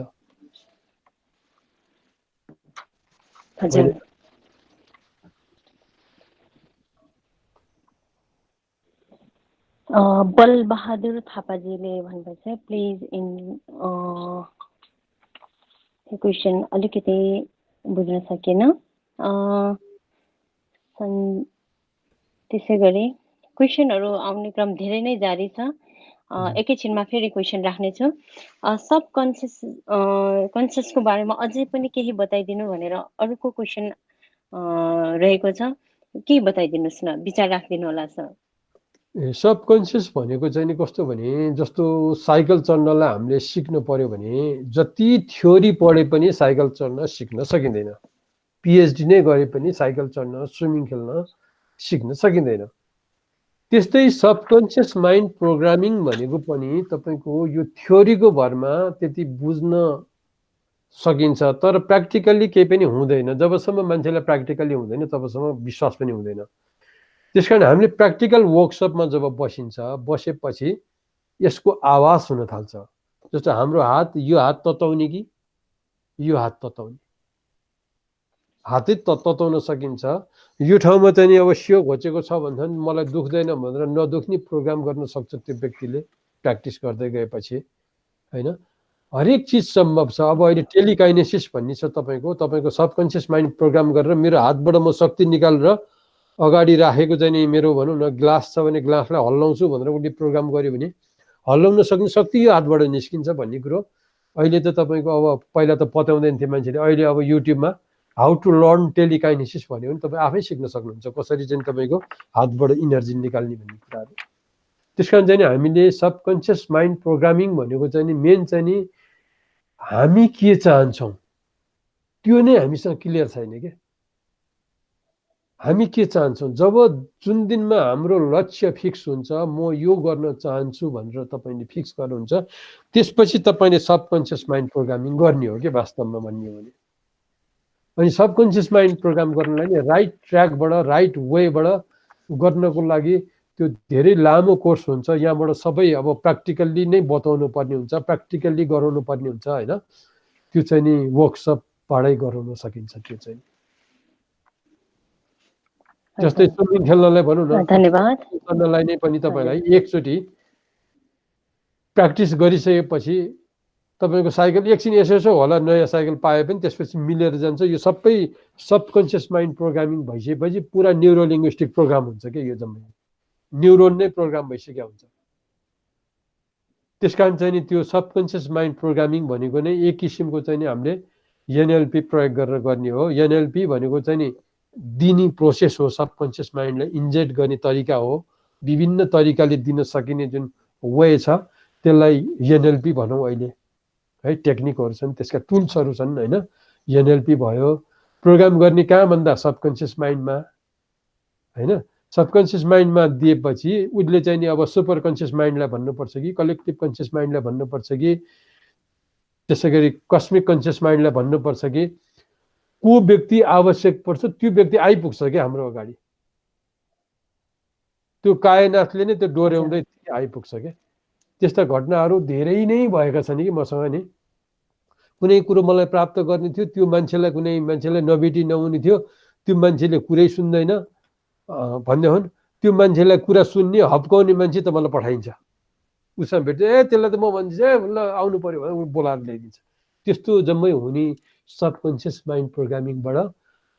बलबहादुर थापाजीले भन्नुहुन्छ प्लिज इन क्वेसन अलिकति बुझ्न सकेन। त्यसै गरी क्वेसनहरू आउने क्रम धेरै नै जारी छ। एकैछिनमा फेरि क्वेसन राख्नेछु। सब कन्सियसको बारेमा अझै पनि केही बताइदिनु भनेर अरूको क्वेसन रहेको छ, के बताइदिनुहोस् न, विचार राखिदिनु होला सर। सबकन्सियस भनेको चाहिँ नि कस्तो भने जस्तो साइकल चढ्नलाई हामीले सिक्नु पर्यो भने जति थ्योरी पढे पनि साइकल चढ्न सिक्न सकिँदैन। पिएचडी नै गरे पनि साइकल चढ्न, स्विमिङ खेल्न सिक्न सकिँदैन। त्यस्तै सबकन्सियस माइन्ड प्रोग्रामिङ भनेको पनि तपाईँको यो थ्योरीको भरमा त्यति बुझ्न सकिन्छ, तर प्र्याक्टिकल्ली केही पनि हुँदैन। जबसम्म मान्छेलाई प्र्याक्टिकल्ली हुँदैन तबसम्म विश्वास पनि हुँदैन। त्यसकारण हामीले प्र्याक्टिकल वर्कसपमा जब बसेपछि यसको आवाज हुन थाल्छ। जस्तो हाम्रो हात, यो हात तताउने कि यो हात तताउने, हातै तताउन सकिन्छ। यो ठाउँमा चाहिँ नि अब सियो घोचेको छ भन्दाखेरि मलाई दुख्दैन भनेर नदुख्ने प्रोग्राम गर्न सक्छ त्यो व्यक्तिले प्र्याक्टिस गर्दै गएपछि होइन। हरेक चिज सम्भव छ। अब अहिले टेलिकाइनेसिस भन्ने छ तपाईँको सबकन्सियस माइन्ड प्रोग्राम गरेर मेरो हातबाट म शक्ति निकालेर अगाडि राखेको चाहिँ नि मेरो भनौँ न ग्लास छ भने ग्लासलाई हल्लाउँछु भनेर उसले प्रोग्राम गर्यो भने हल्लाउन सक्ने शक्ति यो हातबाट निस्किन्छ भन्ने कुरो अहिले त तपाईँको अब पहिला त पत्याउँदैन थियो मान्छेले, अहिले अब युट्युबमा हाउ टु लर्न टेलिकाइनेसिस भन्यो भने तपाईँ आफै सिक्न सक्नुहुन्छ कसरी चाहिँ तपाईँको हातबाट इनर्जी निकाल्ने भन्ने कुराहरू। त्यस कारण चाहिँ हामीले सबकन्सियस माइन्ड प्रोग्रामिङ भनेको चाहिँ नि मेन चाहिँ नि हामी के चाहन्छौँ त्यो नै हामीसँग क्लियर छैन क्या। हामी के चाहन्छौँ जब जुन दिनमा हाम्रो लक्ष्य फिक्स हुन्छ, म यो गर्न चाहन्छु भनेर तपाईँले फिक्स गर्नुहुन्छ, त्यसपछि तपाईँले सबकन्सियस माइन्ड प्रोग्रामिङ गर्ने हो कि वास्तवमा भन्ने हो भने। अनि सबकन्सियस माइन्ड प्रोग्राम गर्नलाई नि राइट ट्र्याकबाट राइट वेबाट गर्नको लागि त्यो धेरै लामो कोर्स हुन्छ। यहाँबाट सबै अब प्र्याक्टिकल्ली नै बताउनु पर्ने हुन्छ, प्र्याक्टिकल्ली गराउनु पर्ने हुन्छ होइन। त्यो चाहिँ नि वर्कसपबाटै गराउन सकिन्छ। त्यो चाहिँ जस्तै स्विमिङ खेल्नलाई भनौँ न, धन्यवाद, खेल्नलाई नै पनि तपाईँलाई एकचोटि प्र्याक्टिस गरिसकेपछि तपाईँको साइकल एकछिन यसो यसो होला, नयाँ साइकल पाए पनि त्यसपछि मिलेर जान्छ। यो सबै सबकन्सियस माइन्ड प्रोग्रामिङ भइसकेपछि पुरा न्युरो लिङ्ग्विस्टिक प्रोग्राम हुन्छ क्या, यो जम्मै न्युरोन नै प्रोग्राम भइसक्यो हुन्छ। त्यस कारण चाहिँ नि त्यो सबकन्सियस माइन्ड प्रोग्रामिङ भनेको नै एक किसिमको चाहिँ नि हामीले एनएलपी प्रयोग गरेर गर्ने हो। एनएलपी भनेको चाहिँ नि दिने प्रोसेस हो, सबकन्सियस माइन्डलाई इन्जेक्ट गर्ने तरिका हो। विभिन्न तरिकाले दिन सकिने जुन वे छ त्यसलाई एनएलपी भनौँ अहिले है। टेक्निकहरू छन्, त्यसका टुल्सहरू छन् होइन। एनएलपी भयो, प्रोग्राम गर्ने कहाँ भन्दा सबकन्सियस माइन्डमा होइन। सबकन्सियस माइन्डमा दिएपछि उसले चाहिँ नि अब सुपर कन्सियस माइन्डलाई भन्नुपर्छ कि कलेक्टिभ कन्सियस माइन्डलाई भन्नुपर्छ कि त्यसै गरी कस्मिक कन्सियस माइन्डलाई भन्नुपर्छ कि को व्यक्ति आवश्यक पर्छ त्यो व्यक्ति आइपुग्छ क्या हाम्रो अगाडि। त्यो कायनाथले नै त्यो डोर्याउँदै आइपुग्छ क्या। त्यस्ता घटनाहरू धेरै नै भएका छन् कि मसँग नि। कुनै कुरो मलाई प्राप्त गर्ने थियो, त्यो मान्छेलाई कुनै मान्छेलाई नभेटी नहुने थियो, त्यो मान्छेले कुरै सुन्दैन भन्ने हुन्। त्यो मान्छेलाई कुरा सुन्ने हप्काउने मान्छे त मलाई पठाइन्छ। उसमा भेट्छ, त्यसलाई त म भन्छु ल आउनु पर्यो भने ऊ बोलाएर ल्याइदिन्छ। त्यस्तो जम्मै हुने सबकन्सियस माइन्ड प्रोग्रामिङबाट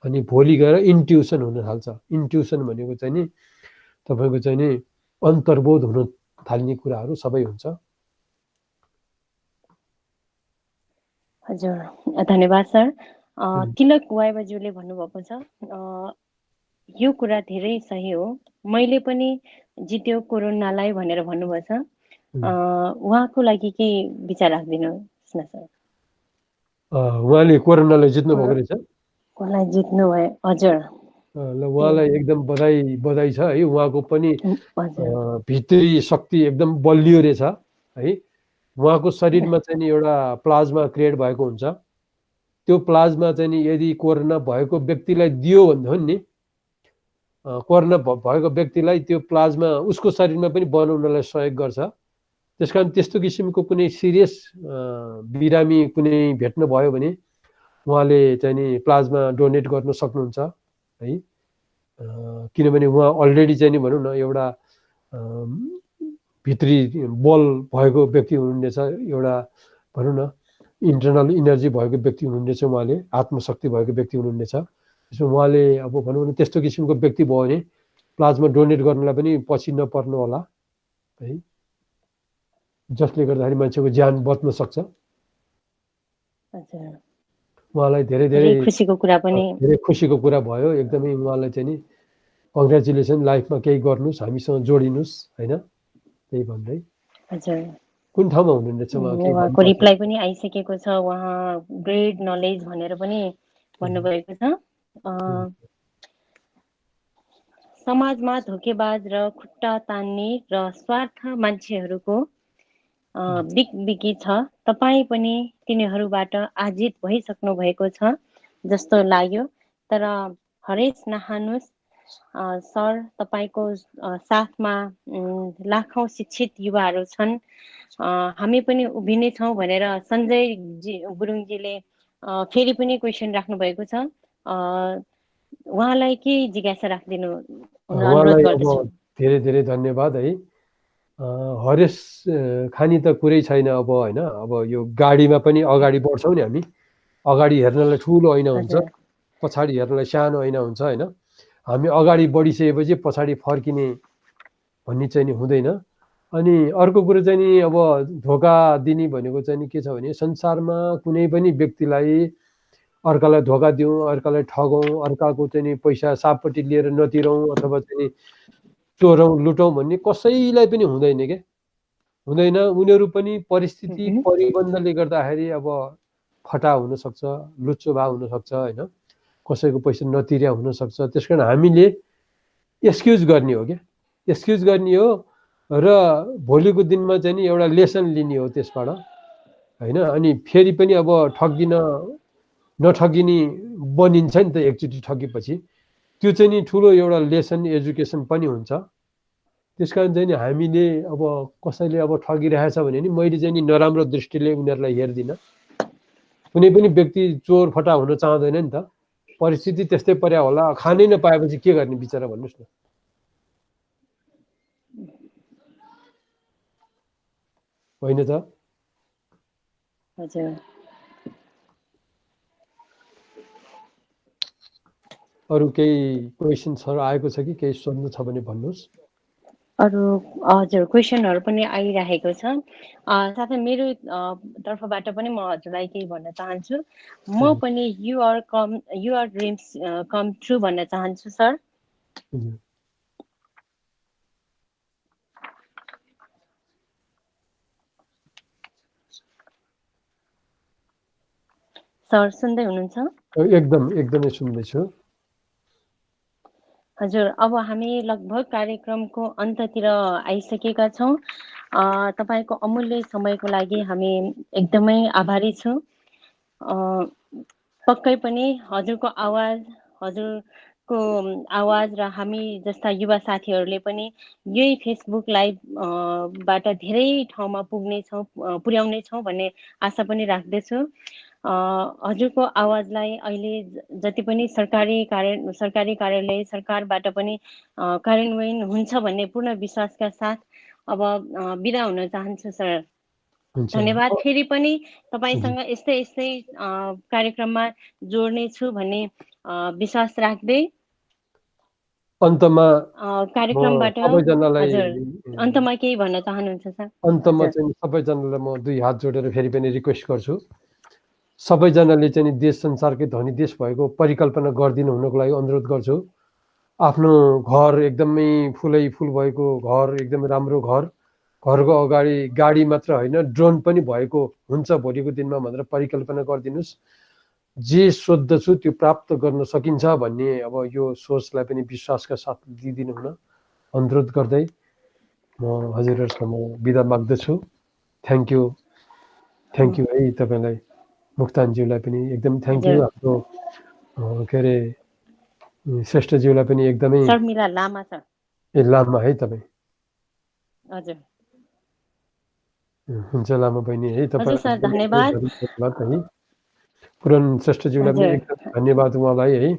अनि भोलि गएर इन्ट्युसन हुन थाल्छ। इन्ट्युसन भनेको चाहिँ नि तपाईँको चाहिँ नि अन्तर्बोध हुन थाल्ने कुराहरू सबै हुन्छ। हजुर, धन्यवाद सर। तिलक वाइबाज्यूले भन्नुभएको छ यो कुरा धेरै सही हो, मैले पनि जित्यो कोरोनालाई भनेर भन्नुभएको छ। उहाँको लागि के विचार राखिदिनुहोस् न सर। उहाँले कोरोनालाई जित्नु भएको रहेछ। उहाँलाई जित्नु भयो। हजुर, ल उहाँलाई एकदम बधाई छ है। उहाँको पनि भित्री शक्ति एकदम बलियो रहेछ है। उहाँको शरीरमा चाहिँ नि एउटा प्लाज्मा क्रिएट भएको हुन्छ। त्यो प्लाज्मा चाहिँ नि यदि कोरोना भएको व्यक्तिलाई दियो भने नि कोरोना भएको व्यक्तिलाई त्यो प्लाज्मा उसको शरीरमा पनि बनाउनलाई सहयोग गर्छ। त्यस कारण त्यस्तो किसिमको कुनै सिरियस बिरामी कुनै भेट्नु भयो भने उहाँले चाहिँ नि प्लाज्मा डोनेट गर्न सक्नुहुन्छ है। किनभने उहाँ अलरेडी चाहिँ नि भनौँ न एउटा भित्री बल भएको व्यक्ति हुनुहुनेछ, एउटा भनौँ न इन्टरनल इनर्जी भएको व्यक्ति हुनुहुनेछ, उहाँले आत्मशक्ति भएको व्यक्ति हुनुहुनेछ। त्यसमा उहाँले अब भनौँ न त्यस्तो किसिमको व्यक्ति भयो भने प्लाज्मा डोनेट गर्नलाई पनि पछि नपर्नु होला है, जसले गर्दाखेरि मान्छेको ज्यान बच्न सक्छ। उहाँलाई धेरै धेरै खुसीको कुरा पनि धेरै खुसीको कुरा भयो एकदमै। उहाँलाई चाहिँ नि कङ्ग्रेचुलेसन, लाइफमा केही गर्नुहोस्, हामीसँग जोडिनुहोस् होइन, त्यही भन्दै। हजुर, कुन ठाउँमा हुनुहुनेछ उहाँको रिप्लाई पनि आइसकेको छ। उहाँ ग्रेट नलेज भनेर पनि भन्नुभएको छ। समाजमा धोकेबाज र खुट्टा तान्ने र स्वार्थ मान्छेहरूको बिगबिगी छ। तपाईँ पनि तिनीहरूबाट आजित भइसक्नु भएको छ जस्तो लाग्यो। तर हरेस नहानुस् सर, तपाईँको साथमा लाखौँ शिक्षित युवाहरू छन्। हामी पनि उभिने छौँ भनेर सञ्जय गुरुङजीले फेरि पनि क्वेसन राख्नु भएको छ। उहाँलाई के जिज्ञासा राखिदिनु अनुरोध गर्दछु। धेरै धेरै धन्यवाद है। हरेस खानी त कुरै छैन अब होइन। अब यो गाडीमा पनि अगाडि बढ्छौँ नि हामी, अगाडि हेर्नलाई ठुलो ऐना हुन्छ, पछाडि हेर्नलाई सानो ऐना हुन्छ होइन। हामी अगाडि बढिसकेपछि पछाडि फर्किने भन्ने चाहिँ नि हुँदैन। अनि अर्को कुरो चाहिँ नि अब धोका दिने भनेको चाहिँ नि के छ भने संसारमा कुनै पनि व्यक्तिलाई अर्कालाई धोका दिउँ, अर्कालाई ठगौँ, अर्काको चाहिँ नि पैसा सापट्टि लिएर नतिरौँ अथवा चाहिँ नि चोरौँ लुटौँ भन्ने कसैलाई पनि हुँदैन क्या, हुँदैन। उनीहरू पनि परिस्थिति परिबन्धले गर्दाखेरि अब फटा हुनसक्छ, लुच्चो भा हुनसक्छ होइन, कसैको पैसा नतिर्या हुनसक्छ। त्यस कारण हामीले एक्सक्युज गर्ने हो क्या, एक्सक्युज गर्ने हो र भोलिको दिनमा चाहिँ नि एउटा लेसन लिने हो त्यसबाट होइन। अनि फेरि पनि अब नठगिने बनिन्छ नि त एकचोटि ठगेपछि, त्यो चाहिँ नि ठुलो एउटा लेसन एजुकेसन पनि हुन्छ। त्यस कारण चाहिँ नि हामीले अब कसैले अब ठगिरहेछ भने नि मैले चाहिँ नि नराम्रो दृष्टिले उनीहरूलाई हेर्दिनँ। कुनै पनि व्यक्ति चोर फटा हुन चाहँदैन नि त, परिस्थिति त्यस्तै पर्या होला, खानै नपाएपछि के गर्ने बिचरा भन्नुहोस् न, होइन त। हजुर अरू केही क्वेसन्सहरू आएको छ कि केही सोध्नु छ भने भन्नुहोस्। अरू हजुर क्वेसनहरू पनि आइरहेको छ। साथै मेरो तर्फबाट पनि म हजुरलाई केही भन्न चाहन्छु। म पनि युआर ड्रिम्स कम ट्रु भन्न चाहन्छु सर। सर सुन्दै हुनुहुन्छ? एकदमै सुन्दैछु। हजुर अब हामी लगभग कार्यक्रमको अन्ततिर आइसकेका छौँ। तपाईँको अमूल्य समयको लागि हामी एकदमै आभारी छौँ। पक्कै पनि हजुरको आवाज र हामी जस्ता युवा साथीहरूले पनि यही फेसबुक लाइभबाट धेरै ठाउँमा पुर्याउनेछौँ भन्ने आशा पनि राख्दछु। हजुरको आवाजलाई अहिले जति पनि सरकारी कार्यालय सरकारबाट पनि कार्यान्वयन हुन्छ भन्ने पूर्ण विश्वासका साथ अब बिदा हुन चाहन्छु सर। धन्यवाद। फेरि पनि तपाईँसँग यस्तै कार्यक्रममा जोड्नेछु भन्ने विश्वास राख्दै अन्तमा कार्यक्रमबाट अन्तमा केही भन्न चाहनुहुन्छ सर? अन्तमा चाहिँ सबैजनालाई म दुई हात जोडेर फेरि पनि रिक्वेस्ट गर्छु, सबैजनाले चाहिँ देश संसारकै धनी देश भएको परिकल्पना गरिदिनु हुनको लागि अनुरोध गर्छु। आफ्नो घर एकदमै फुलै फुल भएको घर, एकदमै राम्रो घरको अगाडि गाडी मात्र होइन ड्रोन पनि भएको हुन्छ भोलिको दिनमा भनेर परिकल्पना गरिदिनुहोस्। जे सोध्दछु त्यो प्राप्त गर्न सकिन्छ भन्ने अब यो सोचलाई पनि विश्वासका साथ दिइदिनु हुन अनुरोध गर्दै म हजुरहरूसँग बिदा माग्दछु। थ्याङ्क यू है तपाईँलाई, मुक्तानज्यूलाई पनि एकदम थ्याङ्क यू। हाम्रो के अरे श्रेष्ठज्यूलाई पनि एकदमै लामा है तपाईँ। हजुर हुन्छ लामा बहिनी है, तपाईँ धन्यवाद है। पुरन श्रेष्ठज्यूलाई पनि एकदम धन्यवाद उहाँलाई है।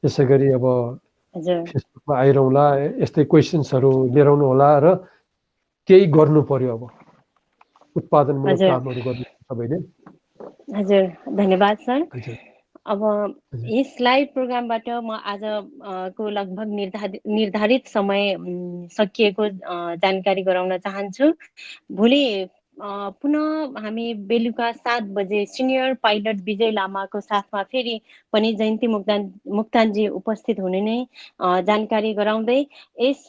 यसै गरी अब फेसबुकमा आइरहँला, यस्तै क्वेसन्सहरू लिएर आउनु होला र केही गर्नु पर्यो, अब उत्पादनमूलक कामहरू गर्नु सबैले। हजुर धन्यवाद सर। अब यस लाइभ प्रोग्रामबाट म आजको लगभग निर्धारित समय सकिएको जानकारी गराउन चाहन्छु। भोलि पुनः हामी बेलुका 7 बजे सिनियर पाइलट विजय लामाको साथमा फेरि पनि जयन्ती मुक्तानजी उपस्थित हुने नै जानकारी गराउँदै यस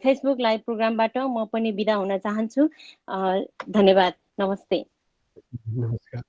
फेसबुक लाइभ प्रोग्रामबाट म पनि बिदा हुन चाहन्छु। धन्यवाद। नमस्ते। नमस्कार।